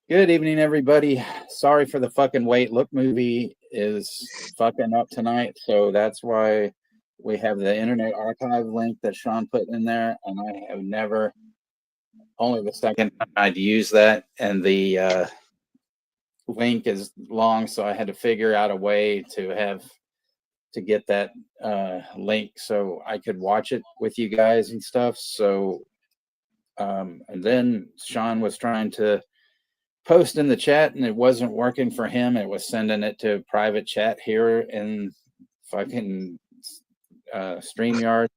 Good evening, everybody. Sorry for the fucking wait. LookMovie is fucking up tonight, so that's why we have the Internet Archive link that Sean put in there, and I have never, only the second time I'd use that, and the link is long, so I had to figure out a way to get that link so I could watch it with you guys and stuff. So, and then Sean was trying to post in the chat and it wasn't working for him. It was sending it to private chat here in fucking StreamYard.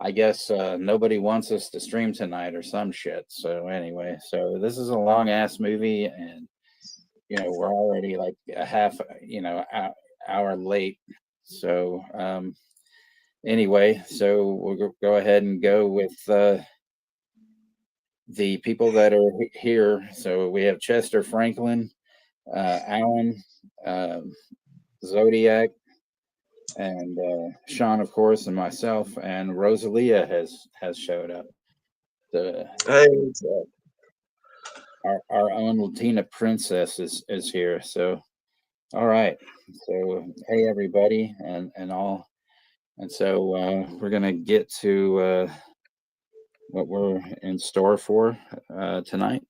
I guess nobody wants us to stream tonight or some shit. So anyway, so this is a long ass movie, and we're already like a half hour late. So anyway, so we'll go ahead and go with the people that are here. So we have Chester Franklin, Alan, Zodiac, and Sean, of course, and myself, and Rosalia has showed up. Hey, our own Latina princess is here. So all right. So hey everybody, and all, and so we're gonna get to what we're in store for tonight.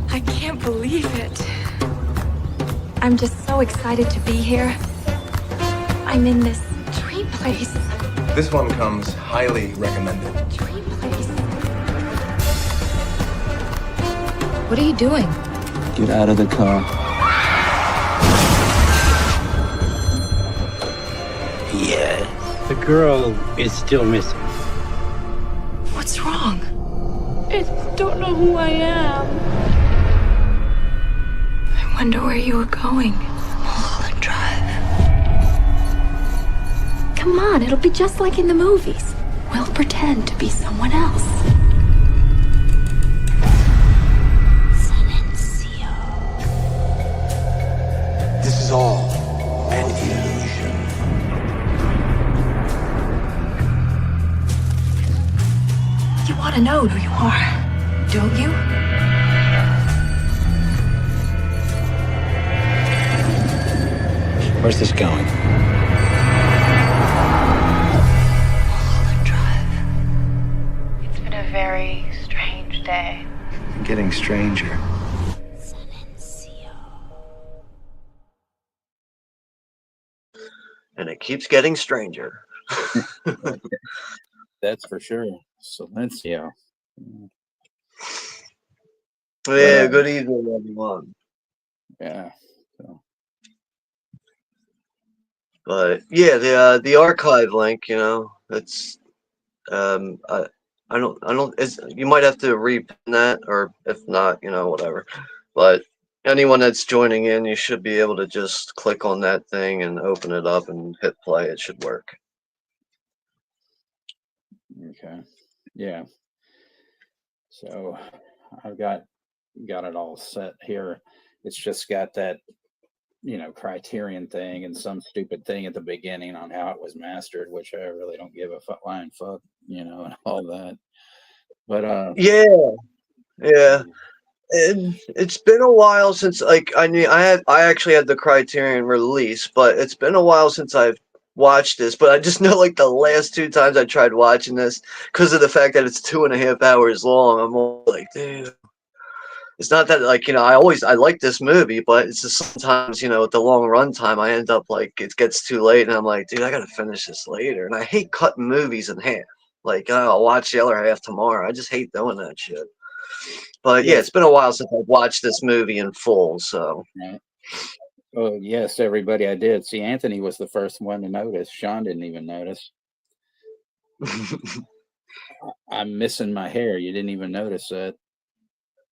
I can't believe it. I'm just so excited to be here. I'm in this dream place. This one comes highly recommended. Dream place. What are you doing? Get out of the car. Yeah. The girl is still missing. What's wrong? I don't know who I am. I wonder where you were going. Mullholland Drive. Come on, it'll be just like in the movies. We'll pretend to be someone else. This is all an illusion. You want to know who you are, don't you? Where's this going? Mullholland Drive. It's been a very strange day. Getting stranger. and it keeps getting stranger. That's for sure. Silencio. Yeah, good evening, everyone. Yeah. So. But yeah, the archive link, it's I don't you might have to repin that, or if not, whatever. But anyone that's joining in, you should be able to just click on that thing and open it up and hit play. It should work. Okay. Yeah. So I've got it all set here. It's just got that, Criterion thing and some stupid thing at the beginning on how it was mastered, which I really don't give a flying fuck, and all that. But yeah. It's been a while since, like, I actually had the Criterion release, but it's been a while since I've watched this. But I just know, like, the last two times I tried watching this, because of the fact that it's 2.5 hours long, I'm all like, dude. It's not that, like, I like this movie, but it's just sometimes, with the long run time, I end up, like, it gets too late, and I'm like, dude, I gotta finish this later. And I hate cutting movies in half. Like, I'll watch the other half tomorrow. I just hate doing that shit. But yeah, it's been a while since I've watched this movie in full, so. Right. Oh, yes, everybody, I did. See, Anthony was the first one to notice. Sean didn't even notice. I'm missing my hair. You didn't even notice that.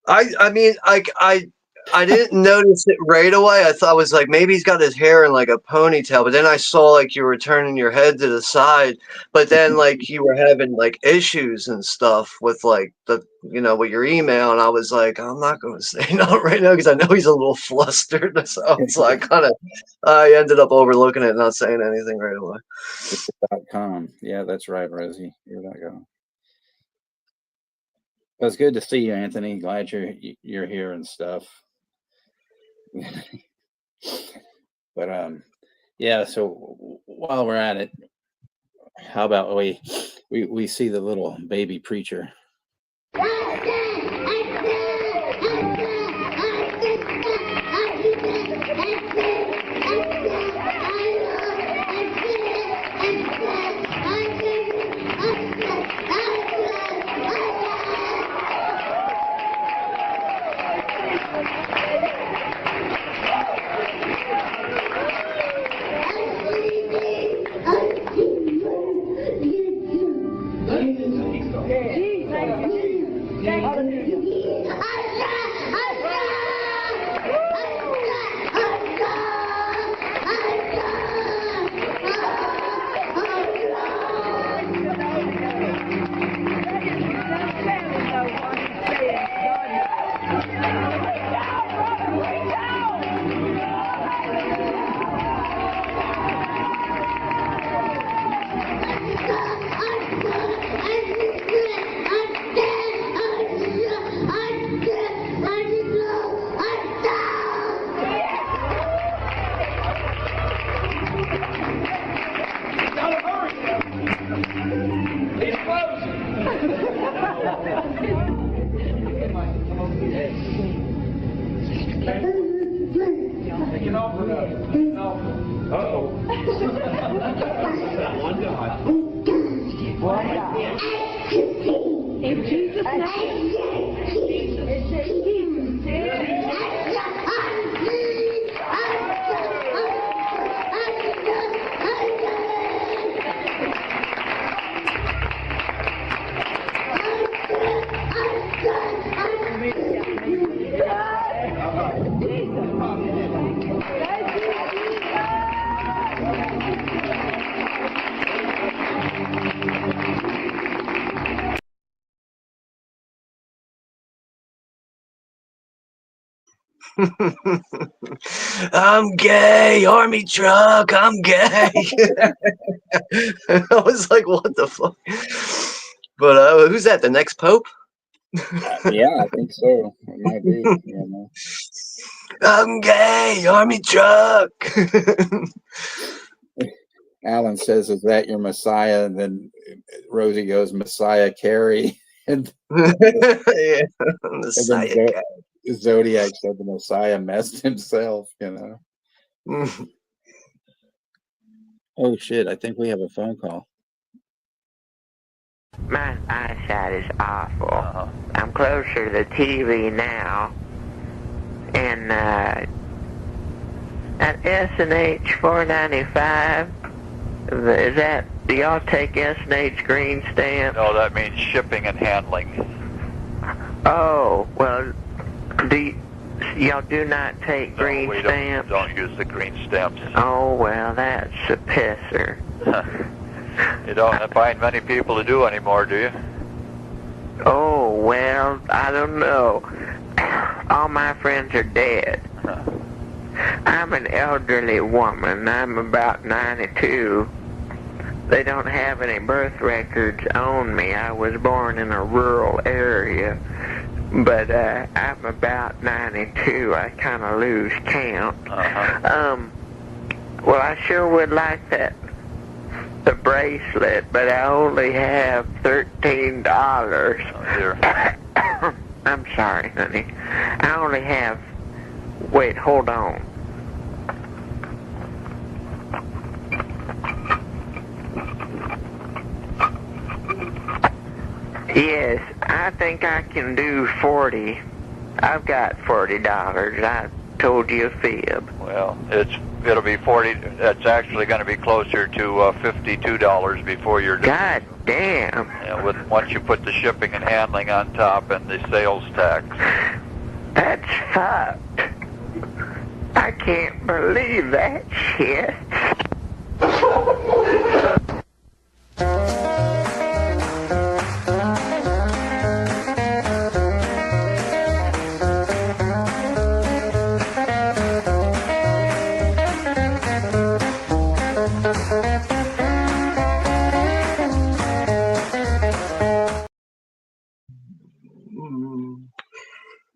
I mean, I didn't notice it right away. I thought, I was like, maybe he's got his hair in like a ponytail, but then I saw like you were turning your head to the side, but then like you were having like issues and stuff with like with your email, and I was like, I'm not going to say no right now because I know he's a little flustered. So I ended up overlooking it and not saying anything right away. .com. Yeah, that's right, Rosie. You're not going. Well, it's good to see you, Anthony. Glad you're here and stuff. But yeah. So while we're at it, how about we see the little baby preacher? I'm gay, army truck, I'm gay. I was like, what the fuck? But who's that? The next pope? Yeah, I think so. It might be. You know. I'm gay, army truck. Alan says, "Is that your Messiah?" And then Rosie goes, "Messiah Carey." And Yeah, Messiah. then Zodiac said the Messiah messed himself. You know. Oh shit! I think we have a phone call. My eyesight is awful. I'm closer to the TV now. And at S&H 495, is that, do y'all take S&H green stamps? No, that means shipping and handling. Oh, well, y'all do not take green stamps? No, we don't use the green stamps. Oh, well, that's a pisser. You don't find many people to do anymore, do you? Oh, well, I don't know. All my friends are dead. I'm an elderly woman. I'm about 92. They don't have any birth records on me. I was born in a rural area. But I'm about 92. I kind of lose count. Well, I sure would like the bracelet, but I only have $13. Oh, dear. I'm sorry, honey. I only have... Wait, hold on. Yes, I think I can do 40. I've got $40. I told you a fib. Well, it'll be 40. That's actually going to be closer to $52 before you're done. God damn. Yeah, once you put the shipping and handling on top and the sales tax. That's fucked. I can't believe that shit.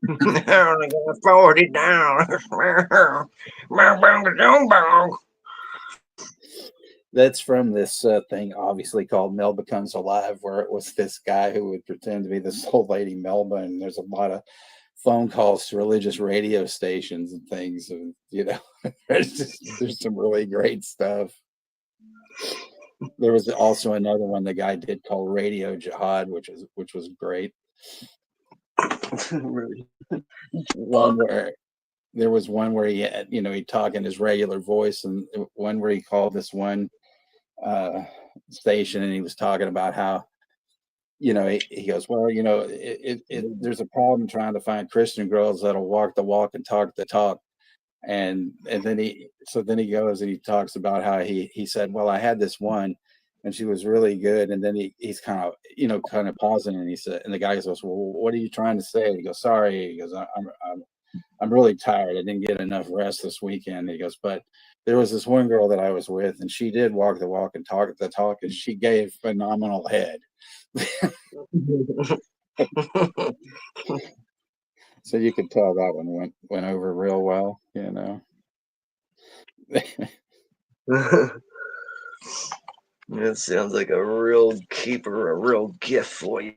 I'm gonna forward it down. That's from this thing, obviously called Melba Comes Alive, where it was this guy who would pretend to be this old lady Melba, and there's a lot of phone calls to religious radio stations and things, and there's some really great stuff. There was also another one the guy did called Radio Jihad, which was great. One where there was one where he had, he'd talk in his regular voice, and one where he called this one station, and he was talking about how, he goes, well, there's a problem trying to find Christian girls that'll walk the walk and talk the talk. And then he goes and he talks about how he said, well, I had this one and she was really good. And then he's kind of pausing, and he said, and the guy goes, well, what are you trying to say? He goes, sorry. He goes, I'm really tired. I didn't get enough rest this weekend. He goes, but there was this one girl that I was with, and she did walk the walk and talk the talk, and she gave phenomenal head. So you could tell that one went over real well, It sounds like a real keeper, a real gift for you.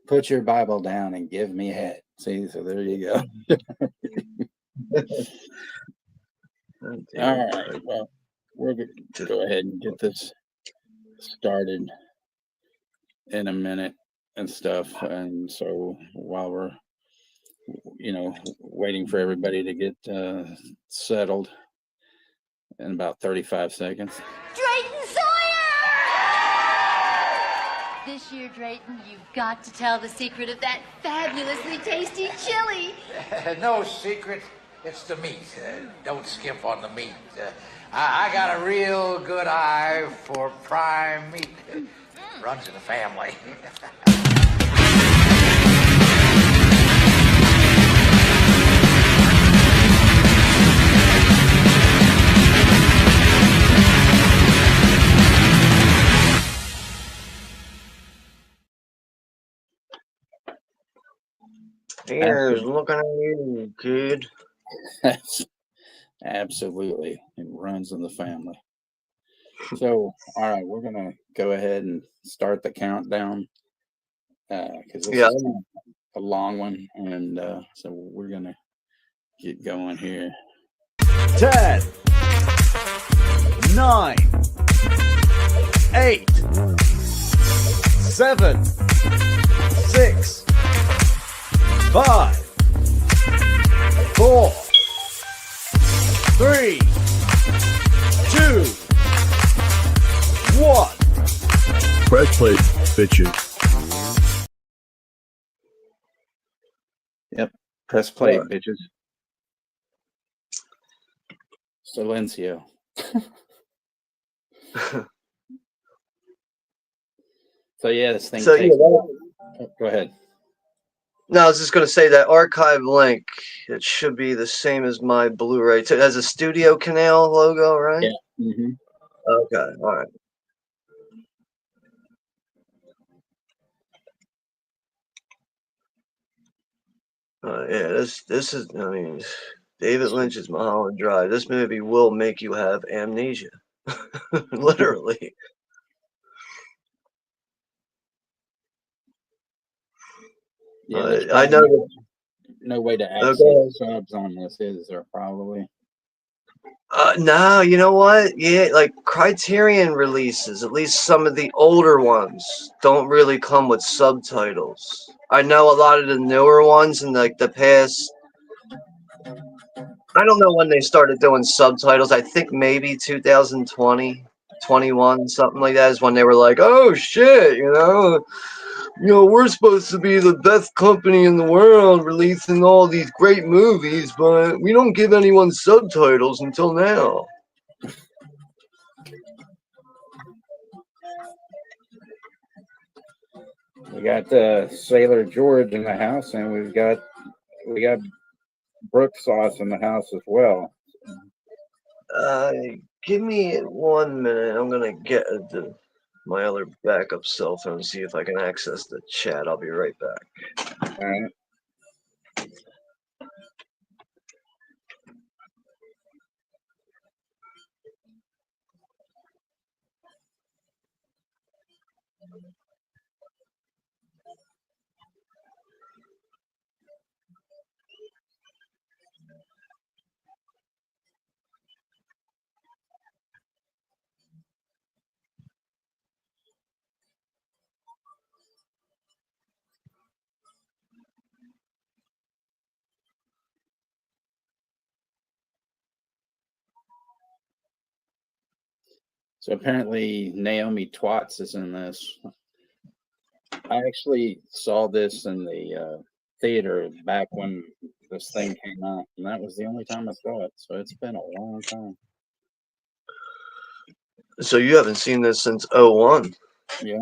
Put your Bible down and give me head. See, so there you go. All right. Well, we're going to go ahead and get this started in a minute and stuff. And so while we're, waiting for everybody to get settled in about 35 seconds. Drayton Sawyer! This year, Drayton, you've got to tell the secret of that fabulously tasty chili. No secret. It's the meat. Don't skimp on the meat. I got a real good eye for prime meat. Runs in the family. Here's looking at you, kid. Absolutely. It runs in the family. So, all right, we're going to go ahead and start the countdown because this is a long one. And so we're going to get going here. 10, 9, 8, 7, 6, 5, 4, 3, 2, 1. Press play, bitches. Yep. Press play, bitches. Silencio. So yeah, this thing takes. Go ahead. No, I was just going to say that archive link, it should be the same as my Blu-ray. It has a Studio Canal logo, right? Yeah. Mm-hmm. Okay, all right. Yeah, this is, I mean, David Lynch's Mullholland Drive. This movie will make you have amnesia. Literally. Yeah, I know. No way to access subs on this, is there? Probably. No, you know what? Yeah, like Criterion releases, at least some of the older ones, don't really come with subtitles. I know a lot of the newer ones in like the past. I don't know when they started doing subtitles. I think maybe 2020, 21, something like that is when they were like, oh shit, we're supposed to be the best company in the world releasing all these great movies, but we don't give anyone subtitles until now. We got Sailor George in the house, and we got Brook Sauce in the house as well. Give me 1 minute. I'm gonna get the my other backup cell phone, see if I can access the chat. I'll be right back. All right. So apparently Naomi Twats is in this. I actually saw this in the theater back when this thing came out, and that was the only time I saw it. So it's been a long time. So you haven't seen this since 01. Yeah.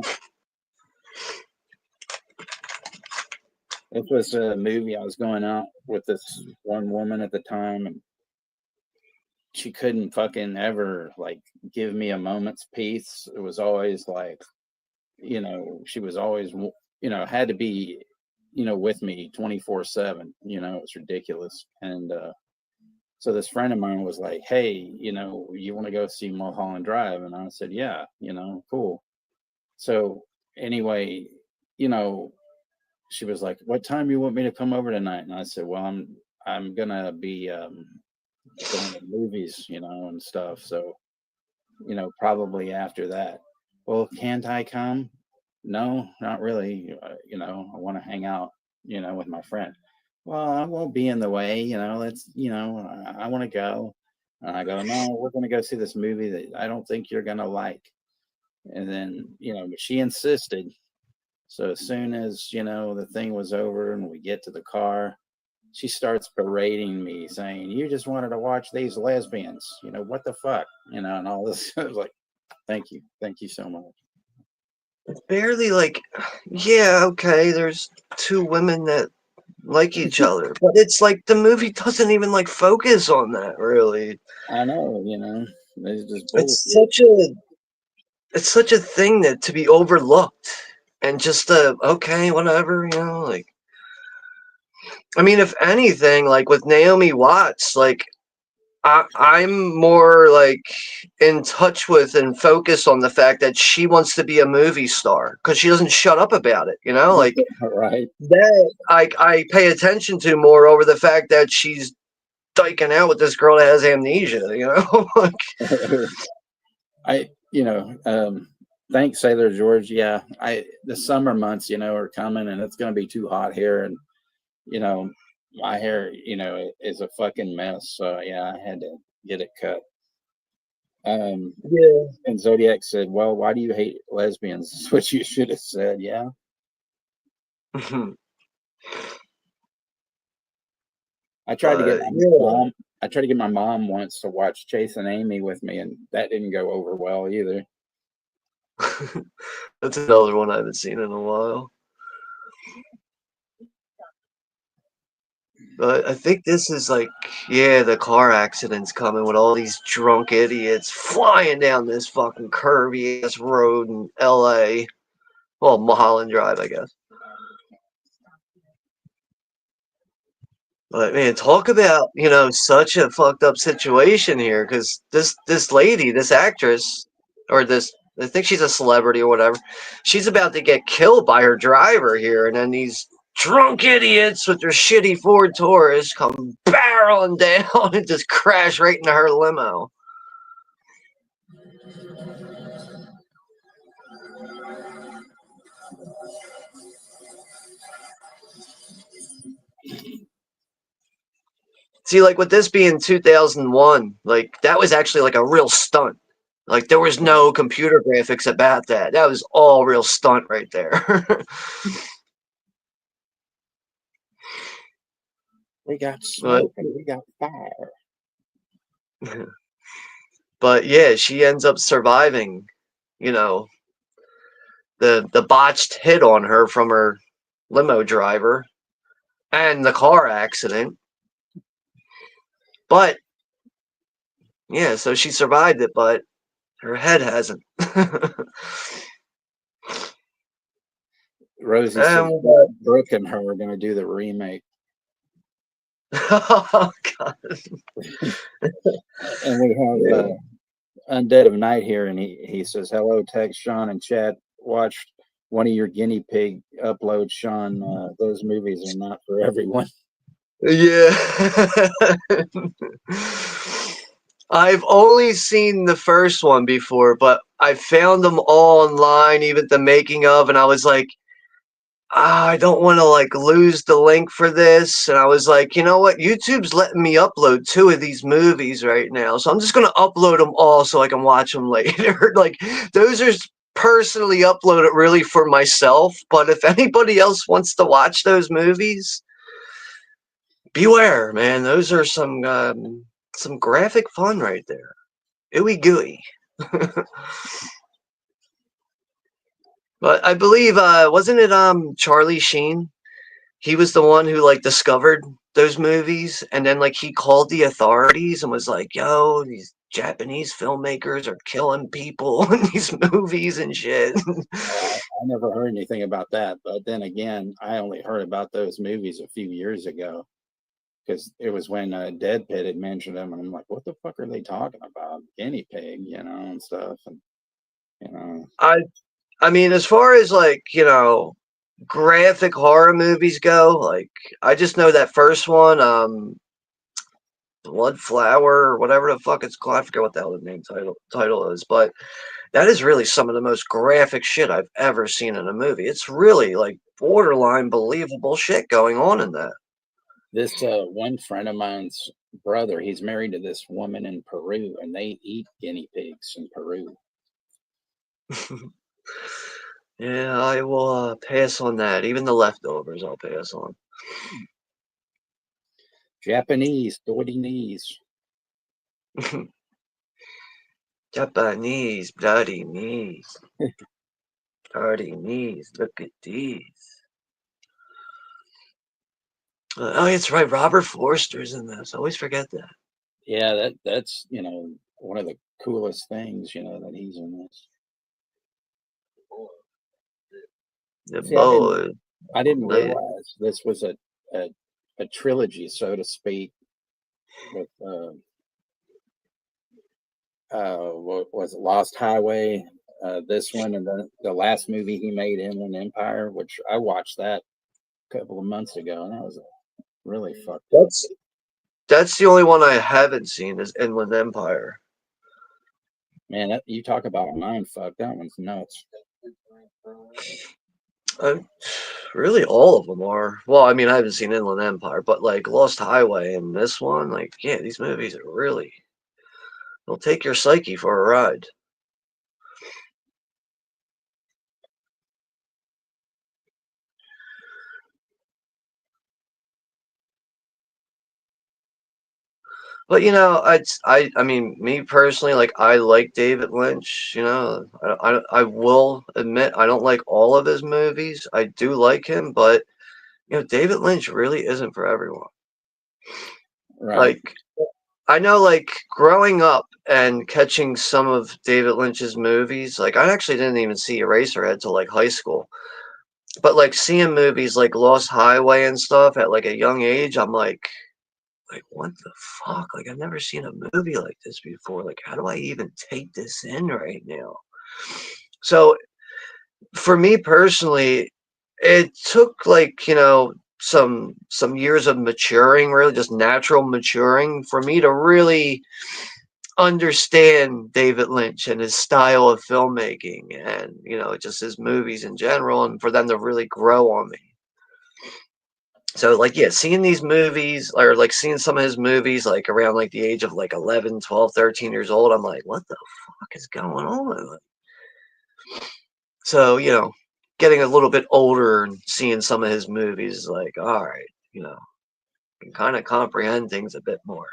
It was a movie. I was going out with this one woman at the time, and she couldn't fucking ever like give me a moment's peace. It was always like, she was always, had to be, with me 24/7. It was ridiculous. And so this friend of mine was like, "Hey, you want to go see Mulholland Drive?" And I said, "Yeah, cool." So anyway, she was like, "What time you want me to come over tonight?" And I said, "Well, I'm gonna be going to movies, and stuff. So, probably after that." "Well, can't I come?" "No, not really. I want to hang out, with my friend." "Well, I won't be in the way, let's, I want to go." And I go, "No, we're going to go see this movie that I don't think you're going to like." And then, but she insisted. So as soon as, the thing was over and we get to the car, she starts berating me, saying, "You just wanted to watch these lesbians. What the fuck?" And all this. I was like, Thank you. Thank you so much." It's barely like, yeah, okay, there's two women that like each other, but it's like the movie doesn't even like focus on that really. I know, it's just It's bullshit. such a thing that to be overlooked and just okay, whatever, like. I mean, if anything, like with Naomi Watts, like I'm more like in touch with and focused on the fact that she wants to be a movie star because she doesn't shut up about it, like Right. that I pay attention to more over the fact that she's dyking out with this girl that has amnesia, Like, Thanks, Sailor George. Yeah, the summer months, are coming, and it's going to be too hot here, and my hair, is a fucking mess. So yeah, I had to get it cut. Yeah. And Zodiac said, "Well, why do you hate lesbians?" That's what you should have said. Yeah. I tried to get my mom. I tried to get my mom once to watch Chasing Amy with me, and that didn't go over well either. That's another one I haven't seen in a while. But I think this is like, yeah, the car accident's coming with all these drunk idiots flying down this fucking curvy ass road in LA. Well, Mulholland Drive, I guess. But man, talk about, such a fucked up situation here, because this lady, this actress, or this, I think she's a celebrity or whatever, she's about to get killed by her driver here, and then these drunk idiots with their shitty Ford Taurus come barreling down and just crash right into her limo. See, like with this being 2001, like that was actually like a real stunt. Like there was no computer graphics about that. That was all real stunt right there. We got smoke and we got fire. But yeah, she ends up surviving, the botched hit on her from her limo driver and the car accident. But yeah, so she survived it, but her head hasn't. Rosie said And we got Brooke and her are going to do the remake. oh god. And we have Undead of Night here, and he says, hello, text Sean and chat. Watched one of your guinea pig uploads, Sean. Those movies are not for everyone. Yeah. I've only seen the first one before, but I found them all online, even the making of, and I was like, I don't want to like lose the link for this. And I was like, you know what? YouTube's letting me upload 2 of these movies right now. So I'm just going to upload them all so I can watch them later. Like those are personally uploaded really for myself. But if anybody else wants to watch those movies, beware, man. Those are some graphic fun right there. Ooey gooey. But I believe, wasn't it Charlie Sheen? He was the one who like discovered those movies, and then like he called the authorities and was like, "Yo, these Japanese filmmakers are killing people in these movies and shit." I never heard anything about that, but then again, I only heard about those movies a few years ago because it was when Dead Pit had mentioned them, and I'm like, "What the fuck are they talking about? Guinea pig, and stuff." And I mean, as far as like graphic horror movies go, like I just know that first one, Blood Flower or whatever the fuck it's called. I forget what the hell the name title is, but that is really some of the most graphic shit I've ever seen in a movie. It's really like borderline believable shit going on in that. this one friend of mine's brother, he's married to this woman in Peru, and they eat guinea pigs in Peru. Yeah, I will pass on that. Even the leftovers, I'll pass on. Japanese, dirty knees. Japanese bloody knees. Dirty knees. Look at these. Oh, it's right. Robert Forster's in this. I always forget that. Yeah, that's one of the coolest things, that he's in this. The See, boy. I didn't realize this was a trilogy, so to speak, with what was it, Lost Highway, this one, and then the last movie he made, Inland Empire, which I watched that a couple of months ago, and that was really fucked up. That's the only one I haven't seen is Inland Empire. Man, you talk about a mind fuck. That one's nuts. Really, all of them are. Well, I mean, I haven't seen Inland Empire, but like Lost Highway and this one, like, yeah, these movies are really, they'll take your psyche for a ride. But I mean, me personally, like I like David Lynch. I will admit I don't like all of his movies. I do like him, but David Lynch really isn't for everyone. Right. Like, I know, like growing up and catching some of David Lynch's movies, like I actually didn't even see Eraserhead till like high school. But like seeing movies like Lost Highway and stuff at like a young age, I'm like what the fuck? Like I've never seen a movie like this before. Like how do I even take this in right now? So for me personally, it took like, some years of maturing, really just natural maturing for me to really understand David Lynch and his style of filmmaking and, just his movies in general and for them to really grow on me. So like, yeah, seeing these movies or like seeing some of his movies, like around like the age of like 11, 12, 13 years old, I'm like, what the fuck is going on? So, getting a little bit older and seeing some of his movies is like, all right, can kind of comprehend things a bit more.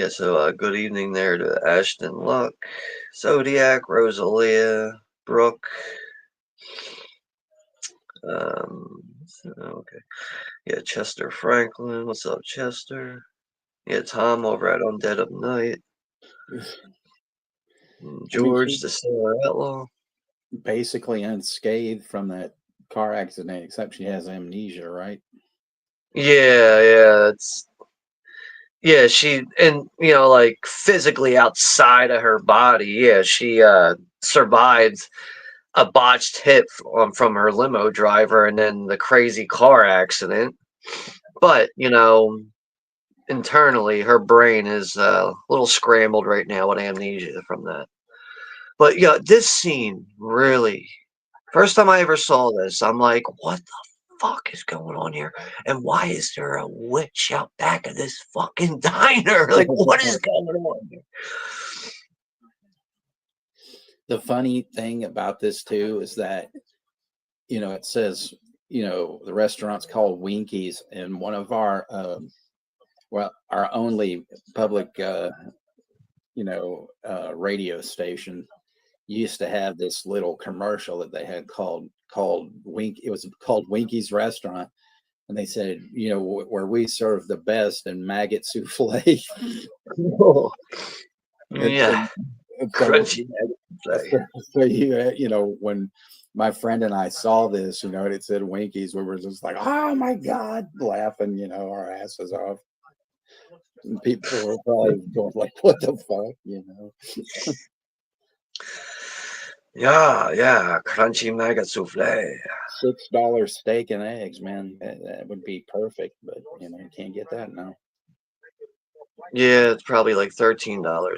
So good evening there to Ashton Luck, Zodiac, Rosalia, Brooke. Okay. Yeah, Chester Franklin. What's up, Chester? Yeah, Tom over at Undead of Night. George, the Sailor Outlaw. Basically unscathed from that car accident, except she has amnesia, right? Yeah, she, and like physically outside of her body, yeah, she survived a botched hit from her limo driver and then the crazy car accident. But internally, her brain is a little scrambled right now with amnesia from that. But yeah, this scene really, first time I ever saw this, I'm like, what the fuck is going on here? And why is there a witch out back of this fucking diner? Like, what is going on here? The funny thing about this too is that, it says, the restaurant's called Winkies, and one of our, our only public, radio station used to have this little commercial that they had called Wink. It was called Winky's Restaurant, and they said, where we serve the best and maggot souffle. Oh, yeah, crunchy maggot souffle. So when my friend and I saw this, and it said Winkies, we were just like, oh my god, laughing, our asses off. And people were probably going like, what the fuck, Yeah, crunchy maggot souffle. $6 steak and eggs, man. That would be perfect, but you can't get that now. Yeah, it's probably like $13 now.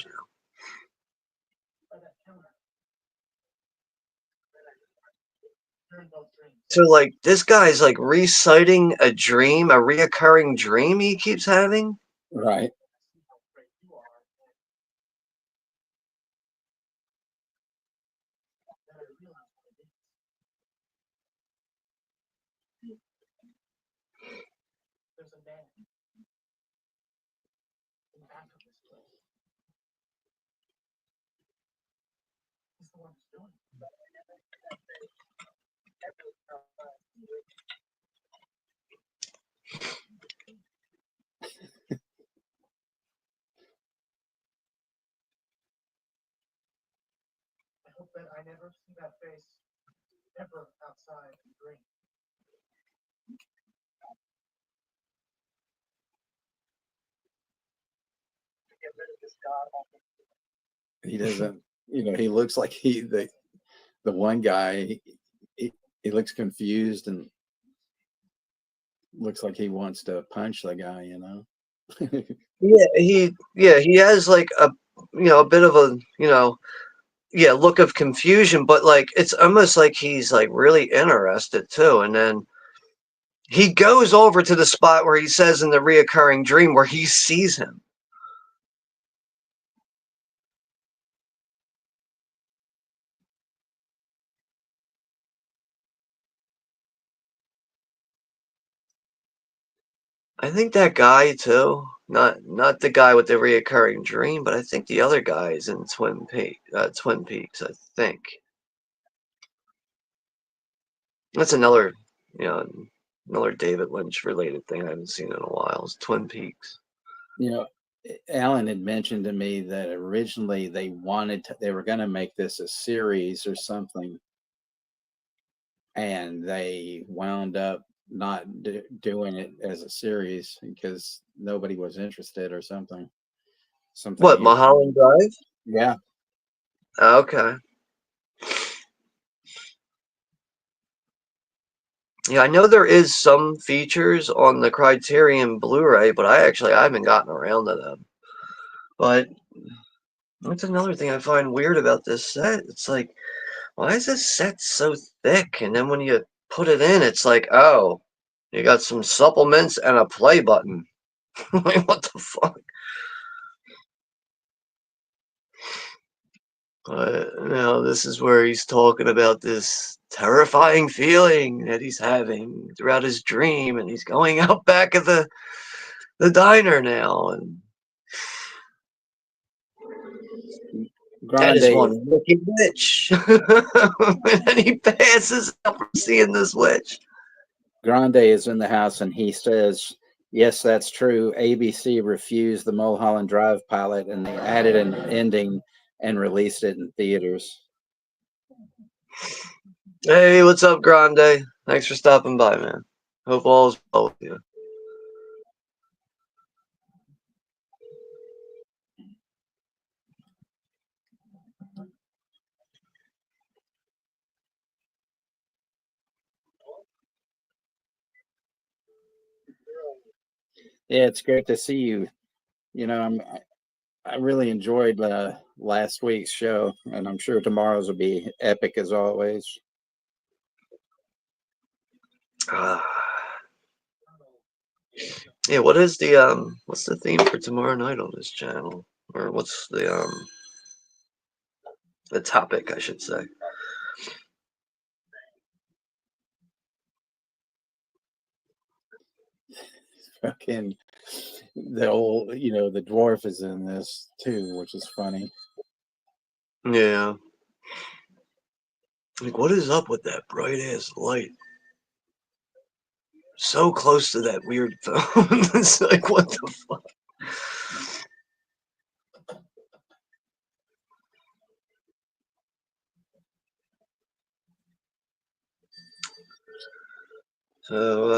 So like this guy's like reciting a dream, a reoccurring dream he keeps having. Right. I never see that face ever outside and drink. He doesn't, he looks like the one guy, he looks confused and looks like he wants to punch the guy, he has like a bit of a look of confusion, but like it's almost like he's like really interested too. And then he goes over to the spot where he says in the reoccurring dream where he sees him. I think that guy too, not the guy with the reoccurring dream, but I think the other guy is in Twin Peaks, I think. That's another, another David Lynch related thing I haven't seen in a while is Twin Peaks. Alan had mentioned to me that originally they were going to make this a series or something, and they wound up not doing it as a series because nobody was interested or something. What, Mullholland Drive? Yeah. Okay. Yeah, I know there is some features on the Criterion Blu-ray, but I haven't gotten around to them. But that's another thing I find weird about this set. It's like, why is this set so thick? And then when you put it in, it's like, oh, you got some supplements and a play button. Like, what the fuck? This is where he's talking about this terrifying feeling that he's having throughout his dream, and he's going out back of the diner now. And That is Grande, one wicked witch. And then he passes out from seeing this witch. Grande is in the house and he says, yes, that's true. ABC refused the Mulholland Drive pilot and they added an ending and released it in theaters. Hey, what's up, Grande? Thanks for stopping by, man. Hope all is well with you. Yeah, it's great to see you. You know, I really enjoyed last week's show, and I'm sure tomorrow's will be epic as always. Yeah, what is the what's the theme for tomorrow night on this channel? Or what's the topic, I should say. Fucking the old, you know, the dwarf is in this too, which is funny. Yeah. Like, what is up with that bright ass light? So close to that weird phone. It's like, what the fuck? So,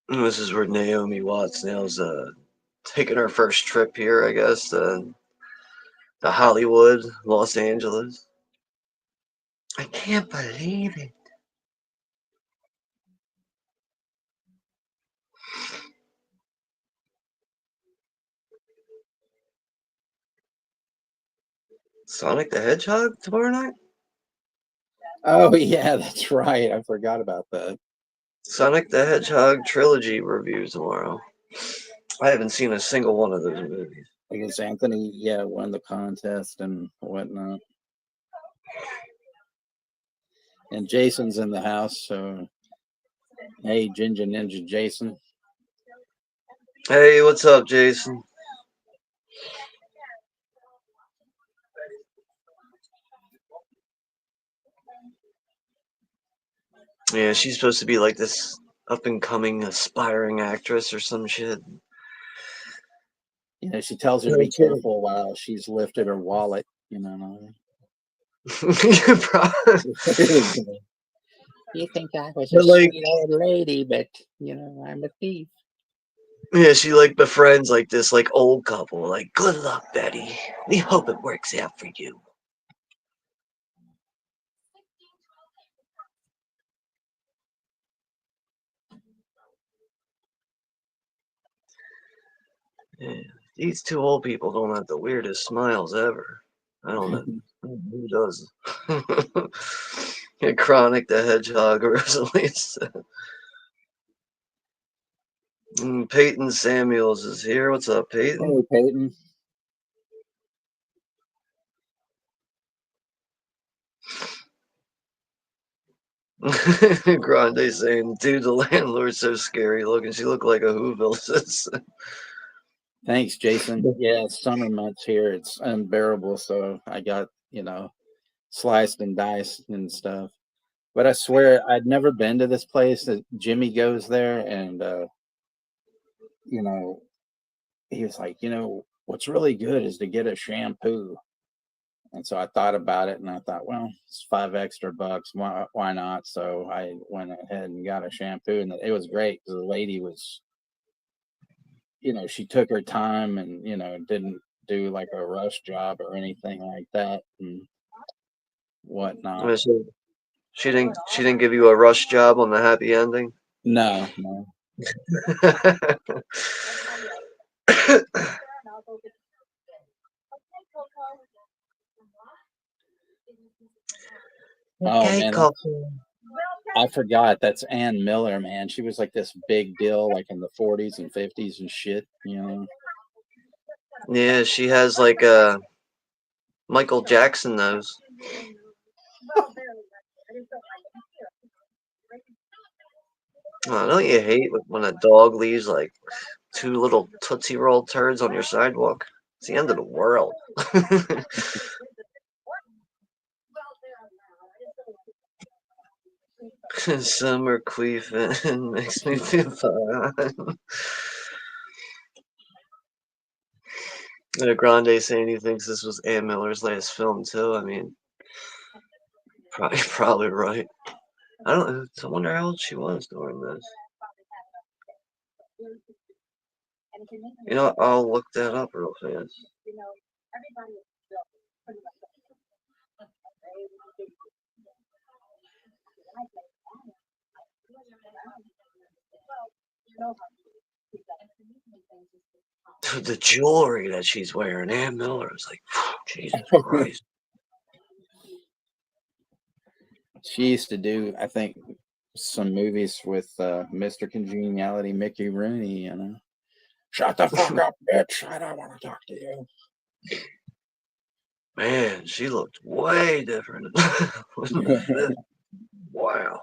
this is where Naomi Watts now's taking her first trip here, I guess, to Hollywood, Los Angeles. I can't believe it. Sonic the Hedgehog tomorrow night? Oh yeah, that's right. I forgot about that. Sonic the Hedgehog trilogy review tomorrow. I haven't seen a single one of those movies. I guess Anthony, yeah, won the contest and whatnot. And Jason's in the house, so hey, Ginger Ninja Jason. Hey, what's up, Jason? Yeah, she's supposed to be like this up-and-coming aspiring actress or some shit. You know, she tells her to be careful while she's lifted her wallet, you know. You think I was a sweet old lady, but you know, I'm a thief. Yeah, she like befriends like this like old couple. Like, good luck, Betty. We hope it works out for you. Yeah, these two old people don't have the weirdest smiles ever. I don't know who does. Yeah, Chronic the Hedgehog Rosalie's. Peyton Samuels is here. What's up, Peyton? Hey, Peyton. Grande saying, dude, the landlord's so scary looking. She looked like a Whoville. Thanks, Jason. Yeah, summer months here, it's unbearable. So I got, you know, sliced and diced and stuff. But I swear I'd never been to this place. That Jimmy goes there, and you know, he was like, you know, what's really good is to get a shampoo. And so I thought about it, and I thought, well, it's $5 extra. Why not? So I went ahead and got a shampoo, and it was great because the lady was, you know, she took her time and, you know, didn't do like a rush job or anything like that and whatnot. She didn't give you a rush job on the happy ending? No. Oh man, I forgot. That's Ann Miller, man. She was like this big deal, like in the 40s and 50s and shit, you know. Yeah, she has like Michael Jackson nose. Oh, don't you hate when a dog leaves like 2 little Tootsie Roll turds on your sidewalk? It's the end of the world. Summer queefing makes me feel fine. Grande saying he thinks this was Ann Miller's last film too. I mean, probably right. I wonder how old she was during this. You know, I'll look that up real fast. The jewelry that she's wearing, Ann Miller is like, Jesus Christ. She used to do, I think, some movies with Mr. Congeniality, Mickey Rooney, you know. Shut the fuck up, bitch. I don't want to talk to you. Man, she looked way different. Wow.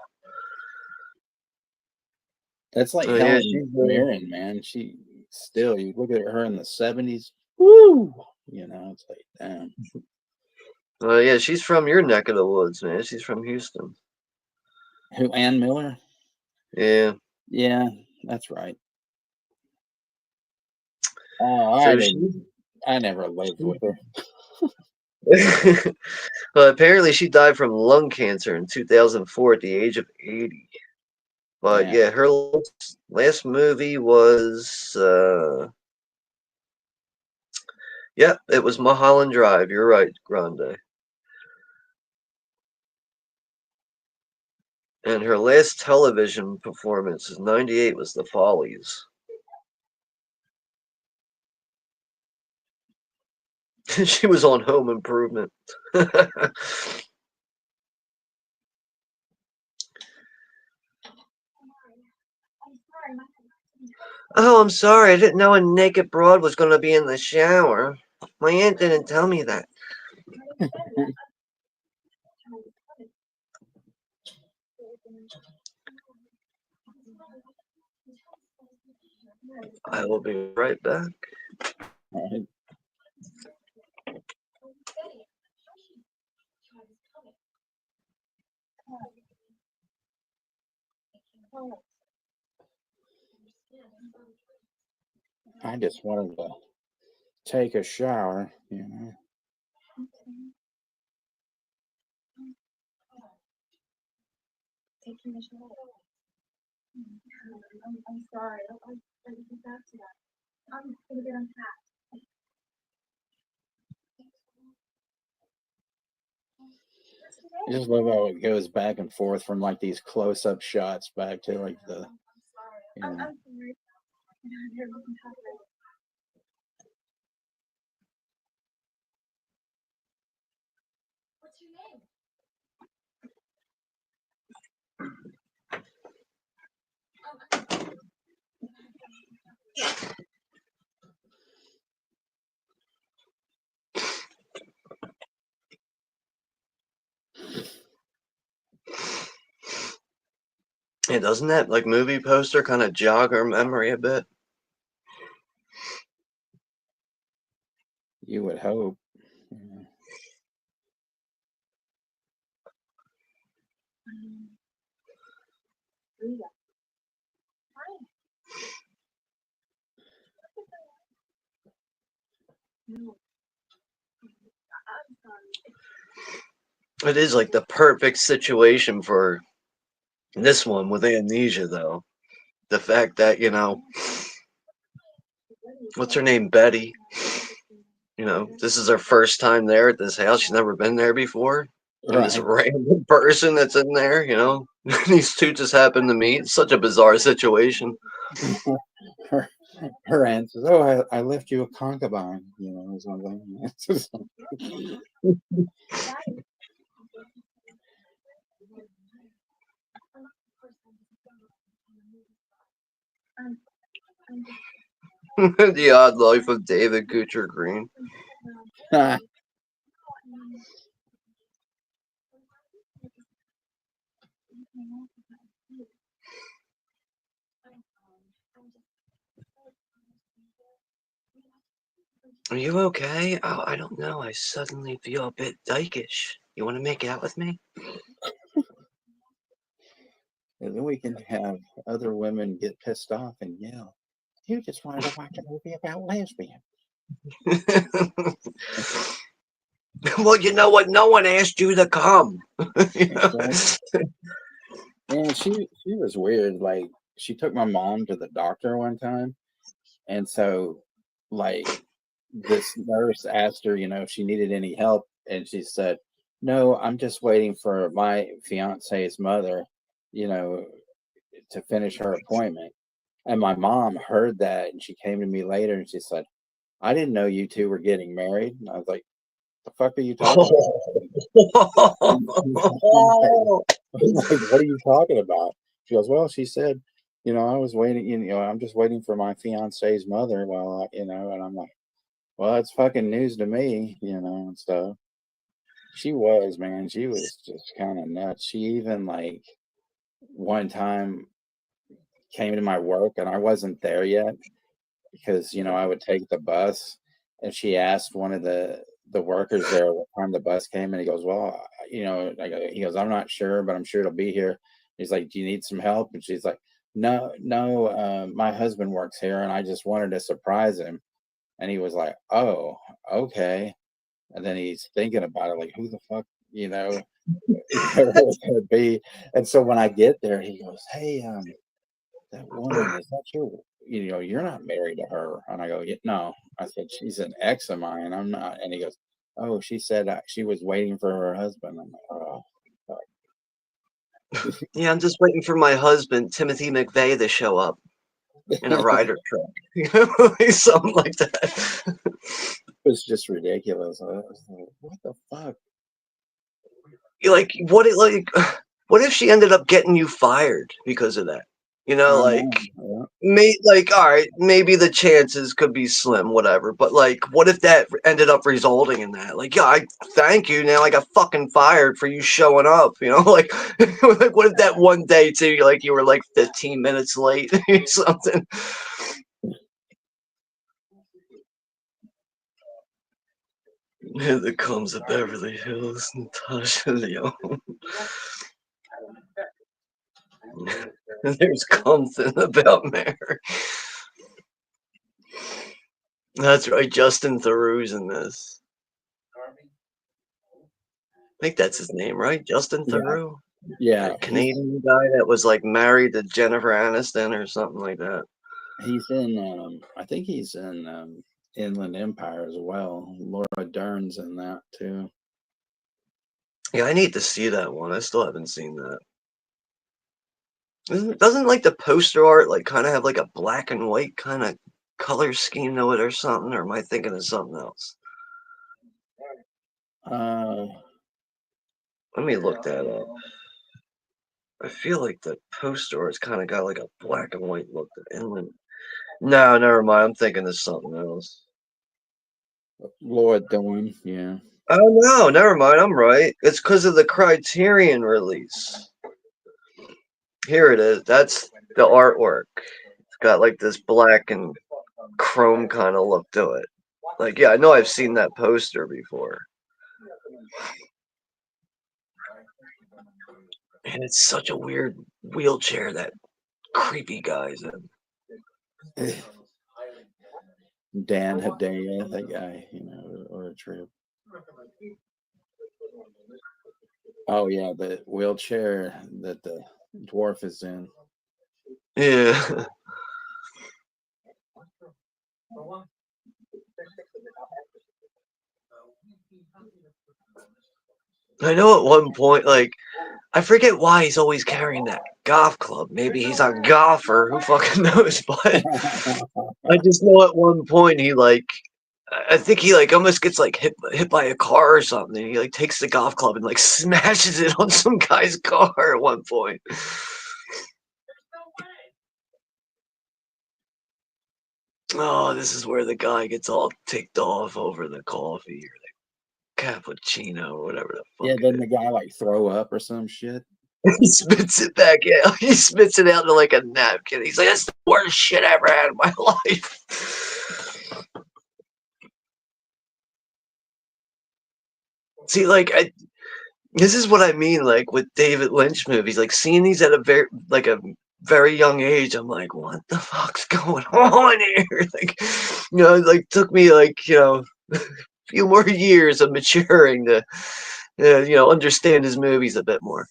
That's like Oh, yeah, Helen she's Mirren, man. She still, you look at her in the 70s, woo! You know, it's like, damn. yeah, she's from your neck of the woods, man. She's from Houston. Who, Ann Miller? Yeah. Yeah, that's right. Oh, So I never lived with her. Well, apparently she died from lung cancer in 2004 at the age of 80. But Damn. yeah, her last movie was yep, it was Mulholland Drive. You're right, Grande. And her last television performance in '98 was The Follies. She was on Home Improvement. Oh, I'm sorry. I didn't know a naked broad was going to be in the shower. My aunt didn't tell me that. I will be right back. All right. I just wanted to take a shower, you know. Taking a shower. I'm sorry. I'll get back to that. I'm gonna get unpacked. I just love how it goes back and forth from like these close-up shots back to like the, you know. I'm sorry. Here, we can talk about it. What's your name? Yeah, doesn't that like movie poster kind of jog our memory a bit? You would hope. Yeah. It is like the perfect situation for this one with amnesia, though. The fact that, you know, what's her name? Betty. You know, this is her first time there at this house. She's never been there before. And this Right. random person that's in there, you know, these two just happen to meet. It's such a bizarre situation. her aunt says, "Oh, I left you a concubine," you know, or something. The Odd Life of David Goocher Green. Are you okay? Oh, I don't know. I suddenly feel a bit dykish. You want to make out with me? And then we can have other women get pissed off and yell, "You just wanted to watch a movie about lesbians." Well, you know what? No one asked you to come. You know? Exactly. And she was weird. Like, she took my mom to the doctor one time, and so, like, this nurse asked her, if she needed any help, and she said, "No, I'm just waiting for my fiance's mother, you know, to finish her appointment." And my mom heard that, and she came to me later, and she said, "I didn't know you two were getting married." And I was like, "The fuck are you talking about?" I'm like, "What are you talking about?" She goes, "Well," she said, "I was waiting, I'm just waiting for my fiance's mother while and I'm like, "Well, that's fucking news to me," and stuff. She was, man, she was just kind of nuts. She even, like, one time came to my work and I wasn't there yet because, I would take the bus, and she asked one of the workers there what time the bus came, and he goes, "Well, he goes, 'I'm not sure, but I'm sure it'll be here.'" He's like, "Do you need some help?" And she's like, "No, no, my husband works here and I just wanted to surprise him." And he was like, "Oh, okay." And then he's thinking about it, like, who the fuck, it could be. And so when I get there, he goes, "Hey, that woman, is that you're not married to her?" And I go, "Yeah, no." I said, "She's an ex of mine. I'm not." And he goes, "Oh, she said she was waiting for her husband." I'm like, "Oh, fuck." Yeah, I'm just waiting for my husband, Timothy McVeigh, to show up in a rider truck. Something like that. It was just ridiculous. I was like, what the fuck? Like, what if she ended up getting you fired because of that? Like, Yeah. all right, maybe the chances could be slim, whatever. But like, what if that ended up resulting in that? Like, yeah, I thank you. Now I got fucking fired for you showing up. Like, like what if that one day too, like you were like 15 minutes late or something? Here there comes the Beverly Hills, Natasha Leone. There's something about Mary. That's right, Justin Theroux's in this. I think that's his name, right? Justin Theroux? Yeah. That Canadian guy that was like married to Jennifer Aniston or something like that. He's in, I think he's in Inland Empire as well. Laura Dern's in that too. Yeah, I need to see that one. I still haven't seen that. Doesn't like the poster art like kind of have like a black and white kind of color scheme to it or something? Or am I thinking of something else? Let me look that up. I feel like the poster art's kind of got like a black and white look to Inland. No, never mind. I'm thinking of something else. Laura Dern, yeah. Oh no, never mind. I'm right. It's because of the Criterion release. Here it is. That's the artwork. It's got like this black and chrome kind of look to it. Like, yeah, I know I've seen that poster before. And it's such a weird wheelchair that creepy guy's in. Dan Hedaya, that guy, or a trip. Oh yeah, the wheelchair that the dwarf is in. Yeah. I know at one point, like, I forget why he's always carrying that golf club. Maybe he's a golfer. Who fucking knows? But I just know at one point he like, I think he like almost gets like hit by a car or something. He like takes the golf club and like smashes it on some guy's car at one point. Oh, this is where the guy gets all ticked off over the coffee or the cappuccino or whatever the fuck. Yeah, doesn't the guy like throw up or some shit? He spits it back out. He spits it out to like a napkin. He's like, "That's the worst shit I ever had in my life." See, like, this is what I mean, like with David Lynch movies, like seeing these at a very young age. I'm like, what the fuck's going on here? Like, it like took me like a few more years of maturing to understand his movies a bit more.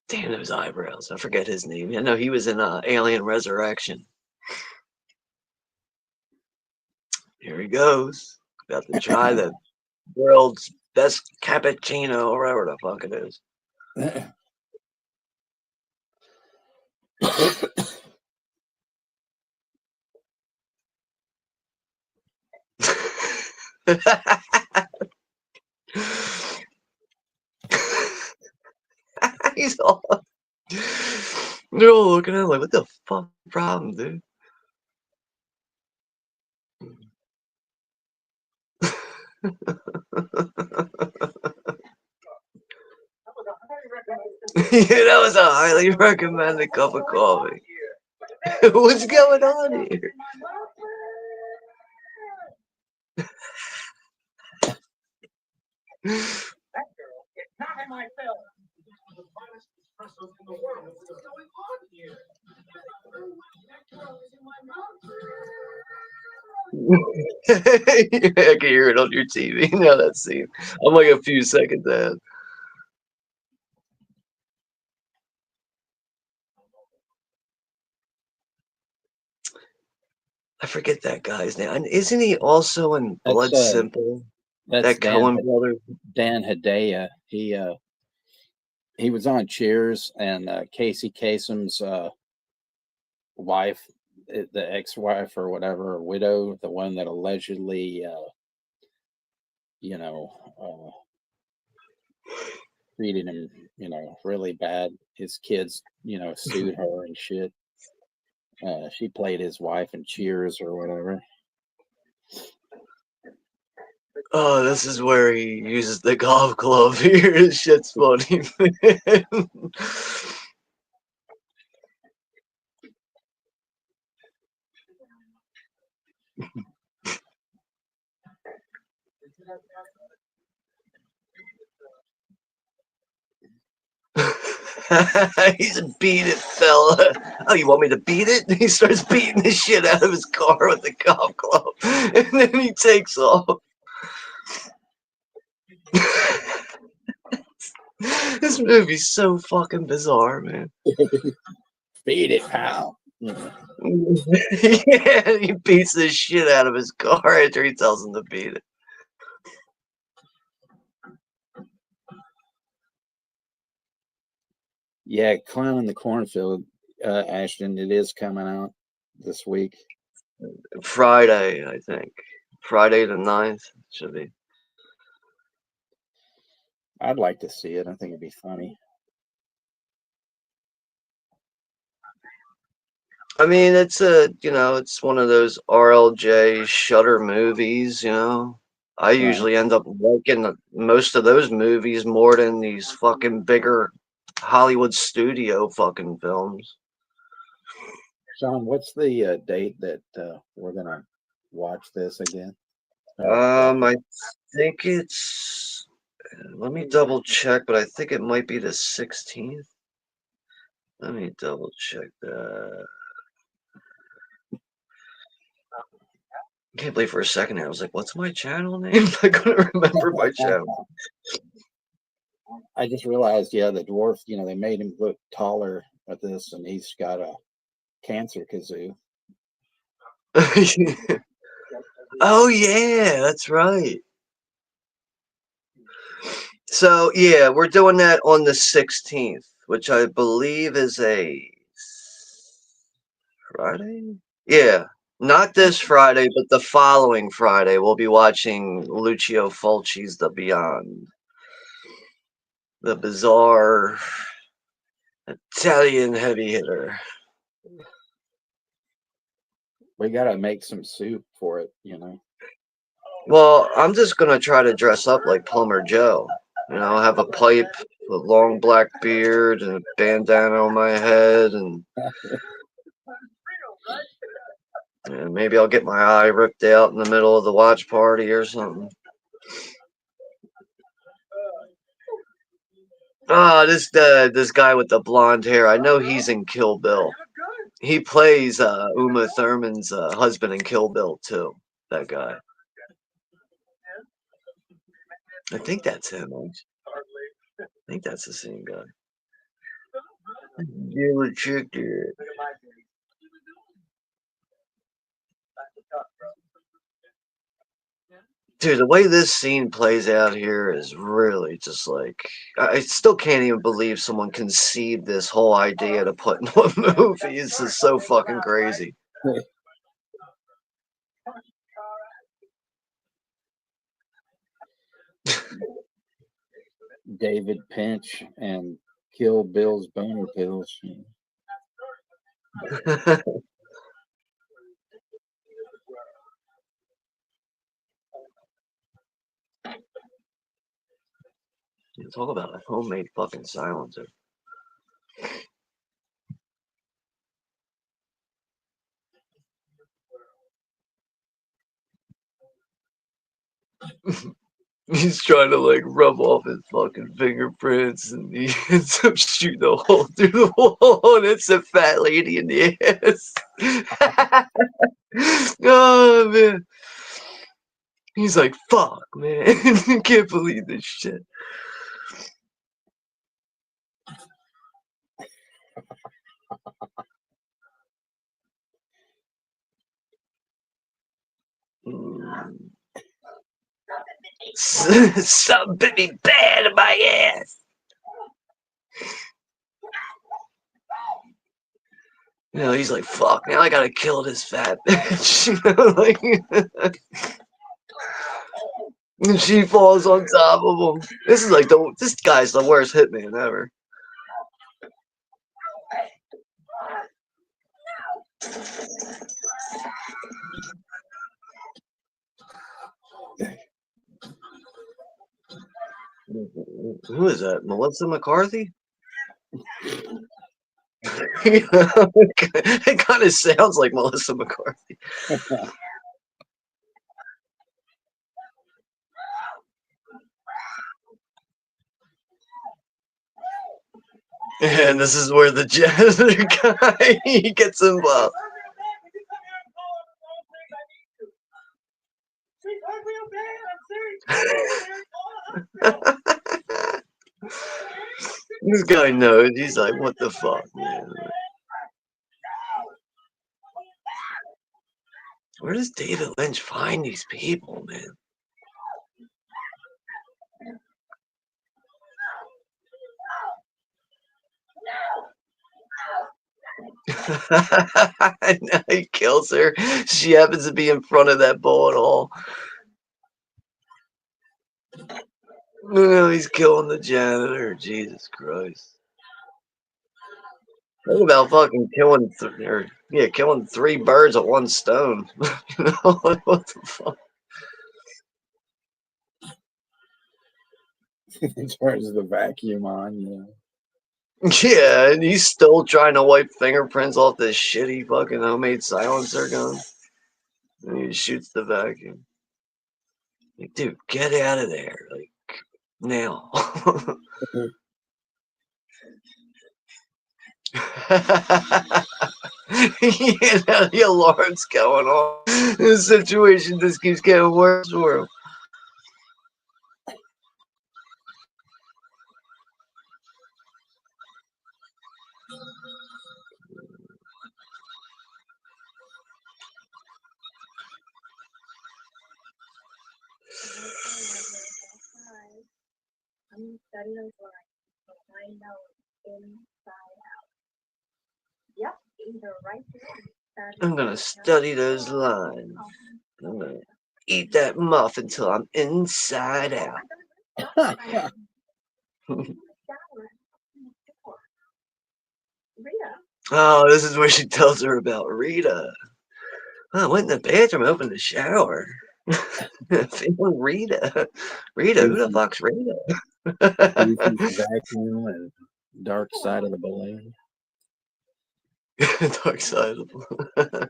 Damn those eyebrows. I forget his name. I know he was in Alien Resurrection. Here he goes. About to try the world's best cappuccino or whatever the fuck it is. He's all. They're all looking at him like, what the fuck problem, dude? That was a highly recommended cup of coffee. What's going on here? That girl is not in my film. The finest espressos in the world. What's going on here? I can hear it on your TV now. That scene. I'm like a few seconds ahead. I forget that guy's name. And isn't he also in Blood Simple? That's that Coen brother. Dan Hedaya. He was on Cheers, and Casey Kasem's wife, the ex-wife or whatever, widow, the one that allegedly, treated him, really bad. His kids, sued her and shit. She played his wife in Cheers or whatever. Oh, this is where he uses the golf club here. This shit's funny, man. He's a beat it fella. Oh, you want me to beat it? He starts beating the shit out of his car with the golf club, and then he takes off. This movie's so fucking bizarre, man. Beat it, pal. Yeah, he beats the shit out of his car after he tells him to beat it. Yeah, Clown in the Cornfield, Ashton, it is coming out this week. Friday, I think. Friday the 9th should be. I'd like to see it. I think it'd be funny. I mean, it's it's one of those RLJ Shutter movies, I usually end up liking most of those movies more than these fucking bigger Hollywood studio fucking films. Sean, what's the date that we're gonna watch this again? I think it's. Let me double check, but I think it might be the 16th. Let me double check that. I can't believe for a second there I was like, "What's my channel name?" I couldn't remember my channel. I just realized, the dwarf. They made him look taller with this, and he's got a cancer kazoo. Oh yeah, that's right. So yeah, we're doing that on the 16th, which I believe is a Friday. Yeah, not this Friday, but the following Friday. We'll be watching Lucio Fulci's The Beyond, the bizarre Italian heavy hitter. We gotta make some soup for it, you know. Well, I'm just gonna try to dress up like Plumber Joe. You know, have a pipe, a long black beard, and a bandana on my head, and maybe I'll get my eye ripped out in the middle of the watch party or something. Ah, this guy with the blonde hair. I know he's in Kill Bill. He plays Uma Thurman's husband in Kill Bill too. That guy. I think that's him. I think that's the same guy. Never checked it. Dude, the way this scene plays out here is really just like I still can't even believe someone conceived this whole idea to put in a movie. It's just so fucking crazy. David Pinch and Kill Bill's boner pills. Talk about a homemade fucking silencer. He's trying to like rub off his fucking fingerprints, and he ends up shooting a hole through the wall, and it's a fat lady in the ass. Oh man, he's like, "Fuck, man, I can't believe this shit." Something bit me bad in my ass. You know, he's like, fuck, now I gotta kill this fat bitch. You know, like, and she falls on top of him. This is like this guy's the worst hitman ever. Who is that? Melissa McCarthy? It kind of sounds like Melissa McCarthy. And this is where the janitor guy he gets involved. This guy knows. He's like, what the fuck, man? Where does David Lynch find these people, man? Now he kills her. She happens to be in front of that bullet hole. No, he's killing the janitor. Jesus Christ. Think about fucking killing, killing 3 birds with 1 stone. You know, like, what the fuck? He turns the vacuum on, you know. Yeah, and he's still trying to wipe fingerprints off this shitty fucking homemade silencer gun. And he shoots the vacuum. Like, dude, get out of there. Like, now. You know, the alarm's going on. This situation just keeps getting worse for him. I'm gonna study those lines. I'm gonna eat that muffin till I'm inside out. Oh, this is where she tells her about Rita. I went in the bathroom, opened the shower. Feeling Rita. Rita, who the fuck's Rita? Doofy's vacuum and dark side of the balloon. Dark side of the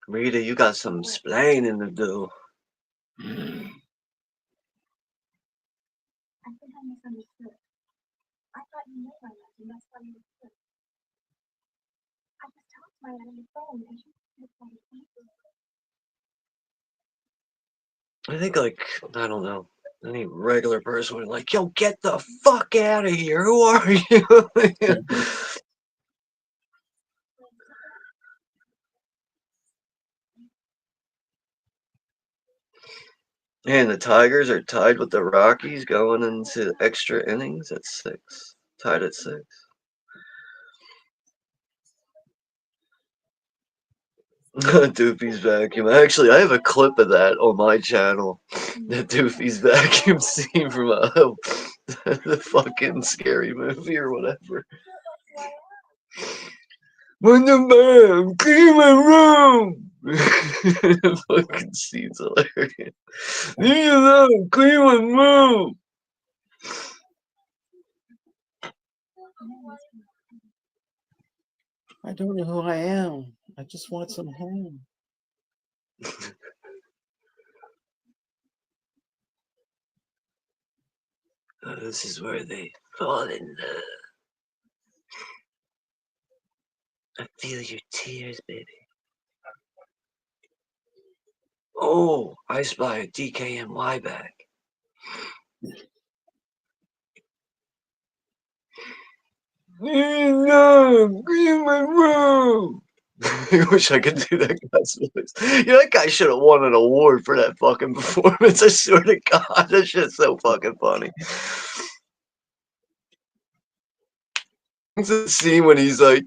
Rita, you got some splaining to do. I think I misunderstood. I thought you knew my life, and that's why you understood. I just talked to my aunt on the phone, and she said I think, like, I don't know, any regular person would be like, yo, get the fuck out of here. Who are you? And the Tigers are tied with the Rockies going into extra innings at 6. Tied at 6. Doofy's vacuum. Actually, I have a clip of that on my channel. The Doofy's vacuum scene from the fucking scary movie or whatever. When the man clean my room. The fucking scene's hilarious. Leave me alone, clean my room. I don't know who I am. I just want some home. This is where they fall in love. I feel your tears, baby. Oh, I spy a DKNY bag. No, clean my room. I wish I could do that guy's voice. You know, that guy should have won an award for that fucking performance. I swear to God, that shit's so fucking funny. It's a scene when he's like,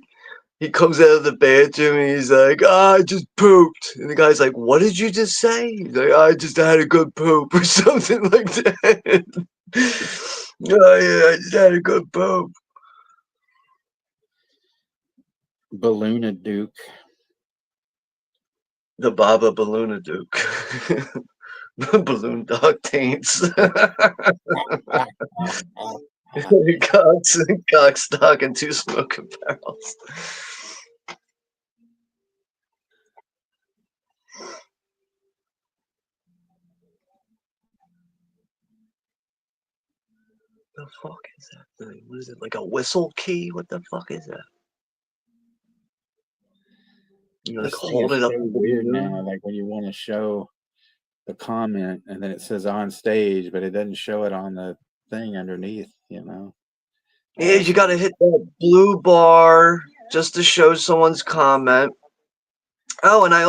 he comes out of the bathroom and he's like, I just pooped. And the guy's like, what did you just say? He's like, I just had a good poop or something like that. Oh, yeah, I just had a good poop. Balloona Duke. The Baba Balloona Duke. Balloon dog taints. Cock stock and 2 smoking barrels. The fuck is that thing? What is it? Like a whistle key? What the fuck is that? You like This thing hold is it up. so weird now. Like when you want to show the comment and then it says on stage, but it doesn't show it on the thing underneath, you know? Yeah, you gotta hit that blue bar just to show someone's comment. Oh, and I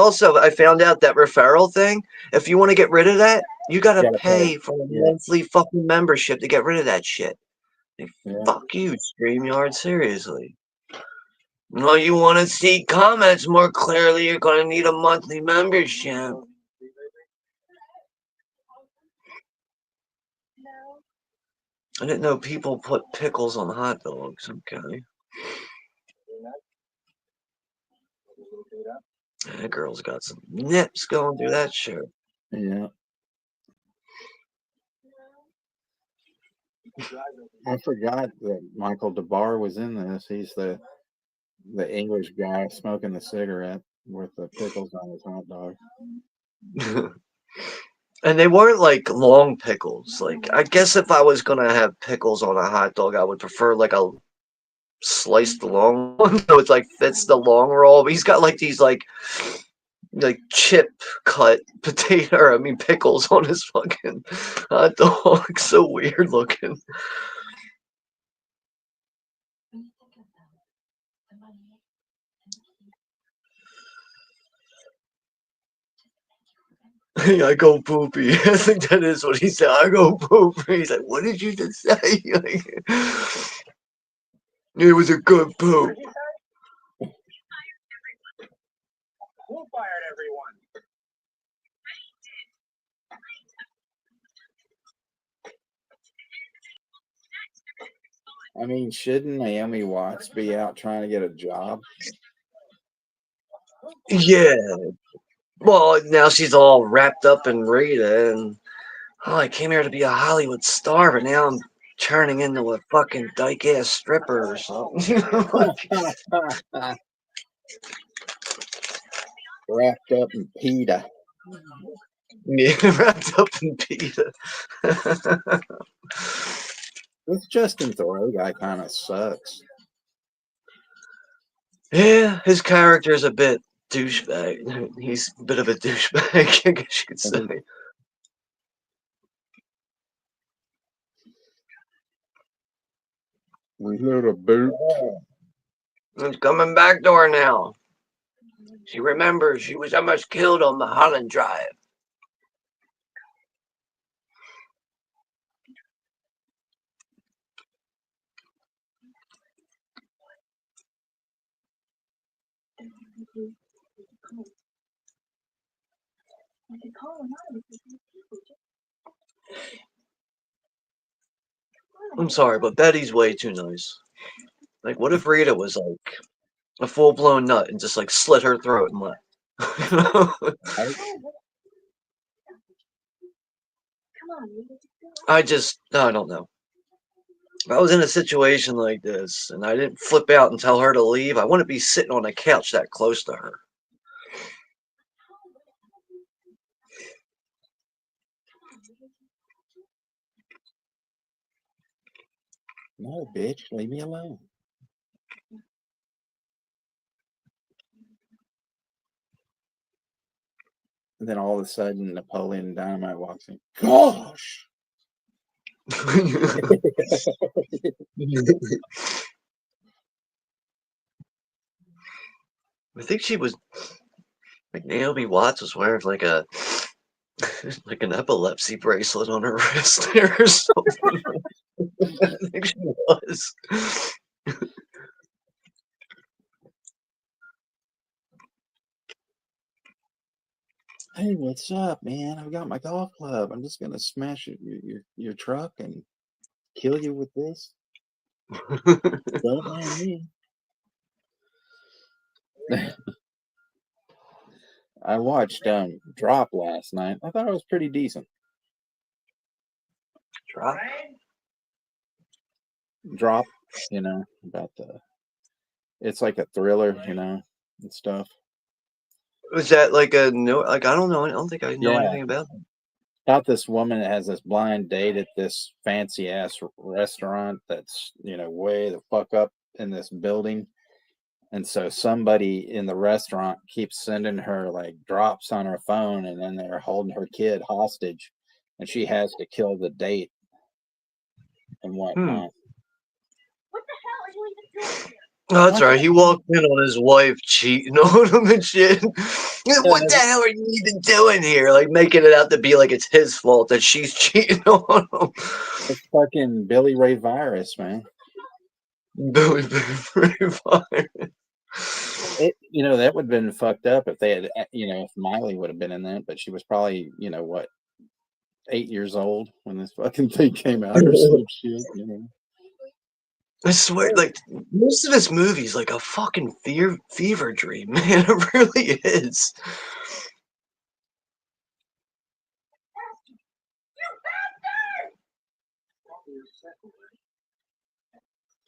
found out that referral thing. If you want to get rid of that, you gotta pay for a monthly fucking membership to get rid of that shit. Like, fuck you, StreamYard. Seriously. No, you want to see comments more clearly, you're gonna need a monthly membership. I didn't know people put pickles on hot dogs. Okay. That girl's got some nips going through that shirt. Yeah. I forgot that Michael DeBar was in this. He's the English guy smoking the cigarette with the pickles on his hot dog. And they weren't like long pickles. Like, I guess if I was gonna have pickles on a hot dog, I would prefer like a sliced long one, so it's like fits the long roll. But he's got like these like chip cut pickles on his fucking hot dog. So weird looking. I go poopy. I think that is what he said. I go poopy. He's like, what did you just say? Like, it was a good poop. Who fired everyone? I mean, shouldn't Naomi Watts be out trying to get a job? Yeah. Well, now she's all wrapped up in Rita, and I came here to be a Hollywood star, but now I'm turning into a fucking dyke ass stripper or something. Wrapped up in PETA. Yeah, wrapped up in PETA. This Justin Thoreau guy kind of sucks. Yeah, his character's a bit douchebag. He's a bit of a douchebag, I guess you could say. We heard a boot. It's coming back to her now. She remembers she was almost killed on Mullholland Drive. I'm sorry, but Betty's way too nice. Like, what if Rita was like a full-blown nut and just like slit her throat and left? I don't know. If I was in a situation like this and I didn't flip out and tell her to leave, I wouldn't be sitting on a couch that close to her. No, bitch, leave me alone. And then all of a sudden, Napoleon Dynamite walks in. Gosh! I think she was like Naomi Watts was wearing like a like an epilepsy bracelet on her wrist there or something. I think she was. Hey, what's up, man? I've got my golf club. I'm just gonna smash your truck and kill you with this. Don't mind me. I watched Drop last night. I thought it was pretty decent. Drop, you know, about it's like a thriller, you know, and stuff. Was that like a no? Like I don't know. I don't think I know Yeah. anything about it. About this woman that has this blind date at this fancy ass restaurant that's, you know, way the fuck up in this building. And so somebody in the restaurant keeps sending her like drops on her phone, and then they're holding her kid hostage, and she has to kill the date and whatnot. Oh, that's right. He walked in on his wife cheating on him and shit. What the hell are you even doing here? Like making it out to be like it's his fault that she's cheating on him. It's fucking Billy Ray Virus, man. Billy Ray Virus. You know, that would have been fucked up if they had, you know, if Miley would have been in that, but she was probably, you know, what, 8 years old when this fucking thing came out or some shit, you know. I swear, like most of this movie is like a fucking fever dream, man. It really is.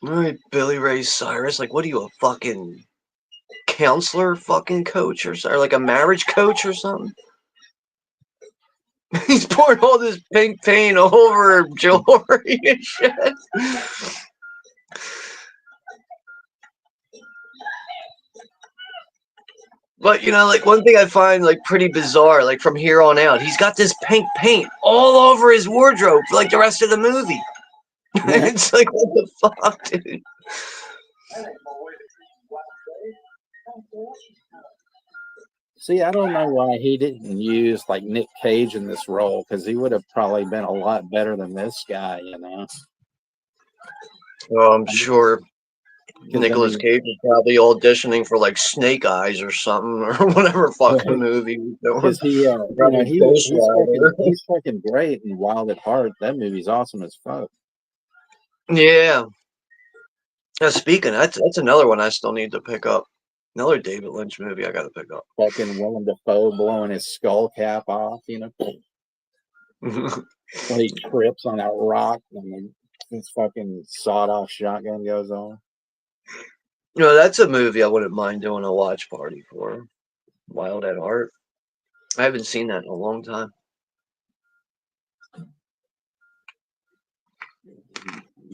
All right, Billy Ray Cyrus. Like, what are you, a fucking counselor, fucking coach, or like a marriage coach or something? He's pouring all this pink paint over jewelry and shit. But you know, like one thing I find like pretty bizarre, like from here on out, he's got this pink paint all over his wardrobe for like the rest of the movie. It's like, what the fuck, dude? See, I don't know why he didn't use like Nick Cage in this role, because he would have probably been a lot better than this guy, you know. Well, I'm sure 'Cause, I Nicolas mean, Cage is probably auditioning for like Snake Eyes or something or whatever fucking movie he's doing. because he, you know, Probably Ghost Rider. he's fucking great in Wild at Heart. That movie's awesome as fuck. Yeah. Speaking, that's another one I still need to pick up. Another David Lynch movie I got to pick up. Fucking Willem Dafoe blowing his skull cap off, you know, when he trips on that rock and his fucking sawed-off shotgun goes on. You know, that's a movie I wouldn't mind doing a watch party for. Wild at Heart. I haven't seen that in a long time.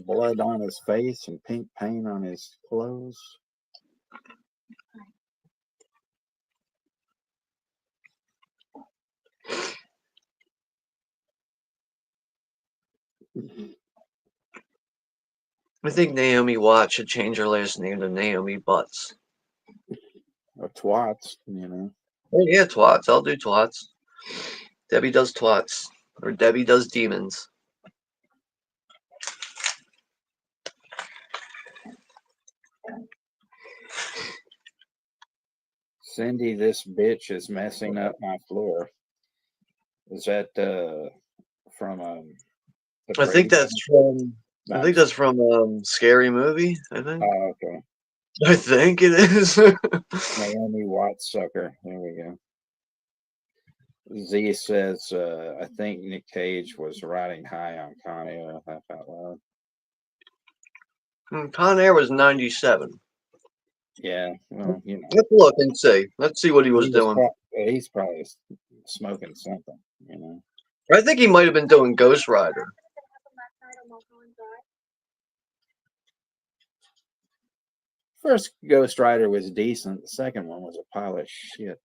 Blood on his face and pink paint on his clothes. I think Naomi Watts should change her last name to Naomi Butts. Or twats, you know. Oh, yeah, twats. I'll do twats. Debbie does twats. Or Debbie does demons. Cindy, this bitch is messing up my floor. Is that from I think that's from Scary Movie, I think. Oh, okay. I think it is. Naomi Watts sucker. There we go. Z says, I think Nick Cage was riding high on Con Air. Laugh out loud. Con Air was 97. Yeah, well, you know. Let's look and see. Let's see what he was doing. He's probably smoking something, you know. I think he might have been doing Ghost Rider. First Ghost Rider was decent. The second one was a pile of shit.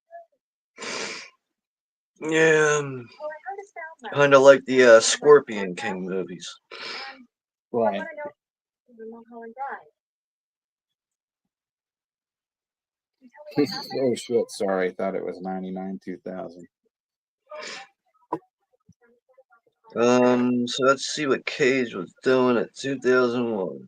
Yeah, kind of like the Scorpion King movies. Right. Oh shit! Sorry, thought it was 99 2000. So let's see what Cage was doing at 2001.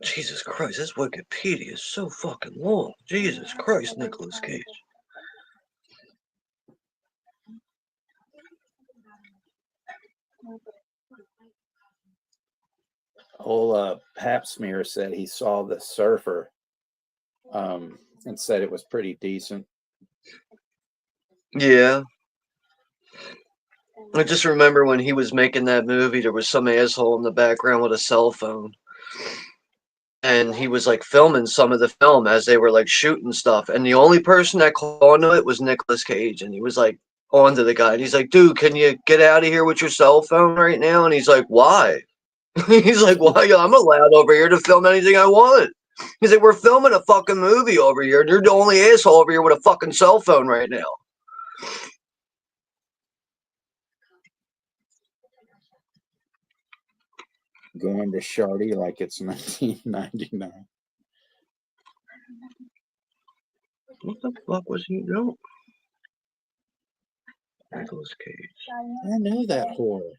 Jesus Christ, this Wikipedia is so fucking long. Jesus Christ, Nicolas Cage. Old Pap Smear said he saw The Surfer and said it was pretty decent. Yeah. I just remember when he was making that movie, there was some asshole in the background with a cell phone. And he was like filming some of the film as they were like shooting stuff. And the only person that caught onto it was Nicolas Cage. And he was like onto the guy. And he's like, dude, can you get out of here with your cell phone right now? And he's like, why? He's like, why? I'm allowed over here to film anything I want. He's like, we're filming a fucking movie over here. And you're the only asshole over here with a fucking cell phone right now. Going to Shardy like it's 1999. What the fuck was he doing? Nicolas Cage. I know that horror.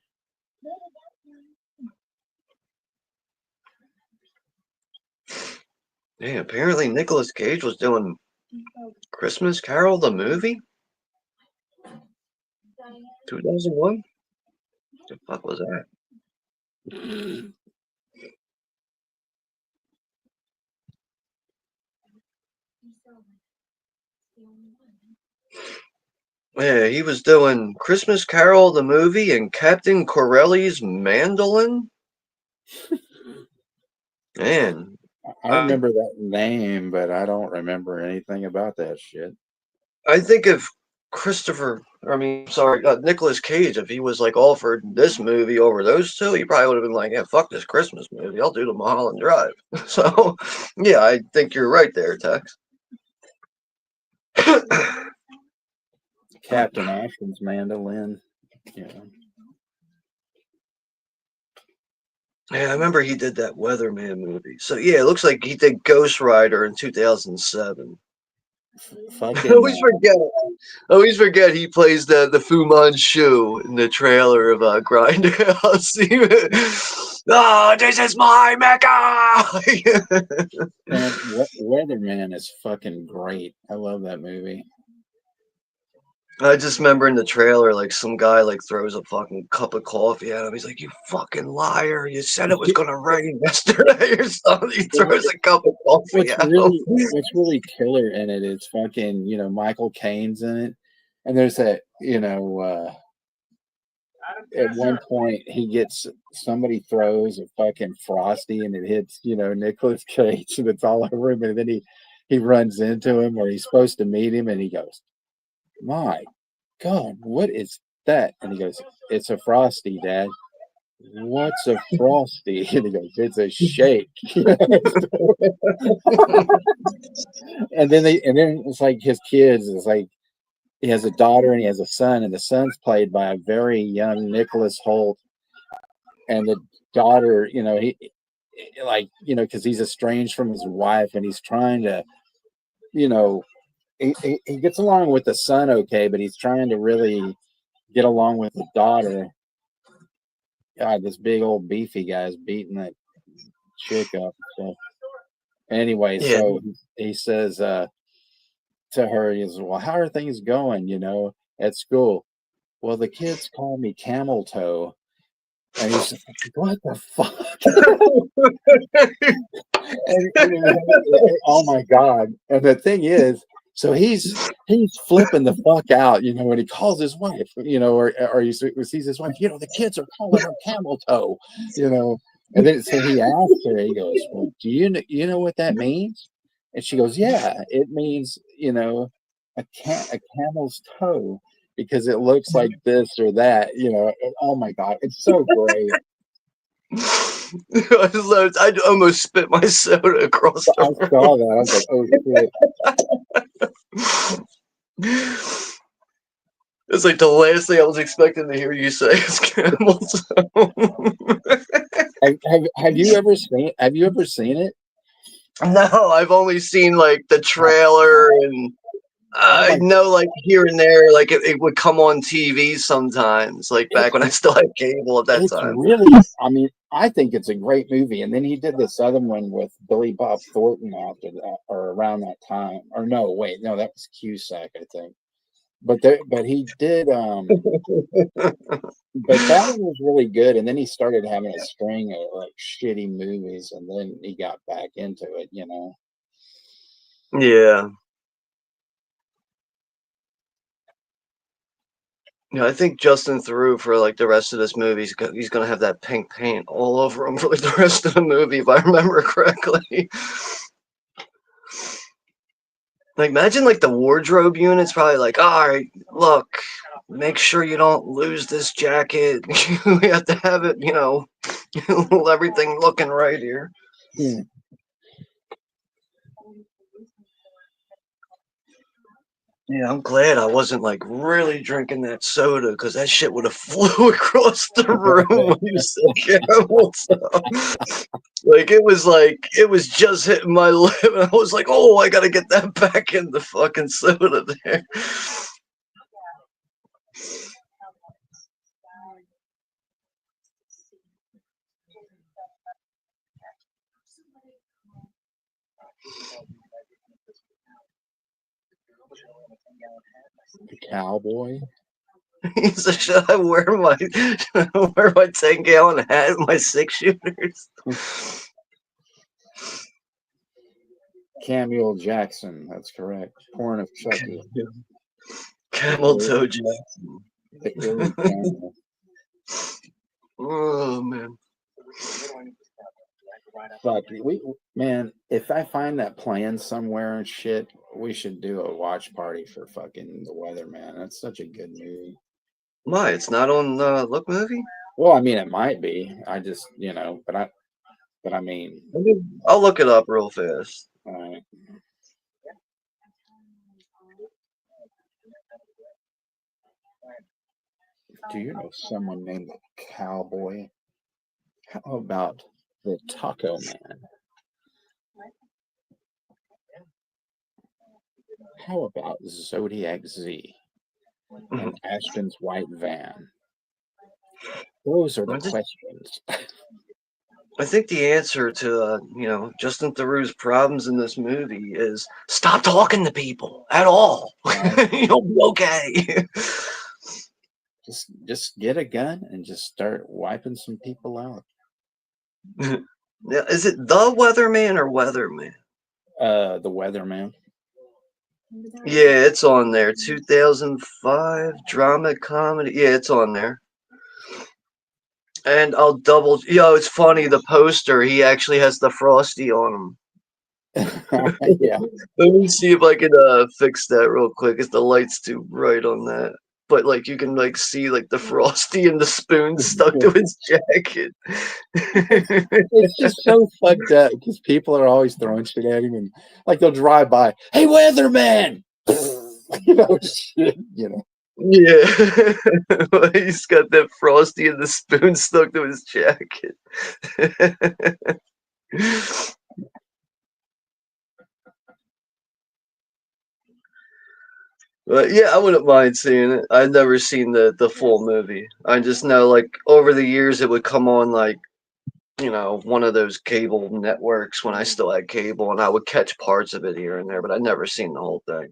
Yeah, apparently Nicolas Cage was doing Christmas Carol the movie? 2001? What the fuck was that? Yeah, he was doing Christmas Carol the movie and Captain Corelli's Mandolin. Man, I remember that name, but I don't remember anything about that shit. I think if Nicolas Cage, if he was like offered this movie over those two, he probably would have been like, yeah, fuck this Christmas movie. I'll do the Mullholland Drive. So, yeah, I think you're right there, Tex. Captain Ashton's mandolin. Yeah. Yeah, I remember he did that Weatherman movie. So yeah, it looks like he did Ghost Rider in 2007. Fucking. I always forget he plays the Fu Manchu in the trailer of Grindhouse. Oh, this is my Mecca! Man, Weatherman is fucking great. I love that movie. I just remember in the trailer, like some guy like throws a fucking cup of coffee at him. He's like, "You fucking liar! You said it was gonna rain yesterday or something." He throws a cup of coffee at him. What's really killer in it is fucking, Michael Caine's in it, and there's that, at one point somebody throws a fucking Frosty and it hits, Nicolas Cage and it's all over him, and then he runs into him, or he's supposed to meet him, and he goes, "My God, what is that?" And he goes, "It's a Frosty, Dad." "What's a Frosty?" And he goes, "It's a shake." and then it's like his kids. It's like he has a daughter and he has a son, and the son's played by a very young Nicholas Hoult, and the daughter, because he's estranged from his wife, and he's trying to, he gets along with the son okay, but he's trying to really get along with the daughter. God, this big old beefy guy is beating that chick up. So anyway, Yeah. so he says to her, he says, "Well, how are things going, at school?" "Well, the kids call me Camel Toe." And he's just like, "What the fuck?" Oh my God. And the thing is, so he's flipping the fuck out, when he calls his wife, or he sees his wife, "The kids are calling her Camel Toe," and then so he asks her, he goes, "Well, do you know what that means?" And she goes, "Yeah, it means, a camel's toe, because it looks like this or that," Oh my God, it's so great. I almost spit my soda across the room. I saw that. I was like, "Oh shit." It's like the last thing I was expecting to hear you say is camel toe. Have you ever seen it? No, I've only seen like the trailer, and I know like here and there, like it would come on TV sometimes, like back when I still had cable at that It's time. really, I think it's a great movie. And then he did this other one with Billy Bob Thornton after that, or around that time. Or no, wait, no, that was Cusack, I think. But he did, but that one was really good. And then he started having a string of like shitty movies, and then he got back into it, Yeah. I think Justin Theroux for like the rest of this movie, he's gonna have that pink paint all over him for like the rest of the movie, if I remember correctly. Like, imagine like the wardrobe unit's probably like, "All right, look, make sure you don't lose this jacket. We have to have it, everything looking right here." Yeah. Yeah, I'm glad I wasn't like really drinking that soda, because that shit would have flew across the room when you said camel toe. Like it was just hitting my lip, and I was like, "Oh, I gotta get that back in the fucking soda there." The cowboy. He said, "Should I wear my 10-gallon hat and my 6-shooters?" Samuel Jackson, that's correct. Porn of Chucky. Camel Toe Jackson. The illy camel. Oh man. Fuck, man, if I find that playing somewhere and shit, we should do a watch party for fucking The Weatherman. That's such a good movie. Why? It's not on LookMovie? Well, I mean, it might be. I just, but I mean, I'll look it up real fast. all right. Do you know someone named the Cowboy? How about the Taco Man? How about Zodiac Z and Ashton's white van? Those are the questions. I think the answer to Justin Theroux's problems in this movie is stop talking to people at all. You'll be okay. Just get a gun and just start wiping some people out. Is it the Weatherman or Weatherman? The Weatherman. Yeah, it's on there. 2005 drama comedy. Yeah, it's on there. And I'll double. It's funny. The poster, he actually has the Frosty on him. Yeah. Let me see if I can fix that real quick. It's the light's too bright on that. But like you can like see like the Frosty and the spoon stuck to his jacket. It's just so fucked up because people are always throwing shit at him, and like they'll drive by, "Hey, Weatherman!" Shit. Yeah, he's got that Frosty and the spoon stuck to his jacket. But yeah, I wouldn't mind seeing it. I've never seen the full movie. I just know like over the years it would come on like one of those cable networks when I still had cable, and I would catch parts of it here and there, but I'd never seen the whole thing.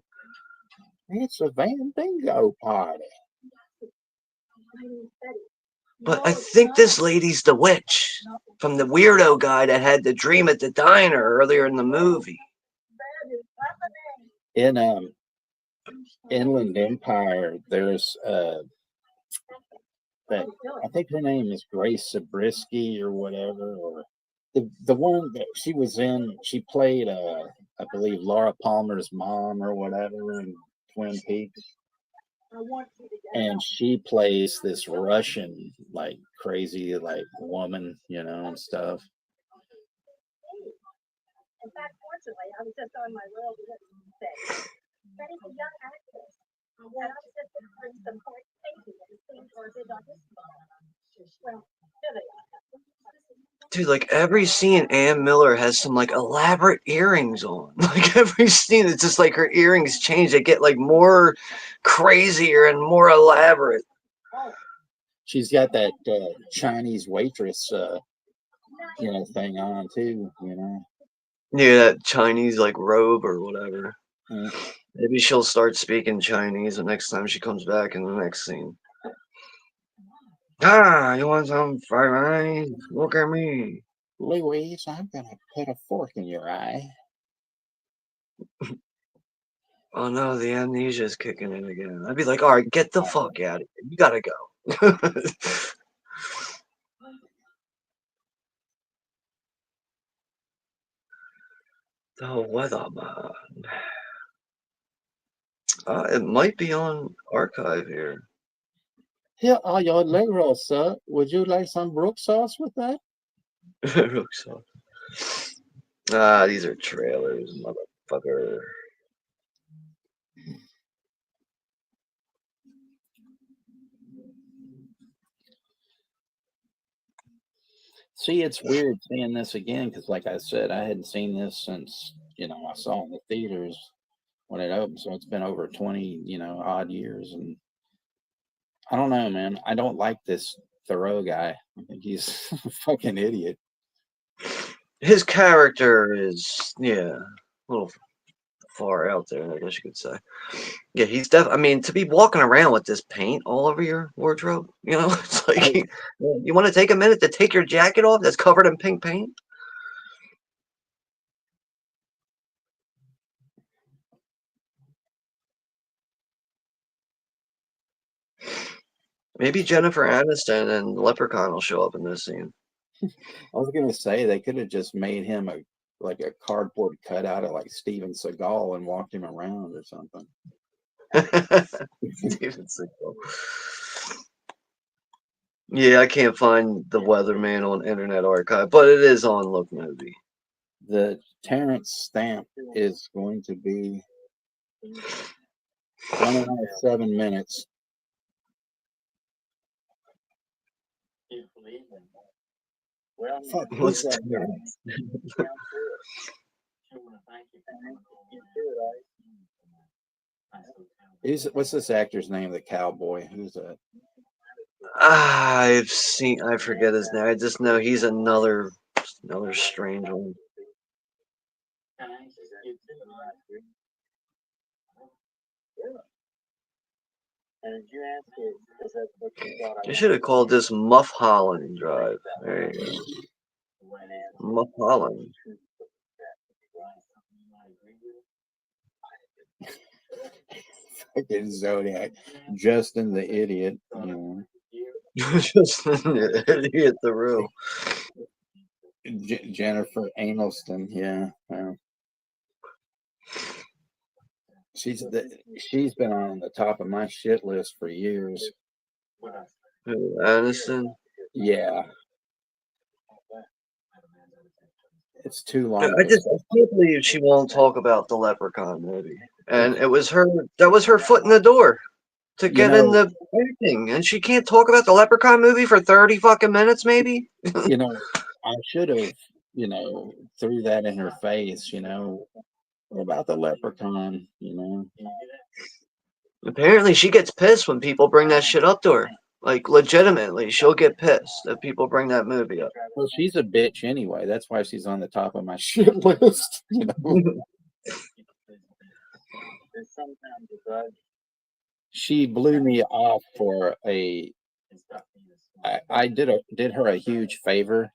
It's a Van Bingo party. But I think this lady's the witch from the weirdo guy that had the dream at the diner earlier in the movie. In Inland Empire, there's that I think her name is Grace Zabriskie or whatever, or the one that she was in. She played I believe Laura Palmer's mom or whatever in Twin Peaks. And she plays this Russian, like crazy, like woman, and stuff. In fact, fortunately, I was just on my road to say, Betty's a young actress, and I was just to bring some point thinking and seeing for a big audition. Well, here they are. Dude, like every scene, Ann Miller has some like elaborate earrings on. Like every scene, it's just like her earrings change. They get like more crazier and more elaborate. She's got that Chinese waitress, thing on too. Yeah, that Chinese like robe or whatever. Maybe she'll start speaking Chinese the next time she comes back in the next scene. Ah, you want some fried rice? Look at me. Louise, I'm gonna put a fork in your eye. Oh no, the amnesia is kicking in again. I'd be like, all right, get the fuck out of here. You gotta go. The Weatherman. It might be on archive here. Here are your leg rolls, sir. Would you like some brook sauce with that? Brook sauce. Ah, these are trailers, motherfucker. See, it's weird seeing this again because, like I said, I hadn't seen this since I saw it in the theaters when it opened. So it's been over 20 odd years, and I don't know, man. I don't like this Thoreau guy. I think he's a fucking idiot. His character is a little far out there, I guess you could say. Yeah, he's definitely. I mean, to be walking around with this paint all over your wardrobe, it's like you want to take a minute to take your jacket off that's covered in pink paint. Maybe Jennifer Aniston and Leprechaun will show up in this scene. I was gonna say they could have just made him a cardboard cutout of like Steven Seagal and walked him around or something. Steven Seagal. Yeah, I can't find the Weatherman on Internet Archive, but it is on LookMovie. The Terrence stamp is going to be 1 hour 7 minutes. Fuck, What's who's that guy? What's this actor's name? The cowboy. Who's that? I forget his name. I just know he's another strange one. You should have called this Mullholland Drive. There you go. Mullholland. Fucking Zodiac. Justin the idiot. You know. Justin the idiot, the real. Jennifer Aniston. Yeah. She's been on the top of my shit list for years. Aniston? Yeah. It's too long. I can't believe she won't talk about the Leprechaun movie. And it was that was her foot in the door to get in the acting. And she can't talk about the Leprechaun movie for 30 fucking minutes, maybe? I should have, threw that in her face, What about the Leprechaun, Apparently she gets pissed when people bring that shit up to her. Like, legitimately, she'll get pissed if people bring that movie up. Well, she's a bitch anyway. That's why she's on the top of my shit list, She blew me off for I did her a huge favor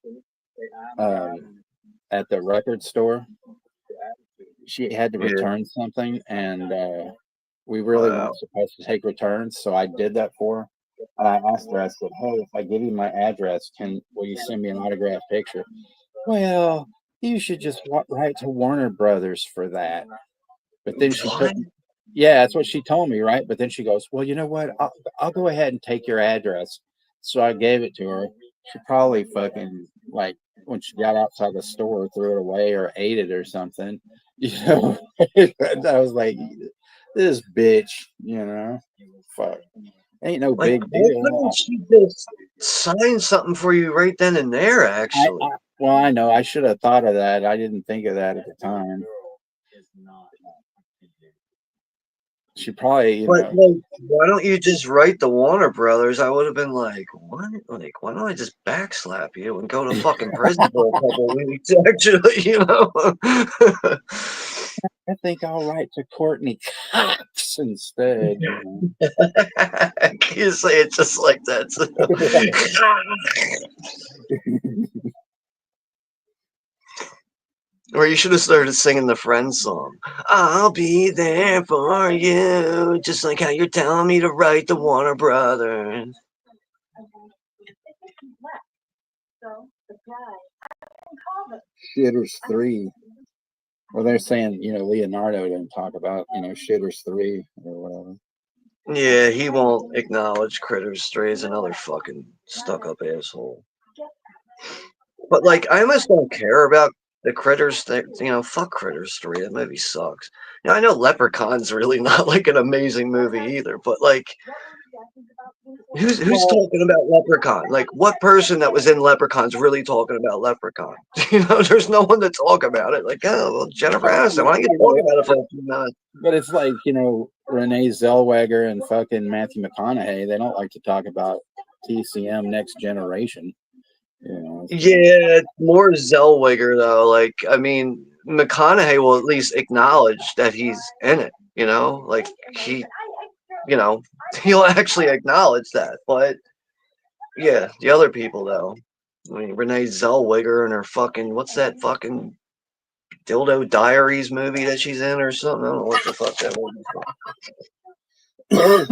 at the record store. She had to return something, and we really weren't supposed to take returns, so I did that for her. And I asked her, I said, hey, if I give you my address, will you send me an autographed picture? Well, you should just write to Warner Brothers for that. But then she took, yeah, that's what she told me, right? But then she goes, well, you know what? I'll go ahead and take your address. So I gave it to her. She probably fucking, like, when she got outside the store, threw it away or ate it or something. I was like, this bitch, fuck. Ain't no big deal. She just signed something for you right then and there, actually. Well, I know. I should have thought of that. I didn't think of that at the time. She probably, But like, why don't you just write the Warner Brothers? I would have been like, what? Like, why don't I just backslap you and go to fucking prison for a couple of weeks? Actually, I think I'll write to Courtney Cox instead. You say it just like that. Or you should have started singing the Friends song. I'll be there for you, just like how you're telling me to write the Warner Brothers. Shitters 3. Well, they're saying, Leonardo didn't talk about, Shitters 3 or whatever. Yeah, he won't acknowledge Critters 3 as another fucking stuck-up asshole. But, like, I almost don't care about the Critters thing. Fuck Critters 3. That movie sucks. I know Leprechaun's really not, like, an amazing movie either, but, like, who's talking about Leprechaun? Like, what person that was in Leprechaun's really talking about Leprechaun? There's no one to talk about it. Like, oh, well, Jennifer Aniston, why don't you talk about it for a few minutes? But it's like, Renee Zellweger and fucking Matthew McConaughey, they don't like to talk about TCM Next Generation. Yeah, more Zellweger, though. Like, I mean, McConaughey will at least acknowledge that he's in it, Like, he'll actually acknowledge that. But, yeah, the other people, though. I mean, Renee Zellweger and her fucking, what's that fucking Dildo Diaries movie that she's in or something? I don't know what the fuck that was.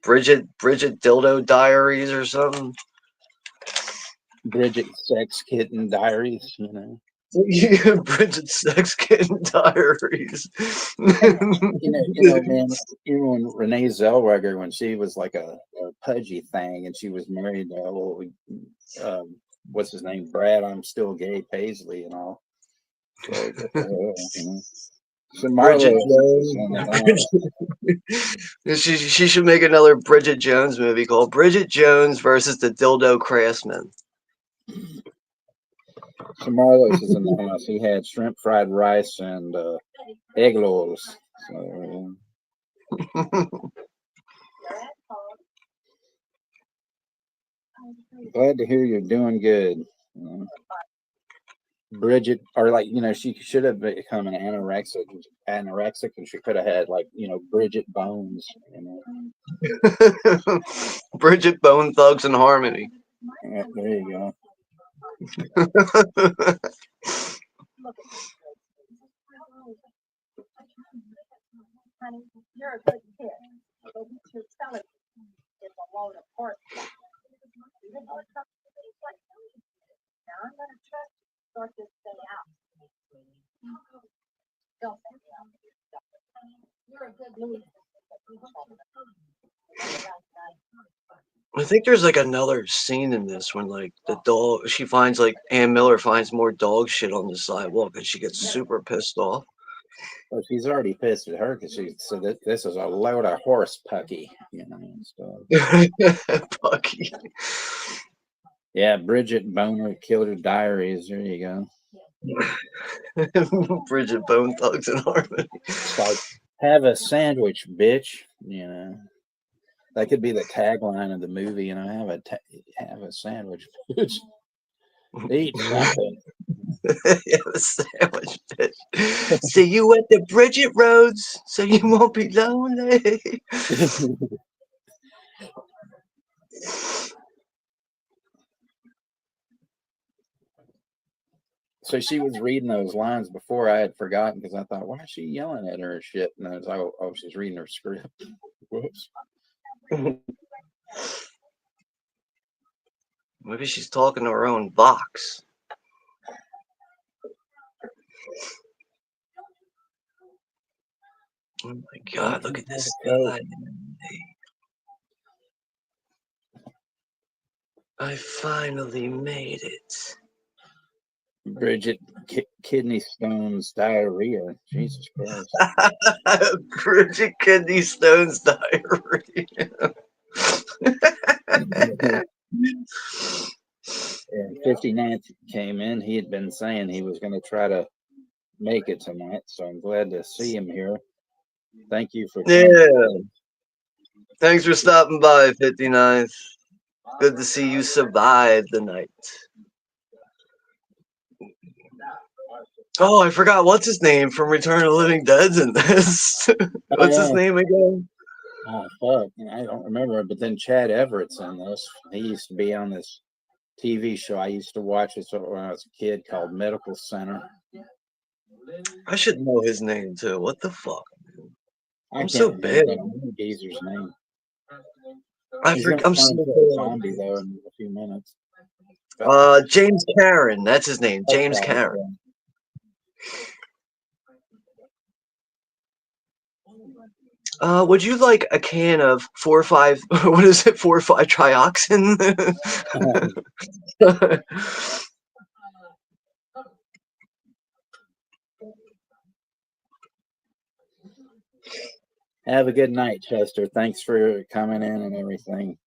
Bridget Dildo Diaries or something. Bridget Sex Kitten Diaries, Bridget Sex Kitten Diaries. Man, even when Renee Zellweger, when she was like a pudgy thing and she was married to what's his name, Brad, I'm Still Gay Paisley and all. Like, Bridget Marlowe is in the Jones. She should make another Bridget Jones movie called Bridget Jones versus the Dildo Craftsman. Marlos is in the house. He had shrimp fried rice and egg rolls. So, glad to hear you're doing good. Bridget, or like, she should have become an anorexic, and she could have had like, Bridget Bones. Bridget Bone Thugs and Harmony. Yeah, there you go. Honey, you're a good kid, but what you're telling me is a load of horse crap. Even though it's something to be like, now I'm going to trust you to sort this thing out. Don't say you're a good leader. I think there's like another scene in this when like the dog, she finds like Ann Miller finds more dog shit on the sidewalk and she gets super pissed off. Well, she's already pissed at her because she said that this is a load of horse pucky, and stuff. Pucky. Yeah, Bridget Boner Killer Diaries. There you go. Bridget Bone Thugs and Harmony. It's like, have a sandwich, bitch. That could be the tagline of the movie. Have a sandwich, bitch. Eat something. Have a sandwich, bitch. See you at the Bridget Roads, so you won't be lonely. So she was reading those lines before. I had forgotten because I thought, why is she yelling at her shit? And I was like, oh, she's reading her script. Whoops. Maybe she's talking to her own box. Oh my God, look at this guy. I finally made it. Bridget Kidney Stones Diarrhea. Jesus Christ. Bridget Kidney Stones Diarrhea. And 59th came in. He had been saying he was going to try to make it tonight, so I'm glad to see him here. Thank you for coming. Yeah. Thanks for stopping by, 59th. Good to see you survive the night. Oh, I forgot. What's his name from Return of the Living Dead's in this? What's his name again? Oh, fuck. I don't remember. But then Chad Everett's in this. He used to be on this TV show I used to watch it when I was a kid called Medical Center. I should know his name, too. What the fuck? I'm so bad. Geezer's name. I'm so bad. Zombie, though, in a few minutes. James Karen. That's his name. James Karen. Would you like a can of 4-5? What is it? 4-5 trioxin? Have a good night, Chester. Thanks for coming in and everything.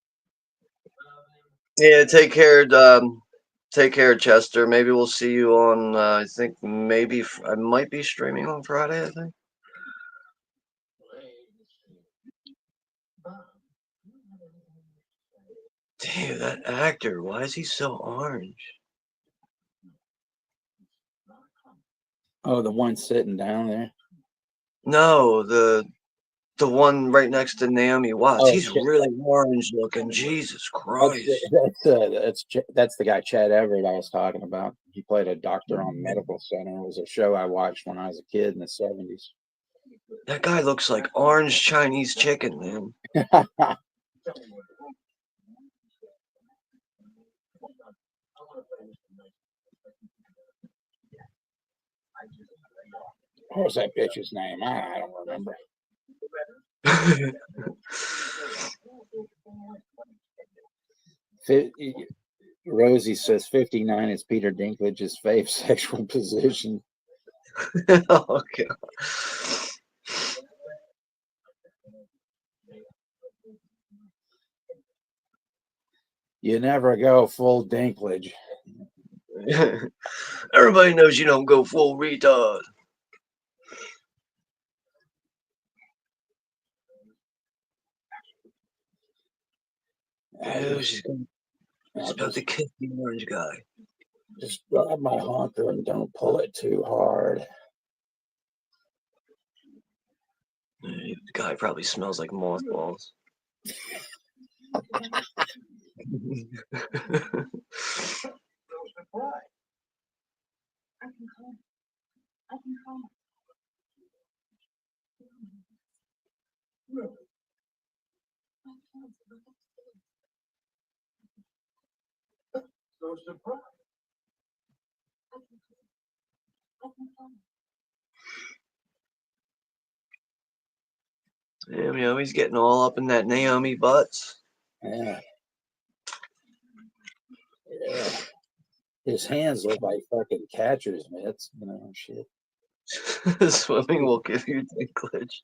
Yeah, take care. Take care, Chester. Maybe we'll see you on. I think maybe I might be streaming on Friday. I think. Damn, that actor. Why is he so orange? Oh, the one sitting down there? No, the one right next to Naomi Watts. He's really orange looking. Jesus Christ. That's the guy Chad Everett I was talking about. He played a doctor on Medical Center. It was a show I watched when I was a kid in the 70s. That guy looks like orange Chinese chicken, man. What was that bitch's name? I don't remember. Rosie says 59 is Peter Dinklage's fave sexual position. Oh god. You never go full Dinklage. Everybody knows you don't go full retard. Yeah, she's about to kiss the orange guy. Just grab my honker and don't pull it too hard. The guy probably smells like mothballs. So surprised. Damn, he's getting all up in that Naomi butts. Yeah. Yeah. His hands look like fucking catcher's mitts, shit. Swimming will give you Dinklage.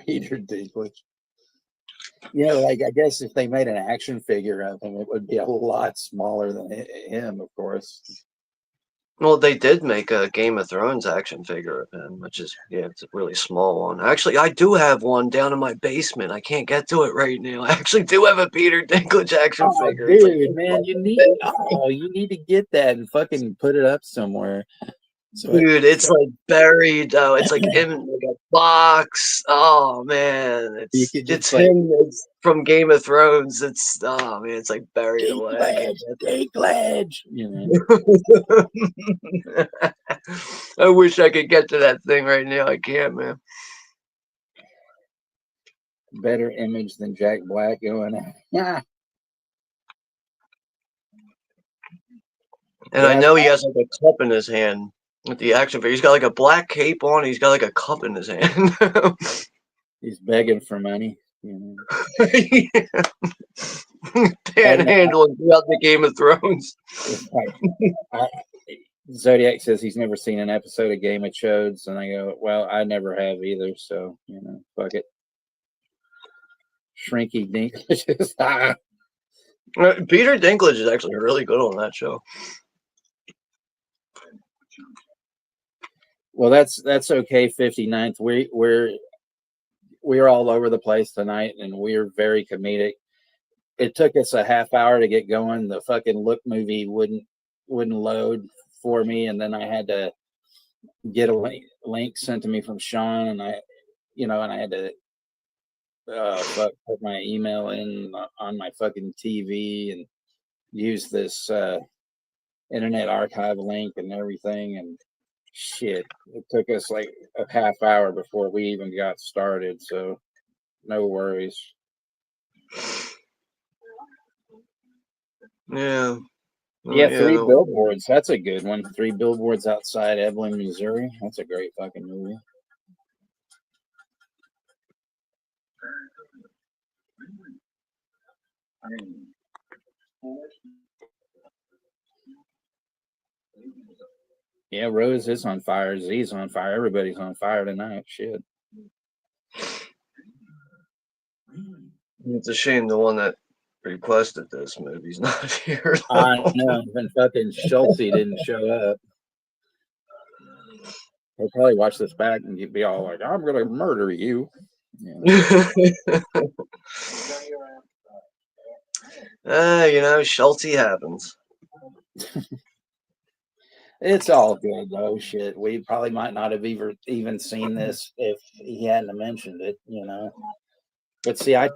Peter Dinklage. Like I guess if they made an action figure of him, it would be a lot smaller than him, of course. Well, they did make a Game of Thrones action figure of him, which is, it's a really small one. Actually, I do have one down in my basement. I can't get to it right now. I actually do have a Peter Dinklage action figure. Dude, man, you need to get that and fucking put it up somewhere. Dude, it's like buried. It's like in like a box. Oh man, it's him. It's from Game of Thrones. It's it's like buried away. Dinklage. I wish I could get to that thing right now. I can't, man. Better image than Jack Black going. Yeah. And I know he has like a cup in his hand with the action figure. He's got like a black cape on. He's got like a cup in his hand. He's begging for money. Panhandling throughout the Game of Thrones. Zodiac says he's never seen an episode of Game of Thrones, and I go, well, I never have either, so fuck it. Shrinky Dinklage. Peter Dinklage is actually really good on that show. Well, that's okay. 59th. We're all over the place tonight, and we're very comedic. It took us a half hour to get going. The fucking LookMovie wouldn't load for me, and then I had to get a link sent to me from Sean, and I had to put my email in on my fucking TV and use this Internet Archive link and everything, and shit, it took us like a half hour before we even got started, so no worries. Yeah. Three Billboards. That's a good one. 3 Billboards Outside Evelyn, Missouri. That's a great fucking movie. Yeah, Rose is on fire. Z's on fire. Everybody's on fire tonight. Shit. It's a shame the one that requested this movie's not here. I know. And fucking Shultzy didn't show up. He'll probably watch this back and be all like, I'm going to murder you. Shultzy happens. It's all good though. Shit, we probably might not have even seen this if he hadn't mentioned it, But see, I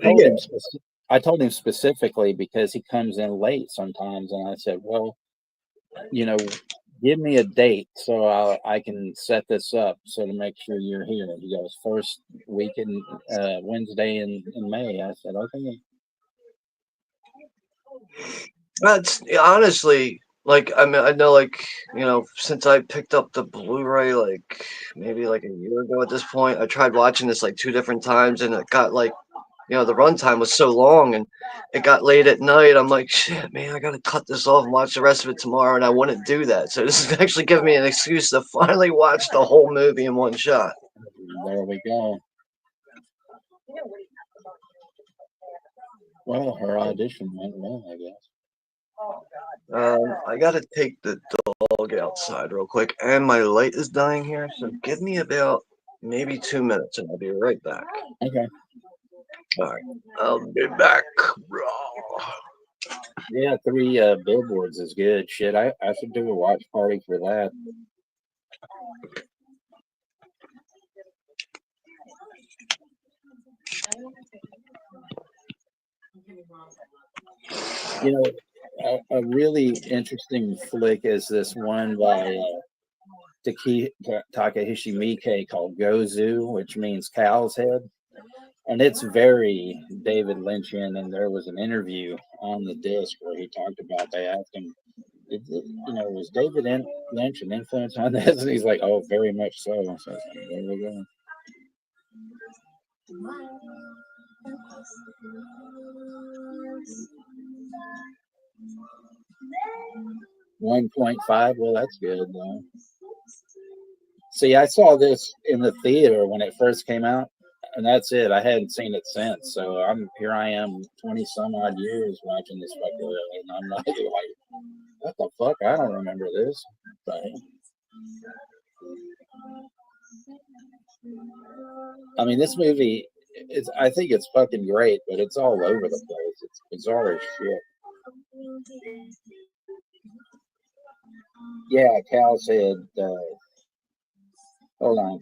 told him specifically because he comes in late sometimes, and I said, well, give me a date so I can set this up so to make sure you're here. He goes, first weekend, Wednesday in May. I said, okay. That's honestly, Like, I mean, I know, like, since I picked up the Blu-ray, like, maybe like a year ago at this point, I tried watching this like 2 different times, and it got like, the runtime was so long, and it got late at night. I'm like, shit, man, I gotta cut this off and watch the rest of it tomorrow, and I wouldn't do that. So this is actually giving me an excuse to finally watch the whole movie in one shot. There we go. Well, her audition went well, I guess. I gotta take the dog outside real quick, and my light is dying here, so give me about maybe 2 minutes, and I'll be right back. Okay. All right, I'll be back. Yeah, 3 billboards is good. Shit, I should do a watch party for that. You know, a really interesting flick is this one by Takahashi Miike called Gozu, which means cow's head. And it's very David Lynchian. And there was an interview on the disc where he talked about, they asked him, was David Lynch an influence on this? And he's like, oh, very much so. So there we go. 1.5. Well, that's good though. See, I saw this in the theater when it first came out, and that's it. I hadn't seen it since. So here I am 20 some odd years watching this fucker, and I'm like, what the fuck? I don't remember this. But I mean, this movie I think it's fucking great, but it's all over the place. It's bizarre as shit. Yeah, Cal said, hold on.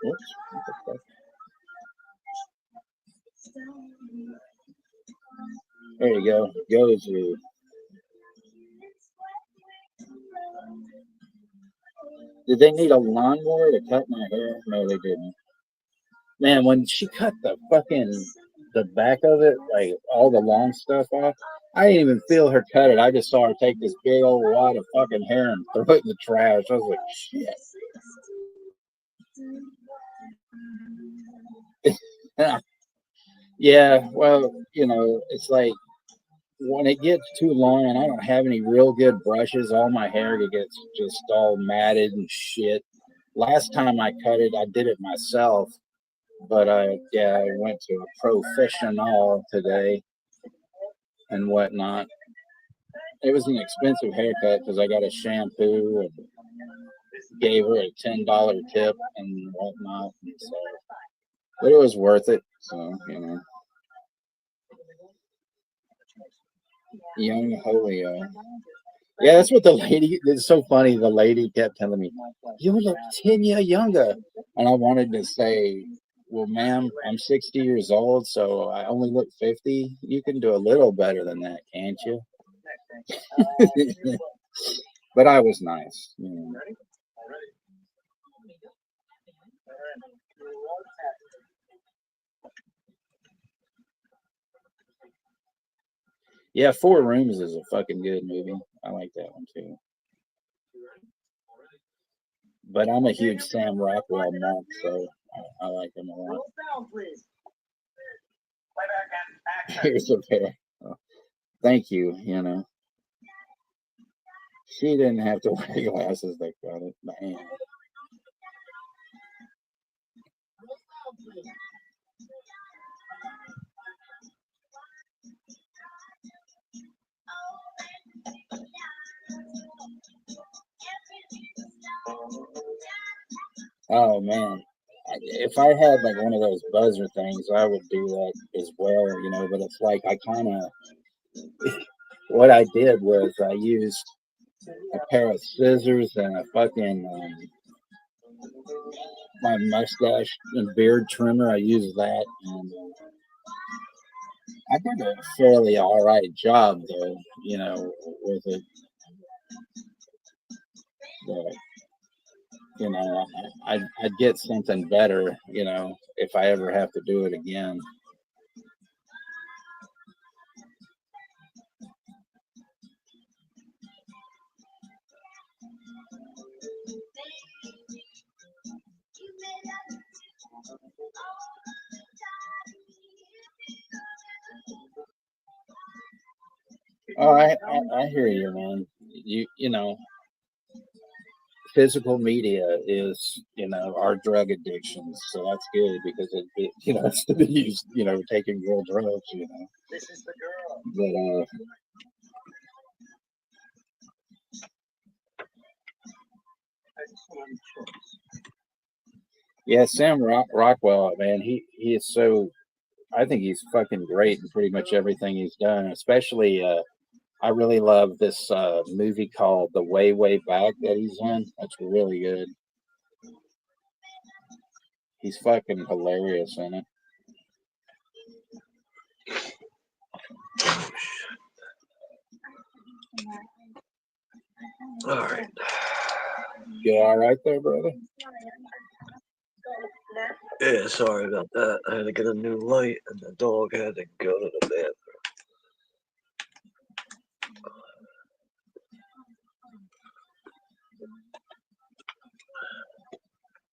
Oops, what the fuck? There you go. Goes to. Did they need a lawnmower to cut my hair? No, they didn't. Man, when she cut the back of it, like all the long stuff off, I didn't even feel her cut it. I just saw her take this big old wad of fucking hair and throw it in the trash. I was like, shit. Yeah, well, it's like when it gets too long and I don't have any real good brushes, all my hair gets just all matted and shit. Last time I cut it, I did it myself, but I went to a professional today and whatnot. It was an expensive haircut because I got a shampoo and gave her a $10 tip and whatnot, and so, but it was worth it. So young Julio. Yeah, that's what the lady. It's so funny. The lady kept telling me, "You look 10 years younger," and I wanted to say, "Well, ma'am, I'm 60 years old, so I only look 50. You can do a little better than that, can't you?" But I was nice. Yeah, Four Rooms is a fucking good movie. I like that one too. But I'm a huge Sam Rockwell monk, so I like him a lot. Here's a pair. Oh, thank you. She didn't have to wear glasses. They got it. Man. Oh man, if I had like one of those buzzer things, I would do that as well, but it's like I kind of, what I did was I used a pair of scissors and a fucking, my mustache and beard trimmer. I used that, and I did a fairly all right job though, with it. But, I'd get something better, if I ever have to do it again. Oh, I hear you, man. You know, physical media is, our drug addictions. So that's good because it's to be used, taking real drugs, This is the girl. But yeah, Sam Rockwell, man, he is so. I think he's fucking great in pretty much everything he's done. Especially, I really love this movie called The Way Way Back that he's in. That's really good. He's fucking hilarious in it. All right. You all right there, brother? Yeah, sorry about that. I had to get a new light, and the dog had to go to the bathroom.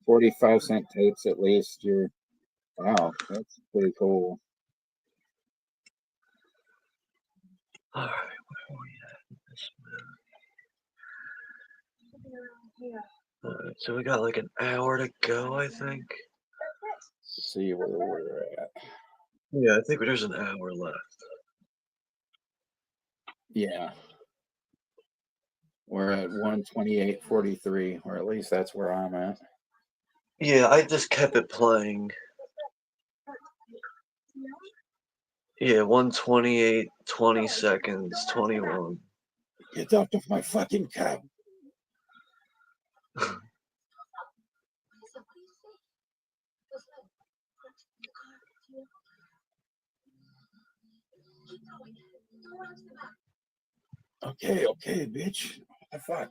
45-cent tapes at least. Wow, that's pretty cool. All right, where are we at? This All right, so we got like an hour to go, I think. Let's see where we're at. Yeah, I think there's an hour left. Yeah. We're at 128.43, or at least that's where I'm at. Yeah, I just kept it playing. Yeah, 128, 20 seconds, 21. Get out of my fucking cab. Okay, bitch. What the fuck?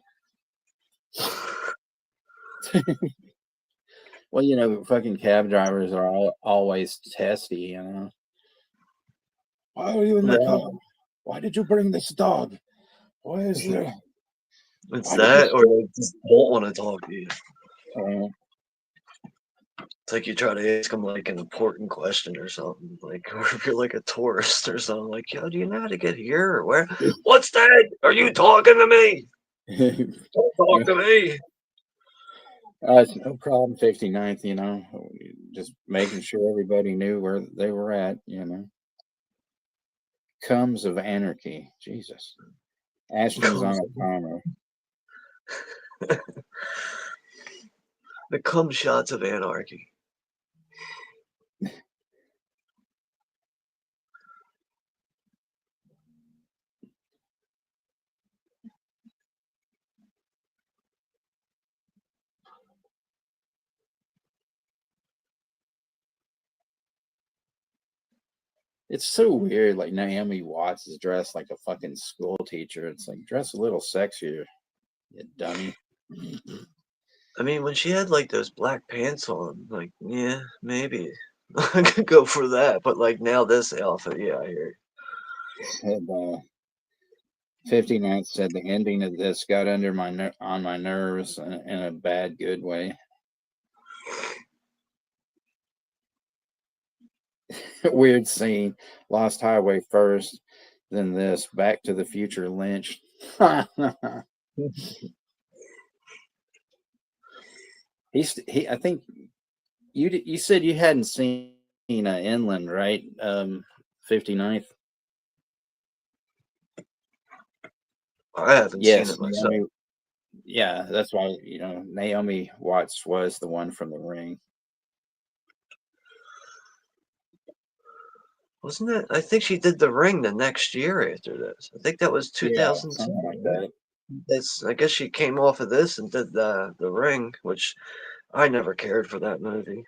Well, fucking cab drivers are always testy, Why are you in the car? Why did you bring this dog? Why is there? It's that, or they just don't want to talk to you. It's like you try to ask them like an important question or something, like, or if you're like a tourist or something, like, yo, do you know how to get here or where? What's that? Are you talking to me? Don't talk to me. It's no problem, 59th, just making sure everybody knew where they were at, Comes of anarchy. Jesus. Ashton's on a timer. The cum shots of anarchy. It's so weird. Like Naomi Watts is dressed like a fucking school teacher. It's like dress a little sexier, you dummy. I mean, when she had like those black pants on, like, yeah, maybe I could go for that. But like now this outfit, yeah, I hear you. 59th said the ending of this got under on my nerves in a bad, good way. Weird scene. Lost Highway first, then this. Back to the Future Lynch. I think you said you hadn't seen Inland, right? 59th. I haven't seen it myself. Yeah, that's why Naomi Watts was the one from The Ring. Wasn't it? I think she did The Ring the next year after this. I think that was 2010. Something like that. I guess she came off of this and did the Ring, which I never cared for that movie.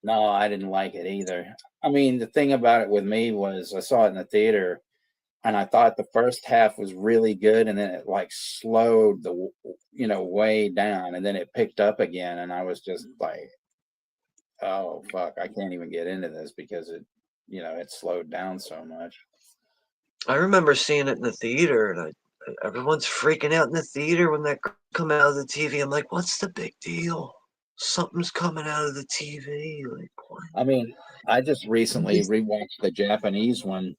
No, I didn't like it either. I mean, the thing about it with me was I saw it in the theater, and I thought the first half was really good, and then it like slowed the way down, and then it picked up again, and I was just like, oh fuck, I can't even get into this because it slowed down so much. I remember seeing it in the theater, and everyone's freaking out in the theater when that come out of the TV. I'm like, what's the big deal? Something's coming out of the TV. Like, what? I mean, I just recently rewatched the Japanese one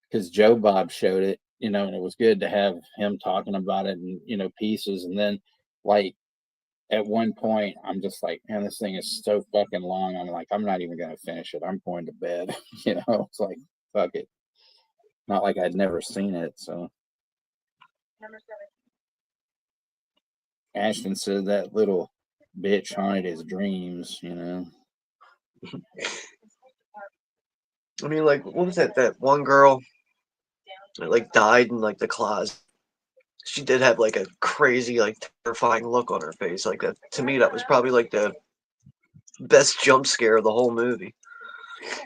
because Joe Bob showed it, you know, and it was good to have him talking about it and, you know, pieces. And then, like, at one point, I'm just like, man, this thing is so fucking long. I'm like, I'm not even going to finish it. I'm going to bed. You know, it's like, fuck it. Not like I'd never seen it. So Ashton said that little bitch haunted his dreams, you know. I mean, like, what was that? That one girl that, like, died in, like, the closet. She did have, like, a crazy, like, terrifying look on her face. Like, that, to me, that was probably, like, the best jump scare of the whole movie.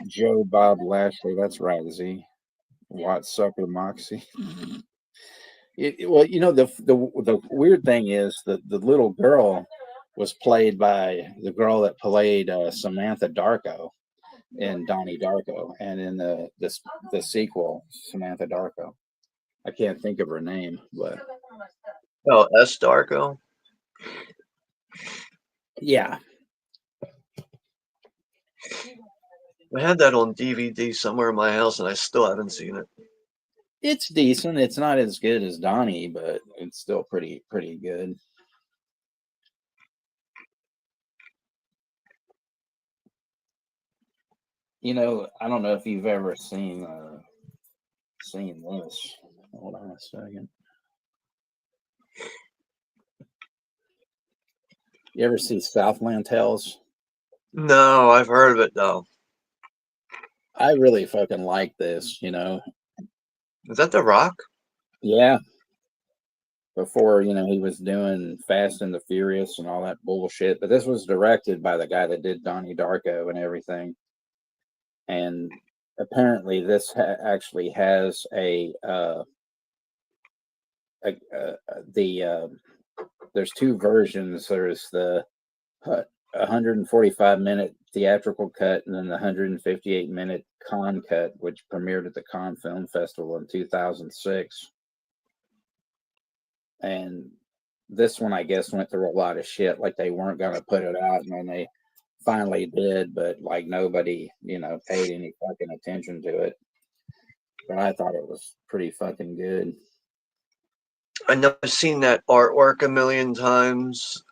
Joe Bob Lashley, that's right, Z. Watt Sucker Moxie. Well, you know, the weird thing is that the little girl was played by the girl that played Samantha Darko in Donnie Darko, and in the sequel, Samantha Darko. I can't think of her name, but Oh, S. Darko? yeah. I had that on DVD somewhere in my house, and I still haven't seen it. It's decent. It's not as good as Donnie, but it's still pretty good. You know, I don't know if you've ever seen this. Hold on a second. You ever see Southland Tales? No, I've heard of it though. I really fucking like this, you know. Is that The Rock? Yeah. Before, you know, he was doing Fast and the Furious and all that bullshit. But this was directed by the guy that did Donnie Darko and everything. And apparently this actually has there's two versions. There's the 145-minute theatrical cut, and then the 158-minute con cut, which premiered at the Cannes Film Festival in 2006. And this one, I guess, went through a lot of shit. Like, they weren't going to put it out, and then they finally did, but like nobody, you know, paid any fucking attention to it. But I thought it was pretty fucking good. I know I've seen that artwork a million times.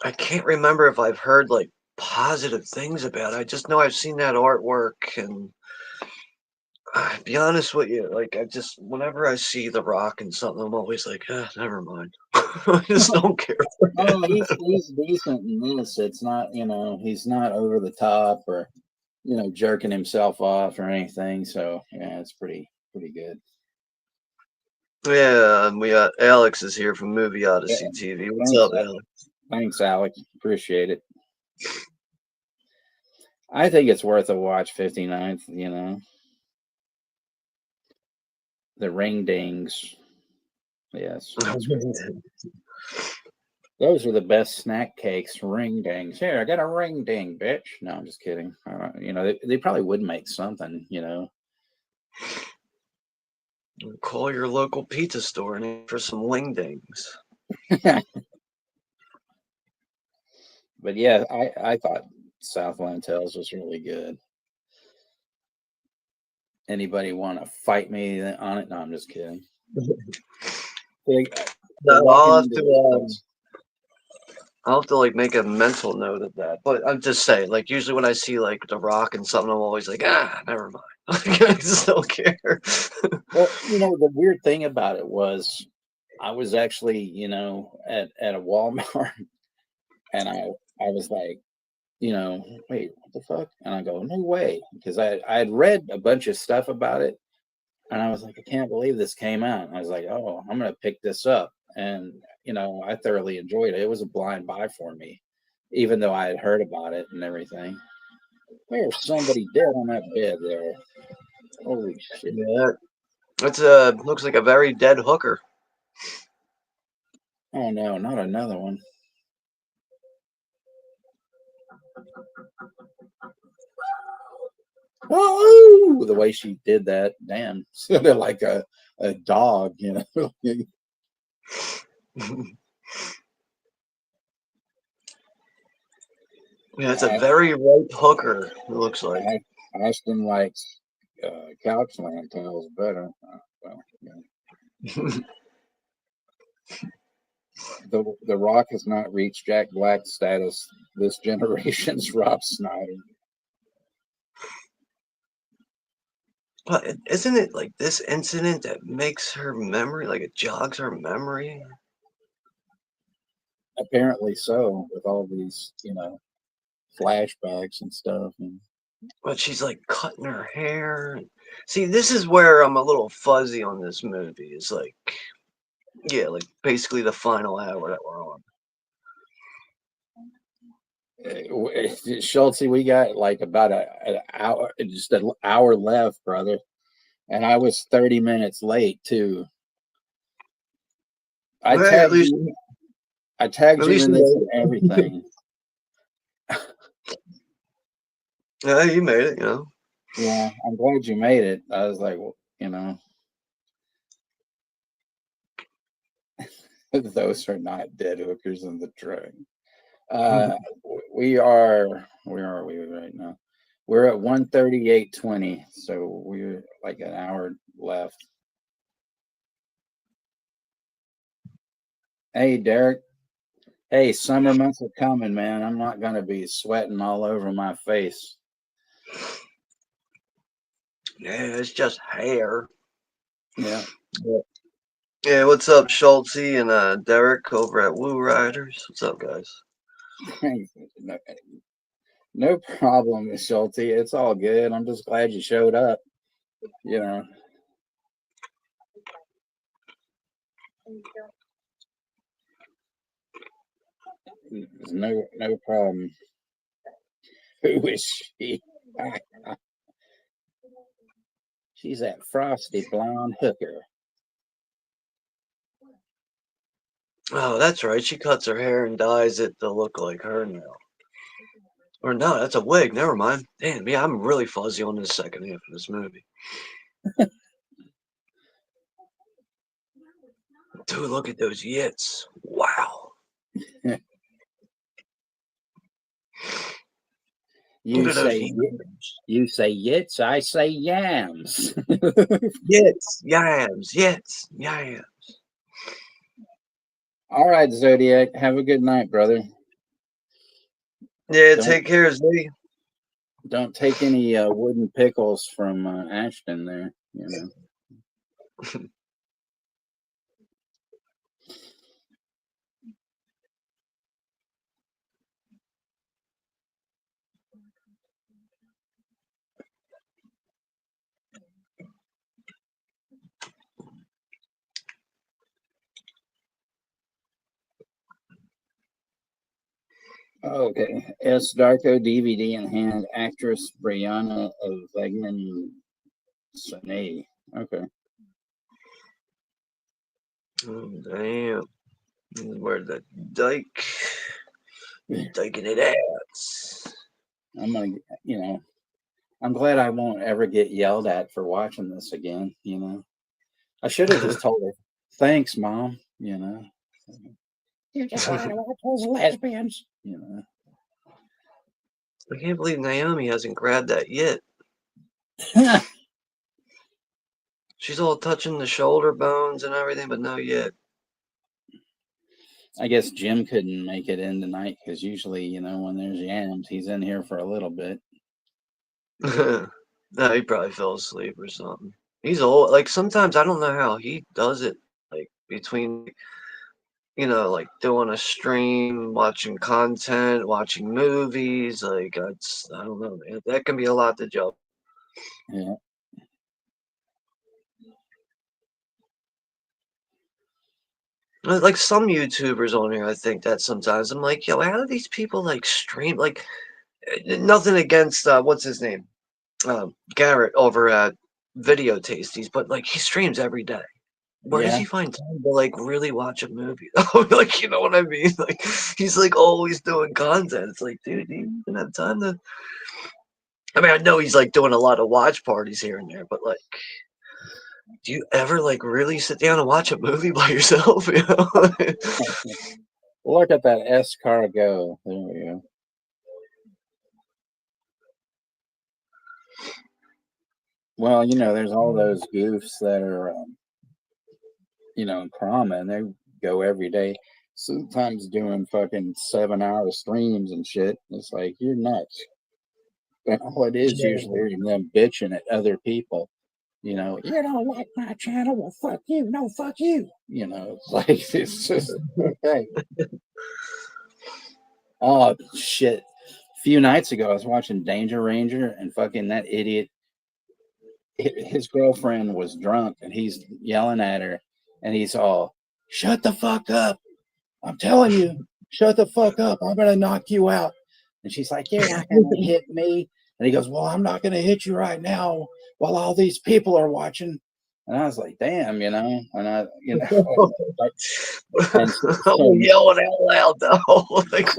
I can't remember if I've heard like positive things about it. I just know I've seen that artwork, and to be honest with you, like, I just, whenever I see The Rock in something, I'm always like, never mind. I just don't care. Oh, he's decent in this. It's not, you know, he's not over the top or, you know, jerking himself off or anything. So yeah, it's pretty good. Yeah, and we got Alex is here from Movie Odyssey TV. What's up, Alex? Thanks, Alex. Appreciate it. I think it's worth a watch. 59th, you know. The ring dings. Yes. Those are the best snack cakes, ring dings. Here, I got a ring ding, bitch. No, I'm just kidding. You know, they probably would make something, you know. Call your local pizza store and ask for some wing dings. But yeah, I thought Southland Tales was really good. Anybody want to fight me on it? No, I'm just kidding. I'll have to like make a mental note of that. But I'm just saying, like, usually when I see like The Rock and something, I'm always like, never mind. I just don't care. Well, you know, the weird thing about it was I was actually, you know, at a Walmart, and I was like, you know, wait, what the fuck? And I go, no way, because I had read a bunch of stuff about it, and I was like, I can't believe this came out. And I was like, oh, I'm gonna pick this up, and you know, I thoroughly enjoyed it. It was a blind buy for me, even though I had heard about it and everything. There's somebody dead on that bed there. Holy shit! Yeah, it's looks like a very dead hooker. Oh no, not another one. Oh, the way she did that, damn, sounded like a dog, you know. Yeah, it's a very ripe hooker, it looks like. Ashton likes Couchland Tales better. Well, yeah. The Rock has not reached Jack Black status. This generation's Rob Schneider. But isn't it like this incident that makes her memory, like it jogs her memory? Apparently so, with all these, flashbacks and stuff. And But she's like cutting her hair. See, this is where I'm a little fuzzy on this movie. It's like, yeah, like basically the final hour that we're on. Shultzy, we got like about an hour, just an hour left, brother. And I was 30 minutes late too. I Well, tagged least, you. I tagged you in this and everything. Yeah, you made it. Yeah, I'm glad you made it. I was like, those are not dead hookers in the truck. Where are we right now? We're at 1:38:20, so we're like an hour left. Hey, Derek. Hey, summer months are coming, man. I'm not gonna be sweating all over my face. Yeah, it's just hair. Yeah. Yeah, what's up, Shultzy and Derek over at Woo Riders? What's up, guys? No problem, Miss Schulte. It's all good. I'm just glad you showed up. No problem. Who is she? She's that frosty blonde hooker. Oh, that's right. She cuts her hair and dyes it to look like her now. Or no, that's a wig. Never mind. Damn, yeah, I'm really fuzzy on the second half of this movie. Dude, look at those yits. Wow. You say yits, I say yams. Yits, yams, yams. All right, Zodiac. Have a good night, brother. Yeah, take care, Z. Don't take any wooden pickles from Ashton there, Okay. S. Darko DVD in hand. Actress Brianna of Vegman Sine. Okay. Oh, damn. Where's that dyke? Dyking it out. I'm gonna, I'm glad I won't ever get yelled at for watching this again, I should have just told her, thanks, Mom, You just wanted to watch those lesbians, I can't believe Naomi hasn't grabbed that yet. She's all touching the shoulder bones and everything, but no yet. I guess Jim couldn't make it in tonight because usually, when there's yams, he's in here for a little bit. No, he probably fell asleep or something. He's old. Like, sometimes I don't know how he does it. Like, between, like doing a stream, watching content, watching movies. Like, I don't know, man. That can be a lot to juggle. Yeah. Like some YouTubers on here, I think that sometimes I'm like, yo, how do these people like stream? Like, nothing against what's his name, Garrett over at Video Tasties, but like he streams every day. Where does he find time to like really watch a movie? Like, you know what I mean? Like, he's like always doing content. It's like, dude, do you even have time to? I mean, I know he's like doing a lot of watch parties here and there, but like, do you ever like really sit down and watch a movie by yourself? Look at that escargot. There we go. Well, there's all those goofs that are, in Krama, and they go every day, sometimes doing fucking 7-hour streams and shit. It's like, you're nuts. And all it is usually them bitching at other people. You don't like my channel? Well, fuck you. No, fuck you. It's like, it's just, okay. Oh, shit. A few nights ago, I was watching Danger Ranger, and fucking that idiot, his girlfriend was drunk, and he's yelling at her, and he's all, shut the fuck up. I'm telling you, shut the fuck up. I'm going to knock you out. And she's like, you're not going to hit me. And he goes, well, I'm not going to hit you right now while all these people are watching. And I was like, damn, and I, like, and I'm yelling out loud though. Like,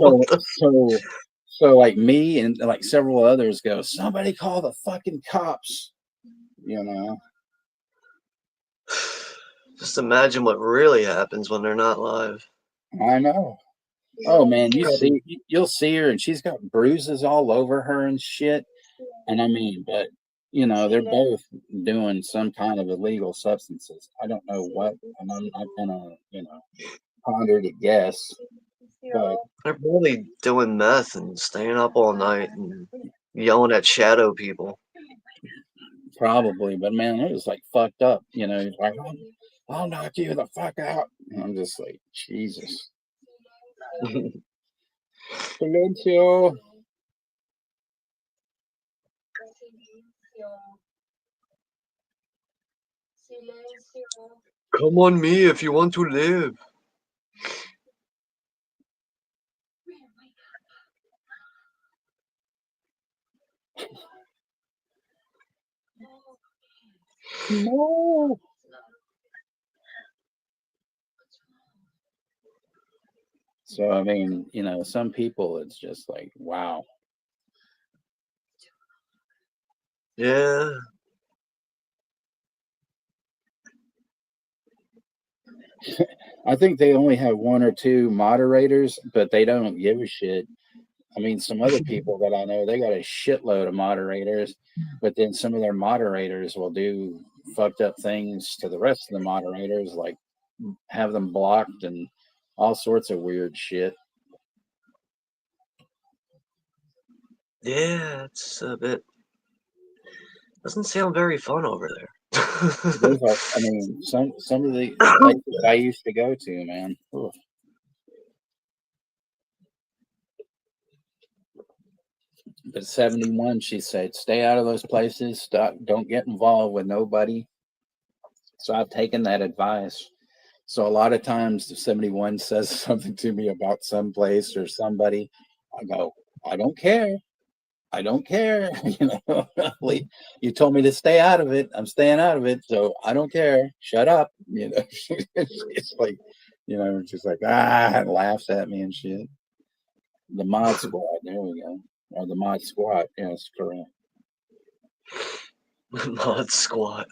so like me and like several others go, somebody call the fucking cops, Just imagine what really happens when they're not live. I know. Oh man, you'll see her, and she's got bruises all over her and shit. And I mean, but they're both doing some kind of illegal substances. I don't know what, and I'm not gonna, ponder to guess. But they're probably doing meth and staying up all night and yelling at shadow people. Probably, but man, it was like fucked up. Like, I'll knock you the fuck out. And I'm just like, Jesus. Silencio. Come on me if you want to live. No. So I mean, some people, it's just like, wow. Yeah. I think they only have 1 or 2 moderators, but they don't give a shit. I mean, some other people that I know, they got a shitload of moderators, but then some of their moderators will do fucked up things to the rest of the moderators, like have them blocked and all sorts of weird shit. Yeah, it's a bit. Doesn't sound very fun over there. I mean, some of the places I used to go to, man. Oof. But 71, she said, stay out of those places. Don't get involved with nobody. So I've taken that advice. So a lot of times, if 71 says something to me about some place or somebody, I go, I don't care. I don't care. You told me to stay out of it. I'm staying out of it. So I don't care. Shut up. It's like, just like, and laughs at me and shit. The mod squad. There we go. Or the mod squad. Yes, correct. Mod squad.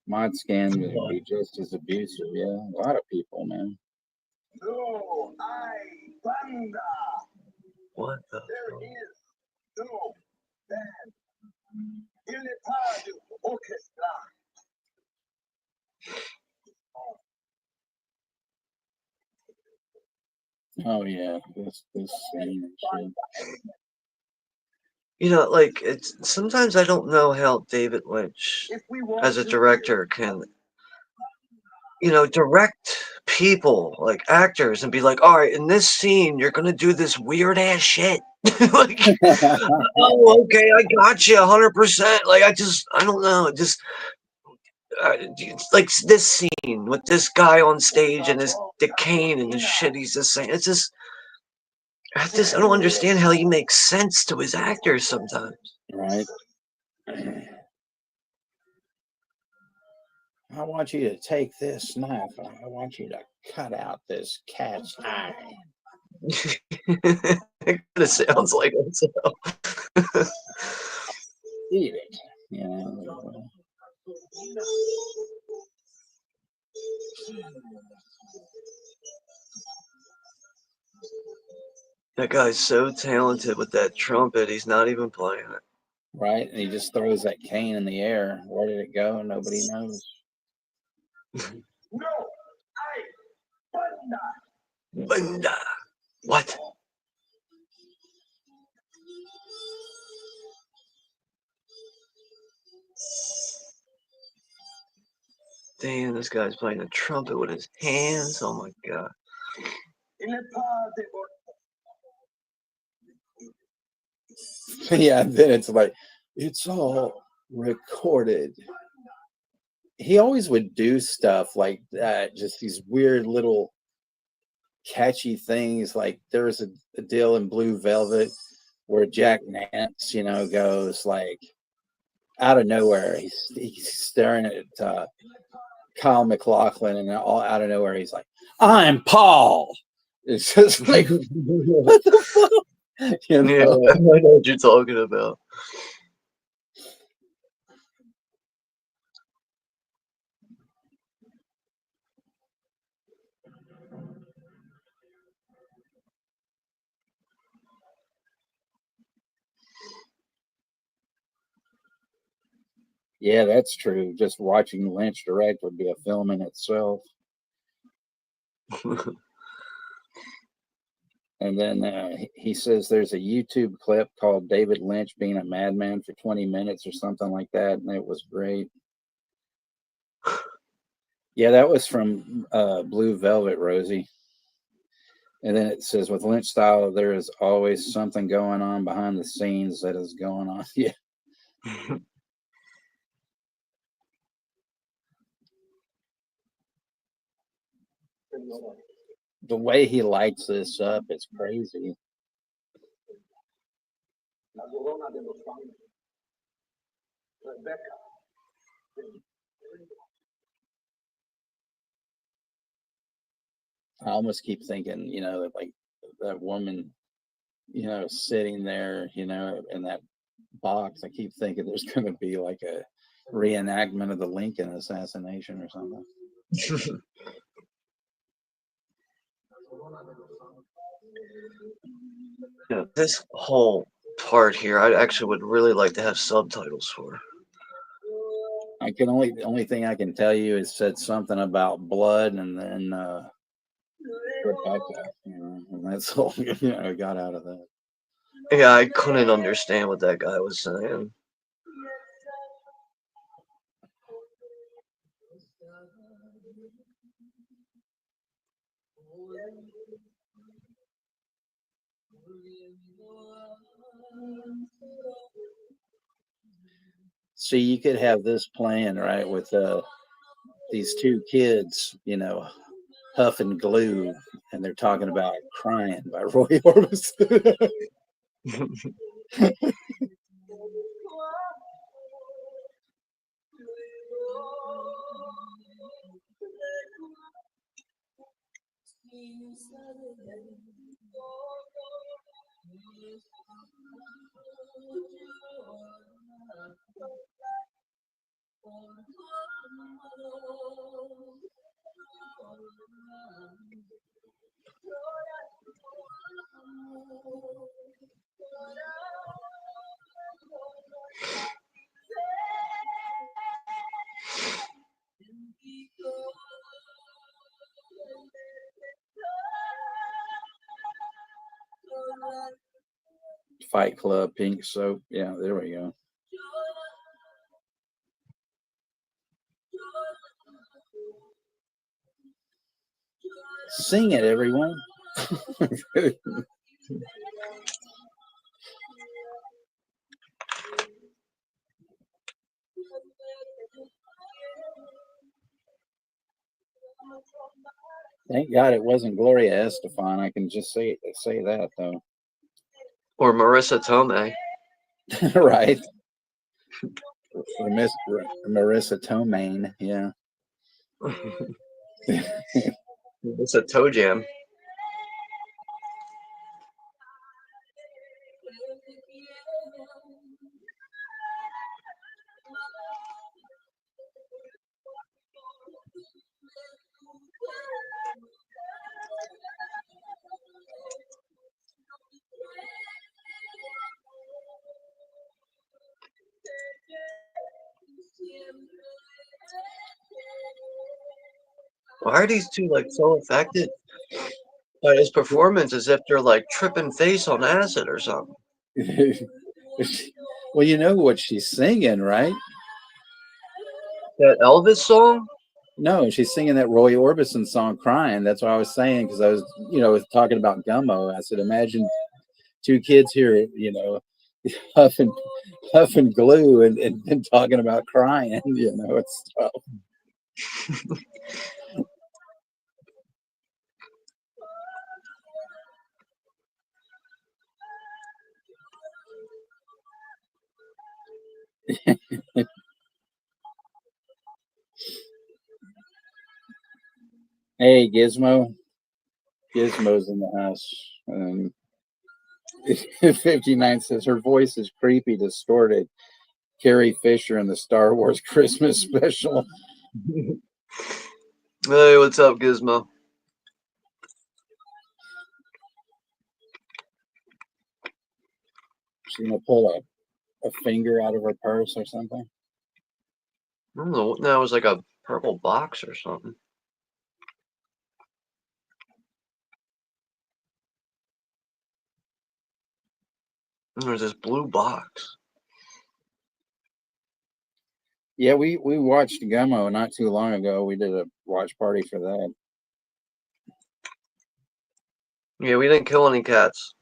Mod scan would be just as abusive. Yeah, a lot of people, man. No hay banda. What the? There is no band. Il n'est pas d'orchestra. Oh yeah, this scene and shit. Like it's sometimes I don't know how David Lynch, as a director, can direct people like actors and be like, all right, in this scene, you're gonna do this weird ass shit. Like, oh, okay, I got you 100%. Like, I don't know, just like this scene with this guy on stage and this Dick Kane and the shit he's just saying. It's just, I don't understand how he makes sense to his actors sometimes. Right. I want you to take this knife and I want you to cut out this cat's eye. It kind of sounds like it. So. Eat it. That guy's so talented with that trumpet. He's not even playing it. Right? And he just throws that cane in the air. Where did it go? Nobody knows. No, Bunda. What? Damn, this guy's playing the trumpet with his hands. Oh my god. Yeah, then it's like, it's all recorded. He always would do stuff like that, just these weird little catchy things. Like there was a deal in Blue Velvet where Jack Nance, goes like out of nowhere. He's staring at Kyle MacLachlan, and all out of nowhere, he's like, "I'm Paul." It's just like, what the fuck? Yeah, I know what you're talking about. Yeah, that's true. Just watching Lynch direct would be a film in itself. And then he says there's a YouTube clip called David Lynch being a madman for 20 minutes or something like that, and it was great. Yeah, that was from Blue Velvet, Rosie. And then it says, with Lynch style, there is always something going on behind the scenes that is going on. Yeah. The way he lights this up is crazy. I almost keep thinking, like that woman, sitting there, in that box. I keep thinking there's going to be like a reenactment of the Lincoln assassination or something. Yeah, this whole part here, I actually would really like to have subtitles for. The only thing I can tell you is said something about blood, and then Rebecca, and that's all I got out of that. Yeah, I couldn't understand what that guy was saying. See, you could have this playing, right, with these two kids, huffing glue, and they're talking about Crying by Roy Orbison. Fight Club, Pink Soap. Yeah, there we go. Sing it, everyone. Thank God it wasn't Gloria Estefan. I can just say that though. Or Marissa Tomei. Right. Marissa Tomei. Yeah. It's a toe jam. Why are these two like so affected by his performance as if they're like tripping face on acid or something? Well, you know what she's singing, right? That Elvis song? No, she's singing that Roy Orbison song, "Crying." That's what I was saying because I was, talking about Gummo. I said, imagine two kids here, huffing, huffing glue and talking about crying. It's tough. Hey, Gizmo. Gizmo's in the house. 59 says her voice is creepy, distorted. Carrie Fisher in the Star Wars Christmas special. Hey, what's up, Gizmo? She's gonna pull a finger out of her purse or something. I don't know. That was like a purple box or something. There's this blue box. Yeah, we watched Gummo not too long ago. We did a watch party for that. Yeah, we didn't kill any cats.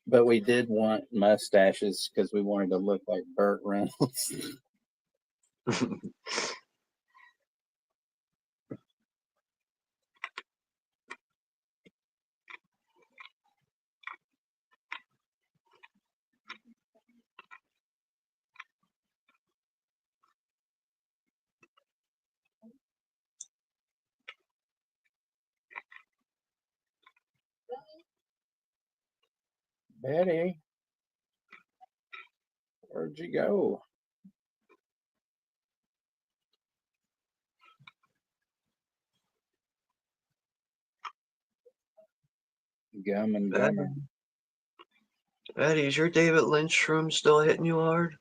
But we did want mustaches because we wanted to look like Burt Reynolds. Betty, where'd you go? Gum and gummer. Eddie, is your David Lynch shroom still hitting you hard?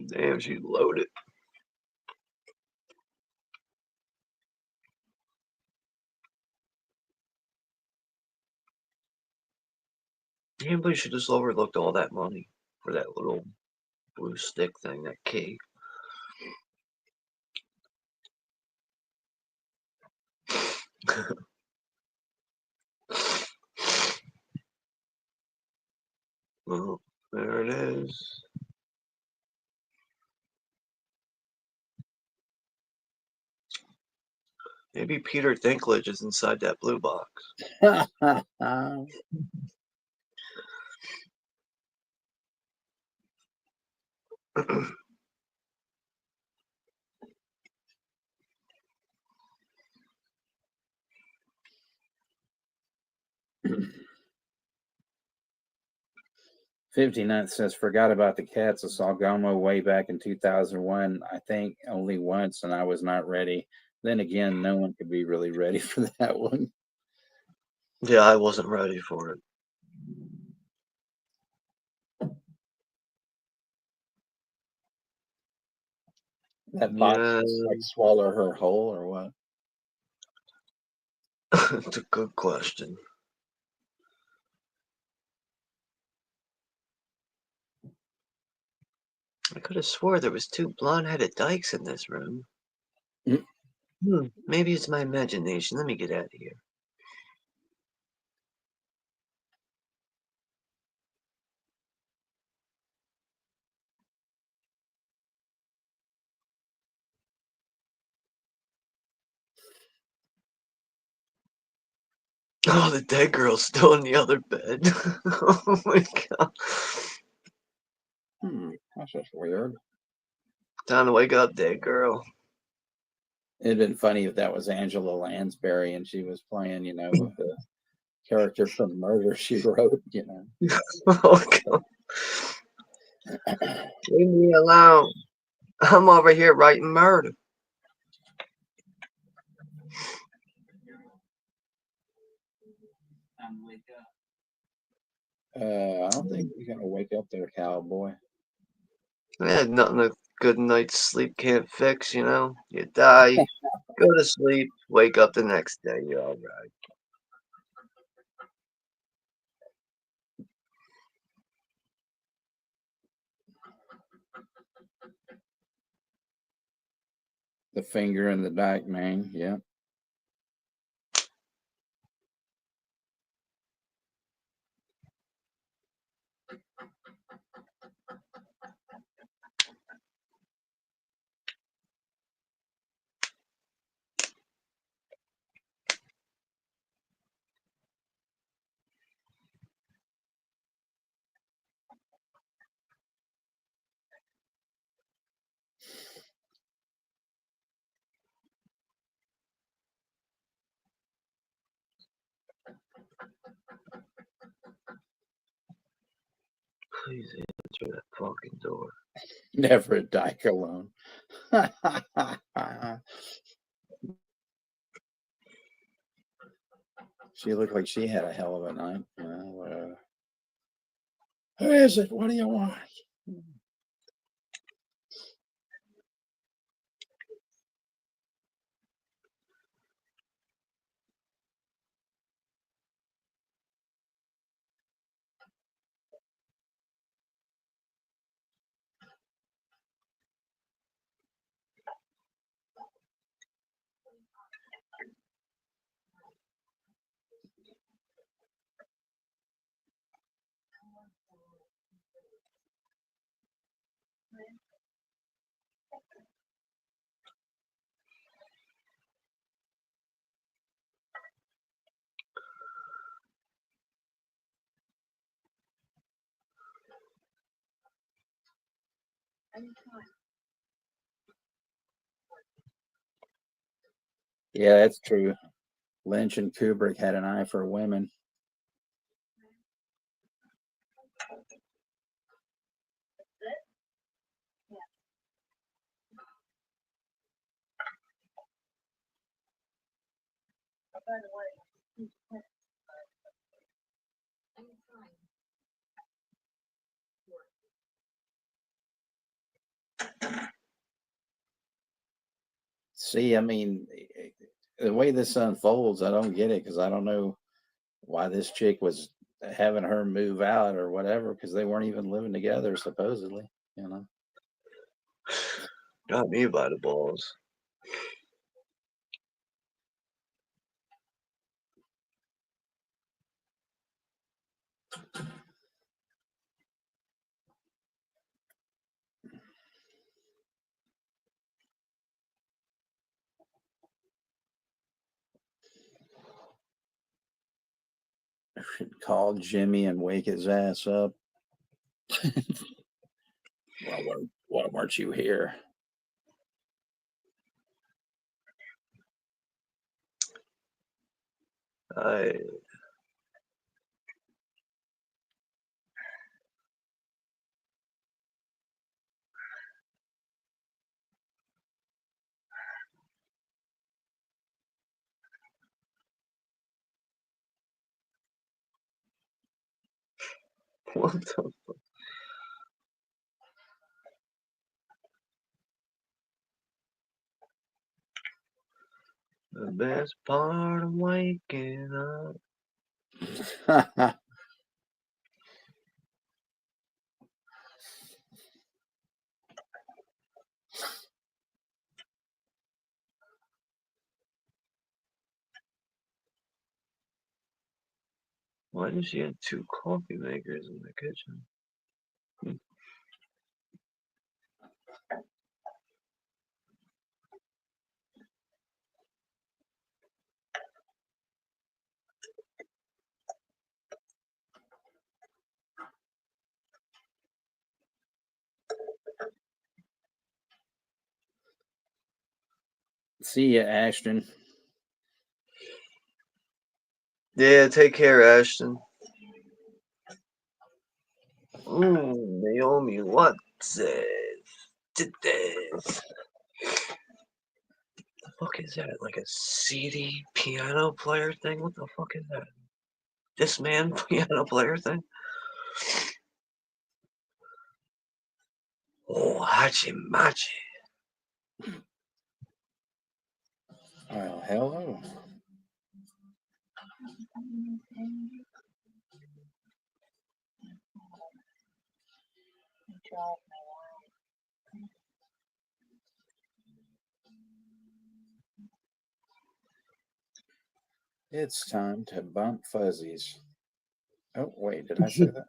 Damn, she loaded. I can't believe she just overlooked all that money for that little blue stick thing, that key. Well, there it is. Maybe Peter Dinklage is inside that blue box. 59 says, forgot about the cats. I saw Gummo way back in 2001. I think only once, and I was not ready. Then again, no one could be really ready for that one. Yeah, I wasn't ready for it. That box just like swallow her whole or what? It's a good question. I could have swore there was two blonde-headed dykes in this room. Maybe it's my imagination. Let me get out of here. Oh, the dead girl's still in the other bed. Oh my god. That's just weird. Time to wake up, dead girl. It'd been funny if that was Angela Lansbury and she was playing, the character from Murder, She Wrote, you know. Oh, God. Leave me alone. I'm over here writing murder. I don't think you're gonna wake up there, cowboy. Yeah, nothing a good night's sleep can't fix, you know? You die, go to sleep, wake up the next day, you're all right. The finger in the dike, man. Yeah. Please answer that fucking door. Never a dike alone. She looked like she had a hell of a night. You know, who is it? What do you want? Yeah, that's true. Lynch and Kubrick had an eye for women. See, I mean, the way this unfolds, I don't get it because I don't know why this chick was having her move out or whatever because they weren't even living together, supposedly, you know. Got me by the balls. I should call Jimmy and wake his ass up. Why weren't you here? What the fuck? The best part of waking up. Why does she have 2 coffee makers in the kitchen? See ya, Ashton. Yeah, take care, Ashton. Naomi Watts. Did this. The fuck is that? Like a CD piano player thing? What the fuck is that? Discman piano player thing? Oh, hachi machi. Oh, hello. It's time to bump fuzzies. Oh, wait, did I say that?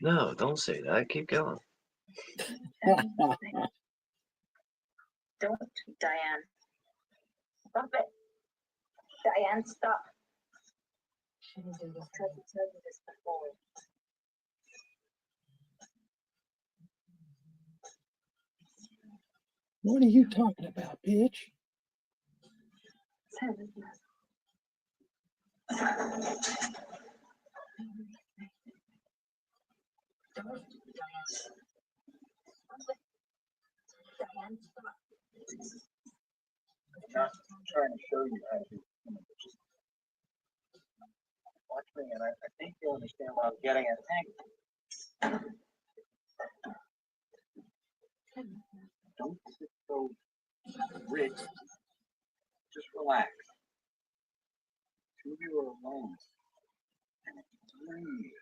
No, don't say that. Keep going. Don't, Diane. Stop it. Diane, stop. Shouldn't do this. Tried to tell you this before. What are you talking about, bitch? I'm trying to show you how to do it. Watch me, and I think you'll understand what I'm getting at. Don't sit so rigid. Just relax. Two of you are alone. And breathe.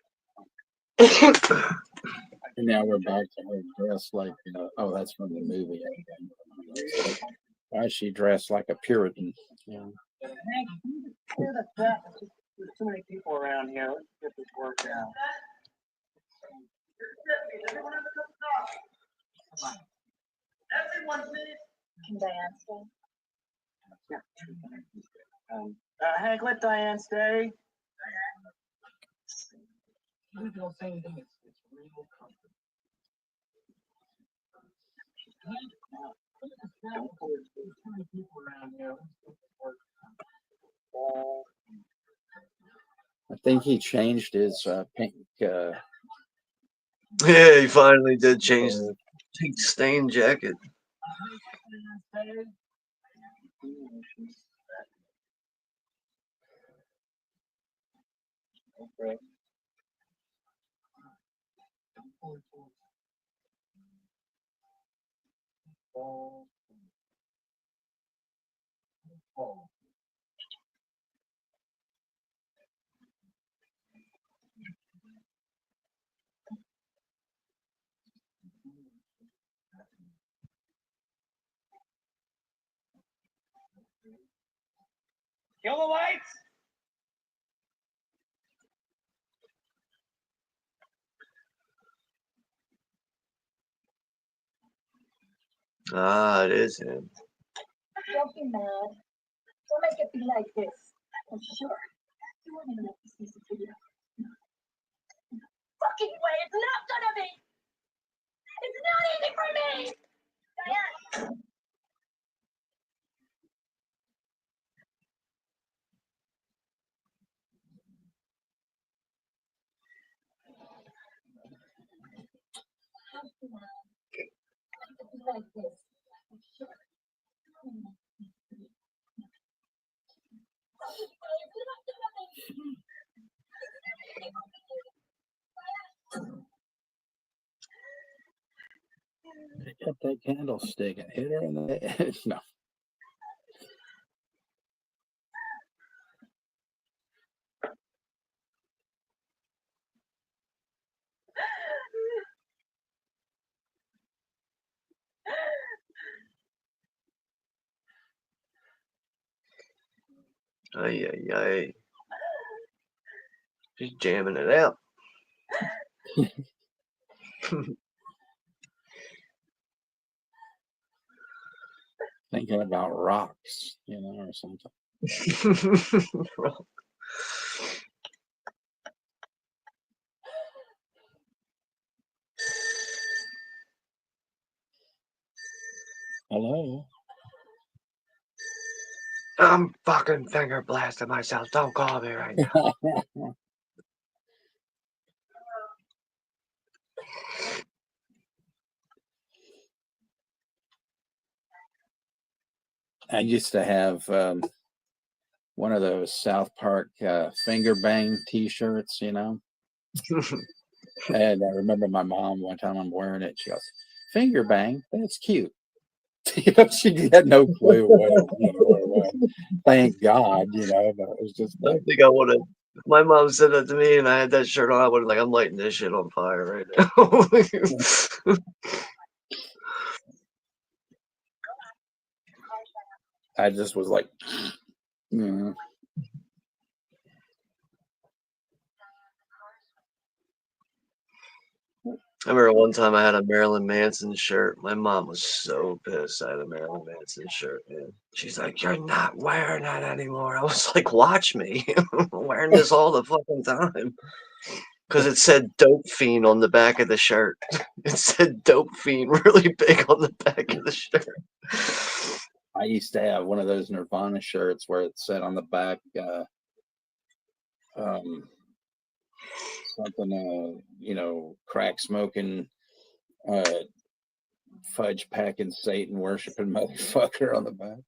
And now we're back to her dressed like, oh, that's from the movie. Why is she dressed like a Puritan? Yeah. Hank, there's too many people around here. Let's get this worked out. Everyone have a cup of coffee. Everyone, please. Can Diane stay? Hank, let Diane stay. Don't say anything. It's real comfort. Don't put too many people around here. I think he changed his pink. Yeah, he finally did change the pink stain jacket. Okay. Kill the lights! Ah, it is him. Don't be mad. Don't make it be like this. I'm sure. You won't even have to see the video. Fucking way, it's not gonna be. It's not easy for me. Diane. Like this. I'm sure. Pick up that candlestick and hit her in the head. No. Ay, ay, ay. She's jamming it out. Thinking about rocks, or something. Hello. I'm fucking finger blasting myself. Don't call me right now. I used to have one of those South Park finger bang T-shirts, you know. And I remember my mom one time I'm wearing it. She goes, "Finger bang, that's cute." You know, she had no clue what it, you know, what it was. Thank God, you know, but it was just I like, think I would have. If my mom said that to me and I had that shirt on, I would have like, I'm lighting this shit on fire right now. I just was like, mm. I remember one time I had a Marilyn Manson shirt. My mom was so pissed I had a Marilyn Manson shirt, man. She's like, "You're not wearing that anymore." I was like, "Watch me. I'm wearing this all the fucking time." Because it said Dope Fiend on the back of the shirt. It said Dope Fiend really big on the back of the shirt. I used to have one of those Nirvana shirts where it said on the back, something, you know, crack smoking, fudge packing, Satan worshiping motherfucker on the back.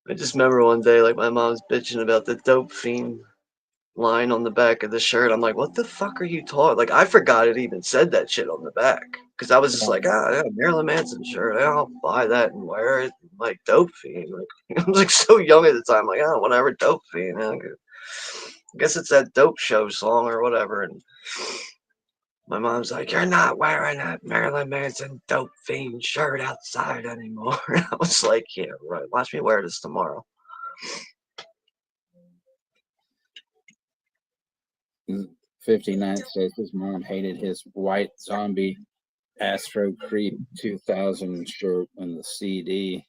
I just remember one day, like, my mom's bitching about the Dope Fiend line on the back of the shirt. I'm like, what the fuck are you talking? Like, I forgot it even said that shit on the back. Because I was just like, yeah, Marilyn Manson shirt. Yeah, I'll buy that and wear it. Like, Dope Fiend. Like, I was like so young at the time. Like, oh, whatever, Dope Fiend. Yeah, I guess it's that Dope Show song or whatever. And my mom's like, "You're not wearing that Marilyn Manson Dope Fiend shirt outside anymore." I was like, "Yeah, right. Watch me wear this tomorrow." 59 says his mom hated his white zombie Astro Creep 2000 shirt on the CD.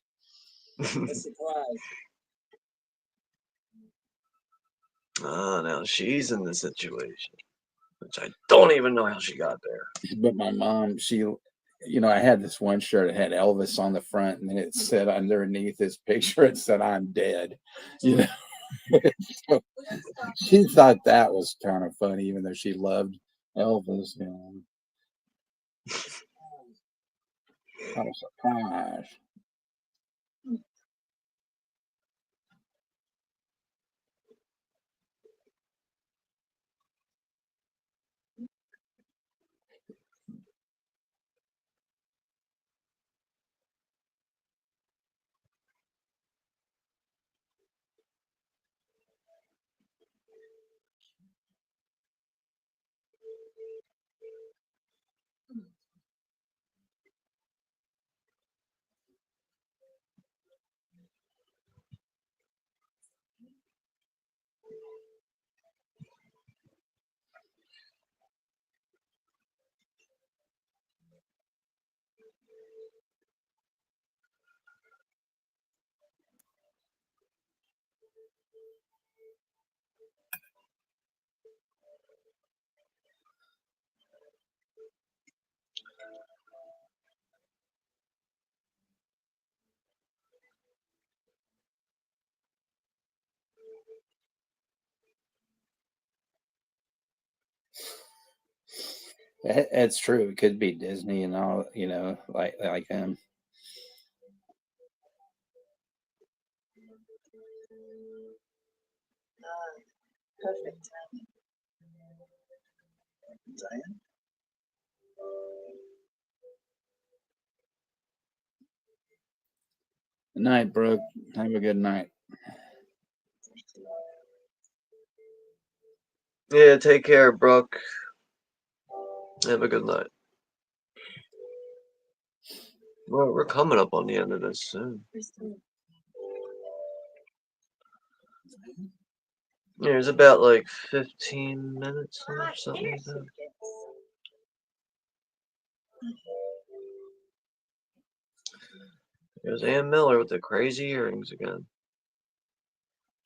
Oh, now she's in the situation, which I don't even know how she got there. But my mom, she, you know, I had this one shirt. It had Elvis on the front, and then it said underneath his picture, it said, "I'm dead." You know, so she thought that was kind of funny, even though she loved Elvis. You know, what a surprise. It's true. It could be Disney and all, you know, like him. Perfect timing. Diane? Good night, Brooke. Have a good night. Yeah, take care, Brooke. Have a good night. Well, we're coming up on the end of this soon. Yeah, it's about like 15 minutes or something like that. There's Ann Miller with the crazy earrings again.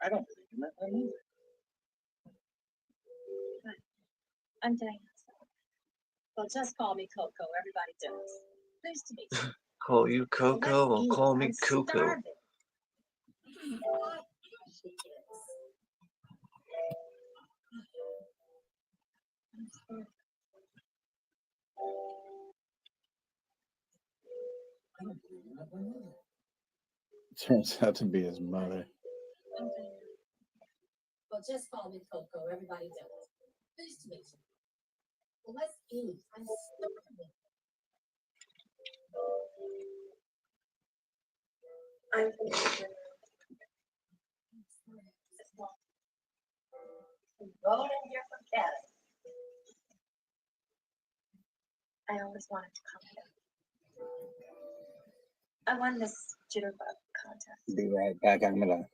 I don't believe in that one either. I'm Diana. Well, just call me Coco. Everybody does. Pleased to meet you. Call you Coco, or call me Cuckoo. Starving. Turns out to be his mother. Well, just call me Coco. Everybody does. Pleased to meet you. Well, let's eat. I'm starving. I'm thinking rolling here from Cali. I always wanted to come here. I won this jitterbug contest. Be right back. I'm gonna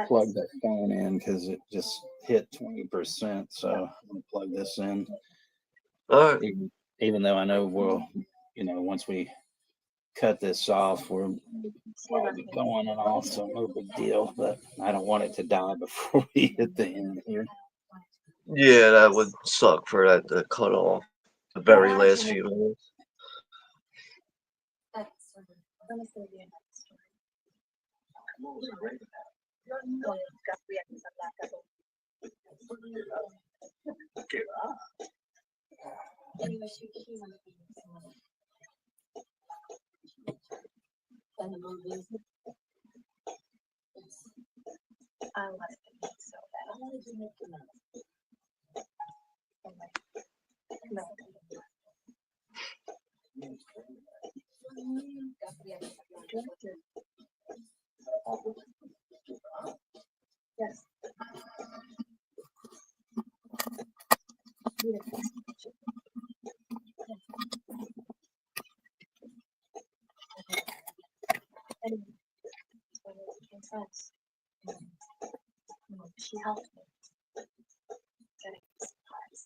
plug the phone in because it just hit 20%. So I'm gonna plug this in. All right. Even though I know we'll, once we cut this off, we're probably going and all, so no big deal. But I don't want it to die before we hit the end here. Yeah, that would suck for that to cut off the very last few minutes. I want it to be so bad. No. Yes. She helped me getting supplies.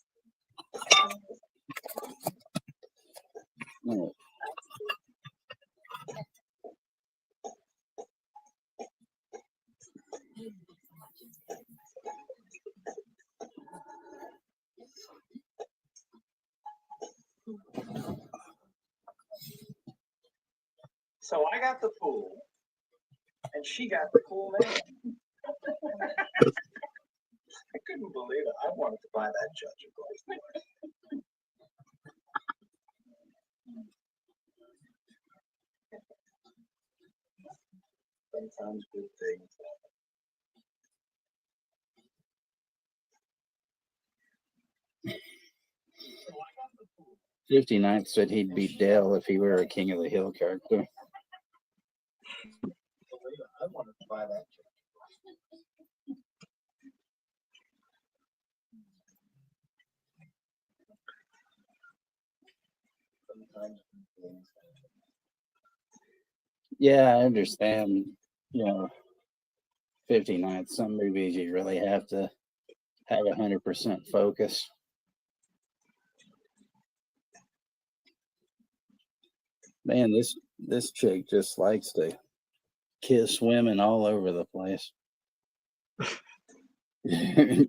So I got the pool, and she got the pool man. I couldn't believe it. I wanted to buy that judge, of course. Sometimes good things happen. 59th said he'd beat Dale if he were a King of the Hill character. I wanted to buy that judge. Sometimes good things happen. Yeah, I understand. 59th. Some movies you really have to have 100% focus. Man, this chick just likes to kiss women all over the place. I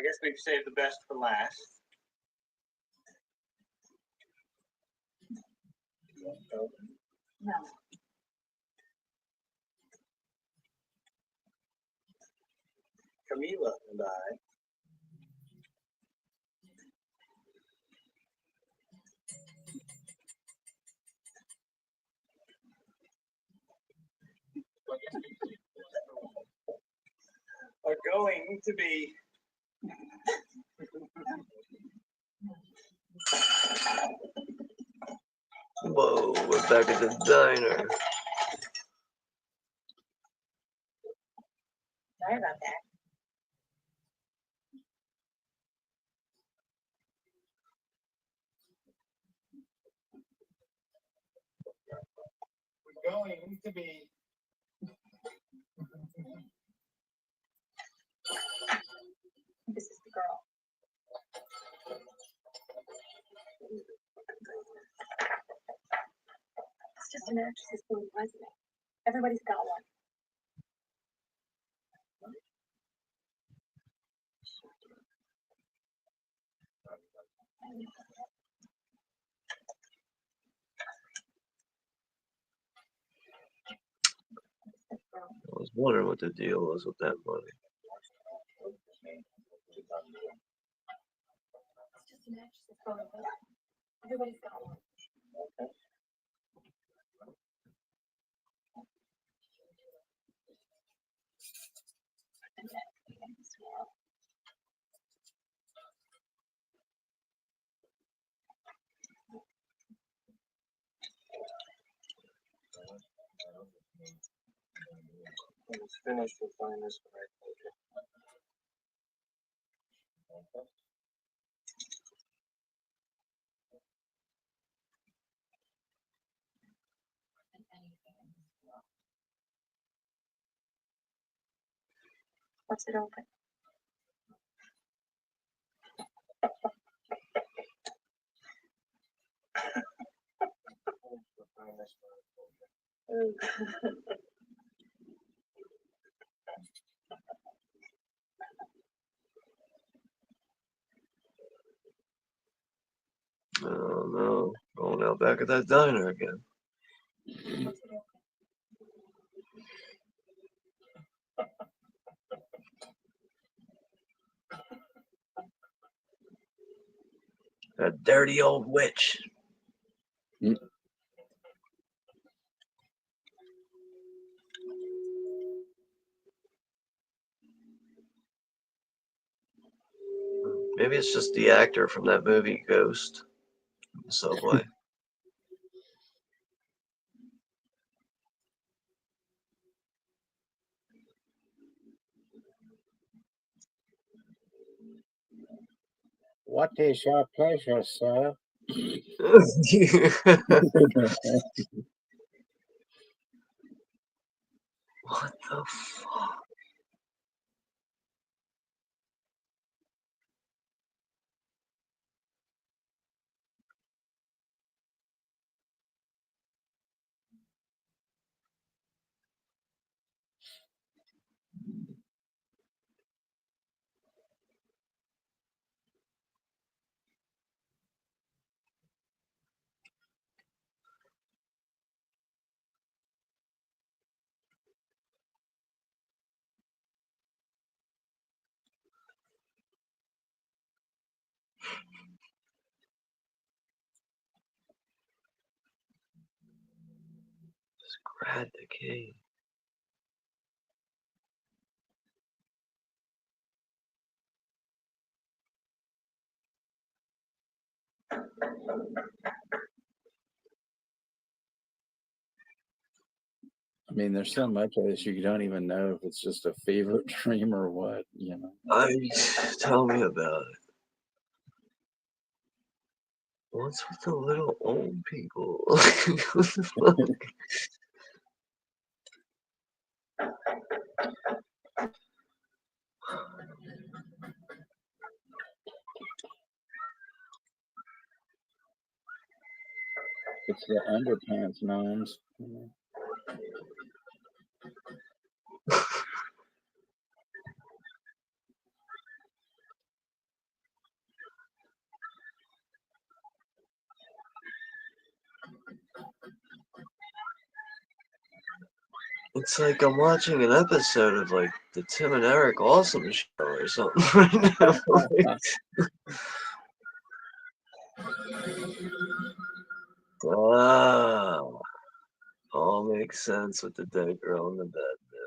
guess we've saved the best for last. No. Camila and I are going to be Whoa, we're back at the diner. Sorry about that. we're going to be This is the girl. just an actress's own resume. Everybody's got one. I was wondering what the deal was with that money. It's just an actress's own resume. Everybody's got one. When it's finished, we'll find this one I told you. What's it open? Oh no, going out back at that diner again. That dirty old witch. Maybe it's just the actor from that movie Ghost in the subway. What is your pleasure, sir? What the fuck? Just grab the key. I mean, there's so much of this you don't even know if it's just a fever dream or what, you know. Tell me about it. What's with the little old people? What the fuck? It's the underpants gnomes. It's like I'm watching an episode of like the Tim and Eric Awesome Show or something right now. Wow. All makes sense with the dead girl in the bed now.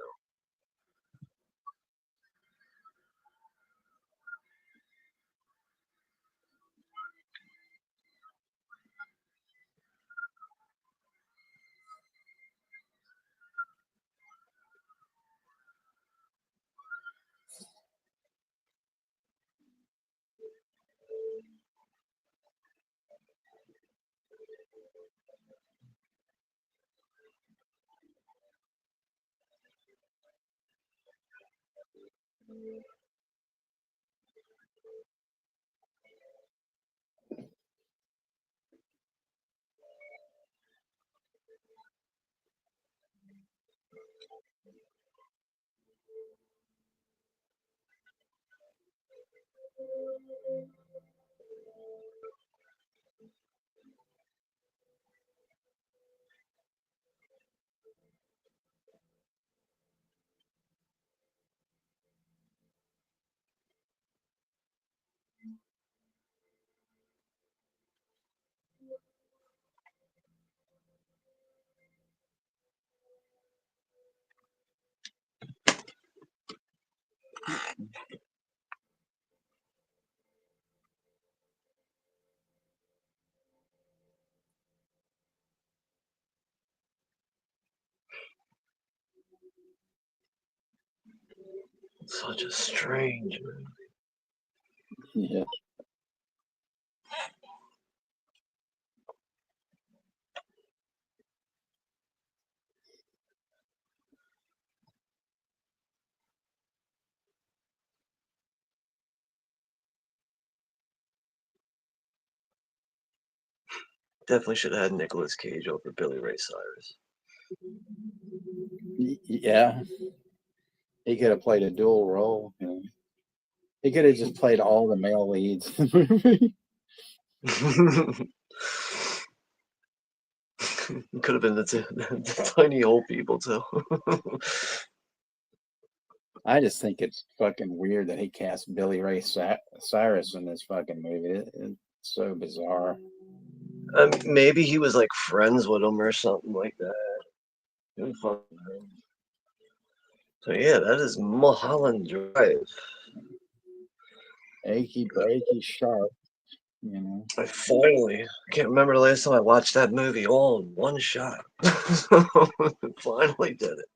Such a strange movie. Yeah. Definitely should have had Nicolas Cage over Billy Ray Cyrus. Yeah. He could have played a dual role. You know? He could have just played all the male leads in the movie. Could have been the tiny old people too. I just think it's fucking weird that he cast Billy Ray Cyrus in this fucking movie. It's so bizarre. Maybe he was like friends with him or something like that. So yeah, that is Mullholland Drive. Achy breaky sharp, you know. I can't remember the last time I watched that movie all in one shot. Finally did it.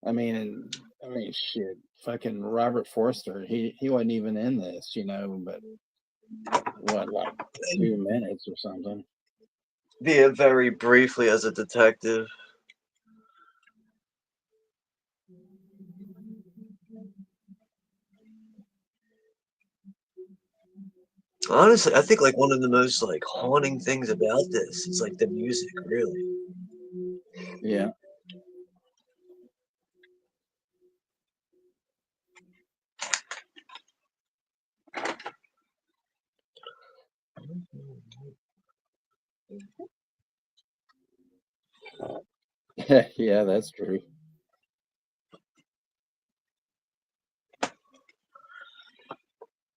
I mean, shit. Fucking Robert Forster, he wasn't even in this, you know, but what, like 2 minutes or something? Yeah, very briefly as a detective. Honestly, I think like one of the most like haunting things about this is like the music, really. Yeah. Yeah, that's true.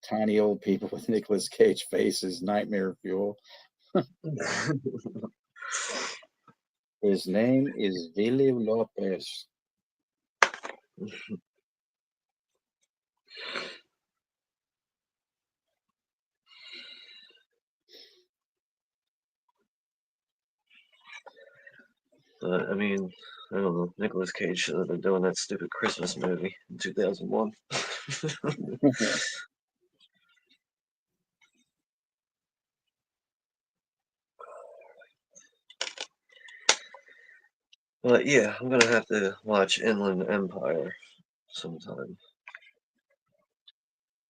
Tiny old people with Nicolas Cage faces, nightmare fuel. His name is Billy Lopez. But I mean, I don't know. Nicolas Cage should have been doing that stupid Christmas movie in 2001. But yeah, I'm gonna have to watch Inland Empire sometime.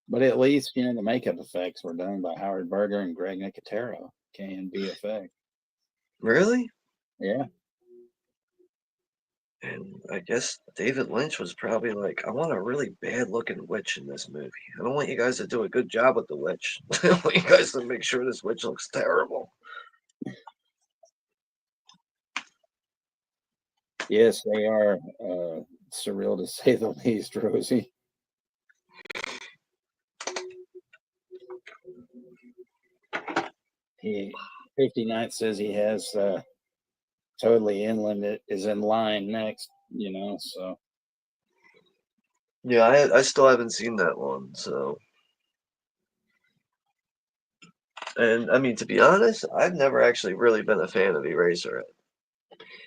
But at least, you know, the makeup effects were done by Howard Berger and Greg Nicotero, KNBFX. Really? Yeah. And I guess David Lynch was probably like, I want a really bad looking witch in this movie. I don't want you guys to do a good job with the witch. I want you guys to make sure this witch looks terrible. Yes, they are surreal to say the least, Rosie. He 59th says he has Totally Inland is in line next, you know, so. Yeah, I still haven't seen that one, so. And I mean, to be honest, I've never actually really been a fan of Eraserhead.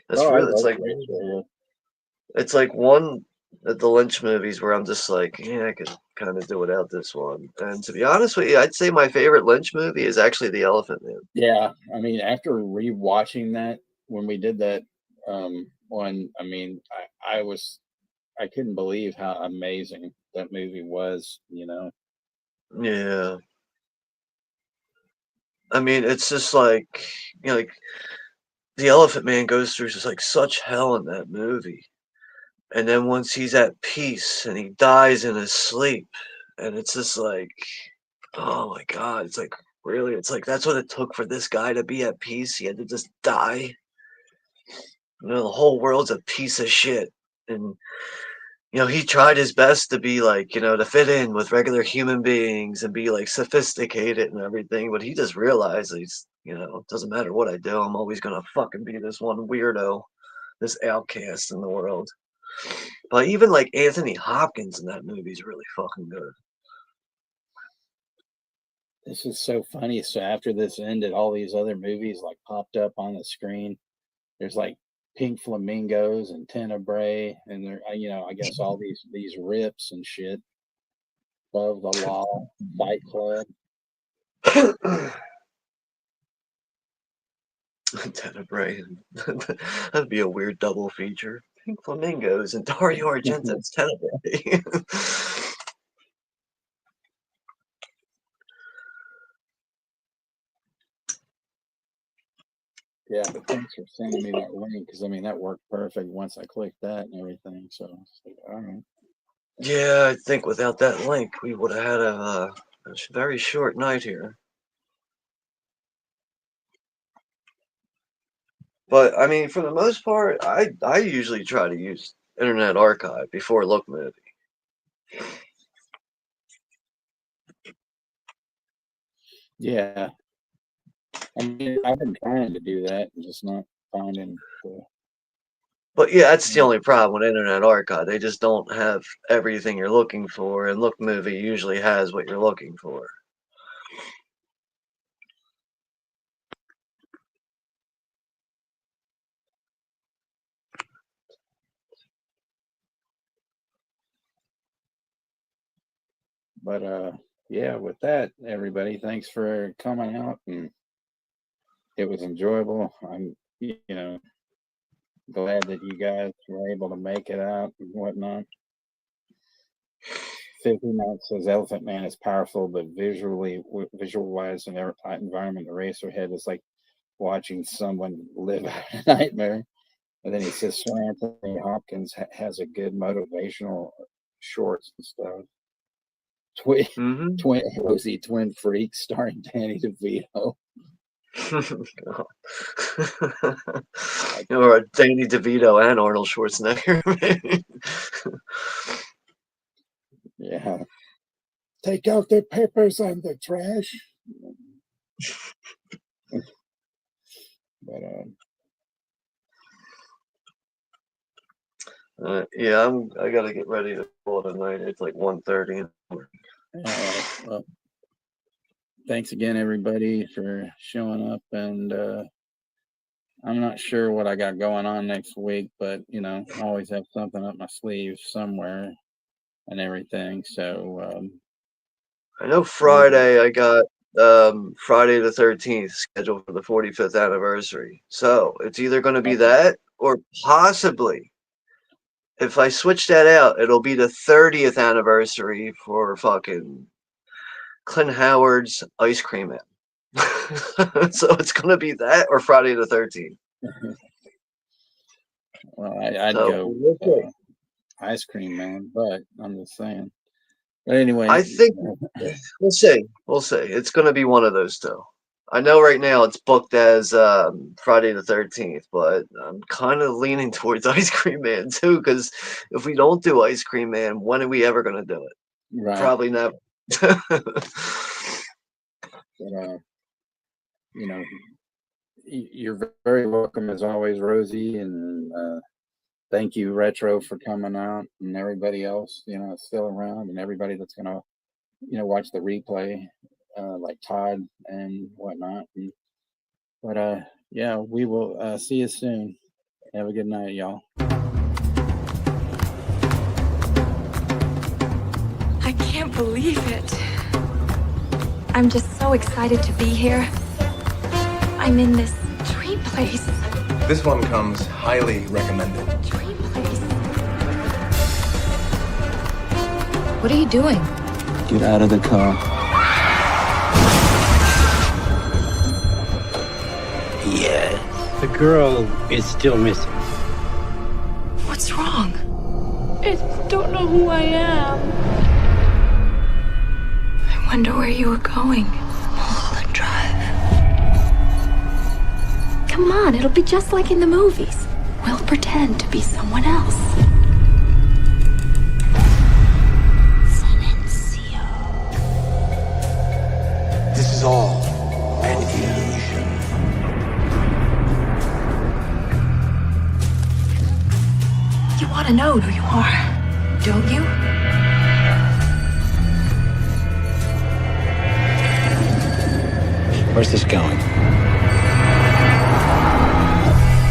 That's Oh, I really, love Eraserhead. it's like one of the Lynch movies where I'm just like, yeah, I could kind of do without this one. And to be honest with you, I'd say my favorite Lynch movie is actually The Elephant Man. Yeah, I mean, after rewatching that when we did that one, I mean, I couldn't believe how amazing that movie was, you know. Yeah. I mean, it's just like, you know, like the Elephant Man goes through just like such hell in that movie. And then once he's at peace and he dies in his sleep, and it's just like, oh my God, it's like, really? It's like, that's what it took for this guy to be at peace? He had to just die? You know, the whole world's a piece of shit. And, you know, he tried his best to be like, you know, to fit in with regular human beings and be like sophisticated and everything, but he just realized he's, you know, it doesn't matter what I do, I'm always gonna fucking be this one weirdo, this outcast in the world. But even like Anthony Hopkins in that movie is really fucking good. This is so funny. So after this ended, all these other movies like popped up on the screen. There's like Pink Flamingos and Tenebrae, and there, you know, I guess all these rips and shit. Above the Law, Fight Club. Tenebrae. That'd be a weird double feature. Pink Flamingos and Dario Argento's Tenebrae. Yeah, but thanks for sending me that link, because I mean that worked perfect once I clicked that and everything. So it's like, all right. Yeah, I think without that link, we would have had a very short night here. But I mean, for the most part, I usually try to use Internet Archive before LookMovie. Yeah, I mean I've been trying to do that and just not finding the. But yeah, that's the only problem with Internet Archive. They just don't have everything you're looking for, and LookMovie usually has what you're looking for. But yeah, with that, everybody, thanks for coming out, and it was enjoyable. I'm, you know, glad that you guys were able to make it out and whatnot. 59 says Elephant Man is powerful, but visual-wise, and environment Eraserhead is like watching someone live out a nightmare. And then he says Sir Anthony Hopkins has a good motivational shorts and stuff. Twin Freaks starring Danny DeVito. Or Danny DeVito and Arnold Schwarzenegger. Yeah. Take out the peppers and the trash. But yeah, I gotta get ready to call it a night. It's like 1:30. All right. Well, thanks again, everybody, for showing up. And I'm not sure what I got going on next week, but you know, I always have something up my sleeve somewhere and everything. So I know Friday I got Friday the 13th scheduled for the 45th anniversary. So it's either going to be that or possibly, if I switch that out, it'll be the 30th anniversary for fucking Clint Howard's Ice Cream Man. So it's going to be that or Friday the 13th. Well, I'd go Ice Cream Man, but I'm just saying. But anyway, I think we'll see. We'll see. It's going to be one of those two. I know right now it's booked as Friday the 13th, but I'm kind of leaning towards Ice Cream Man too, because if we don't do Ice Cream Man, when are we ever going to do it? Right. Probably never. But, you know, you're very welcome as always, Rosie, and thank you, Retro, for coming out, and everybody else, you know, still around, and everybody that's gonna, you know, watch the replay, like Todd and whatnot. But yeah, we will see you soon. Have a good night, y'all. I can't believe it. I'm just so excited to be here. I'm in this dream place. This one comes highly recommended. Dream place. What are you doing? Get out of the car. Yeah. The girl is still missing. What's wrong? I don't know who I am. I wonder where you were going. Mullholland Drive. Come on, it'll be just like in the movies. We'll pretend to be someone else. This is all an illusion. You want to know who you are, don't you? Where's this going?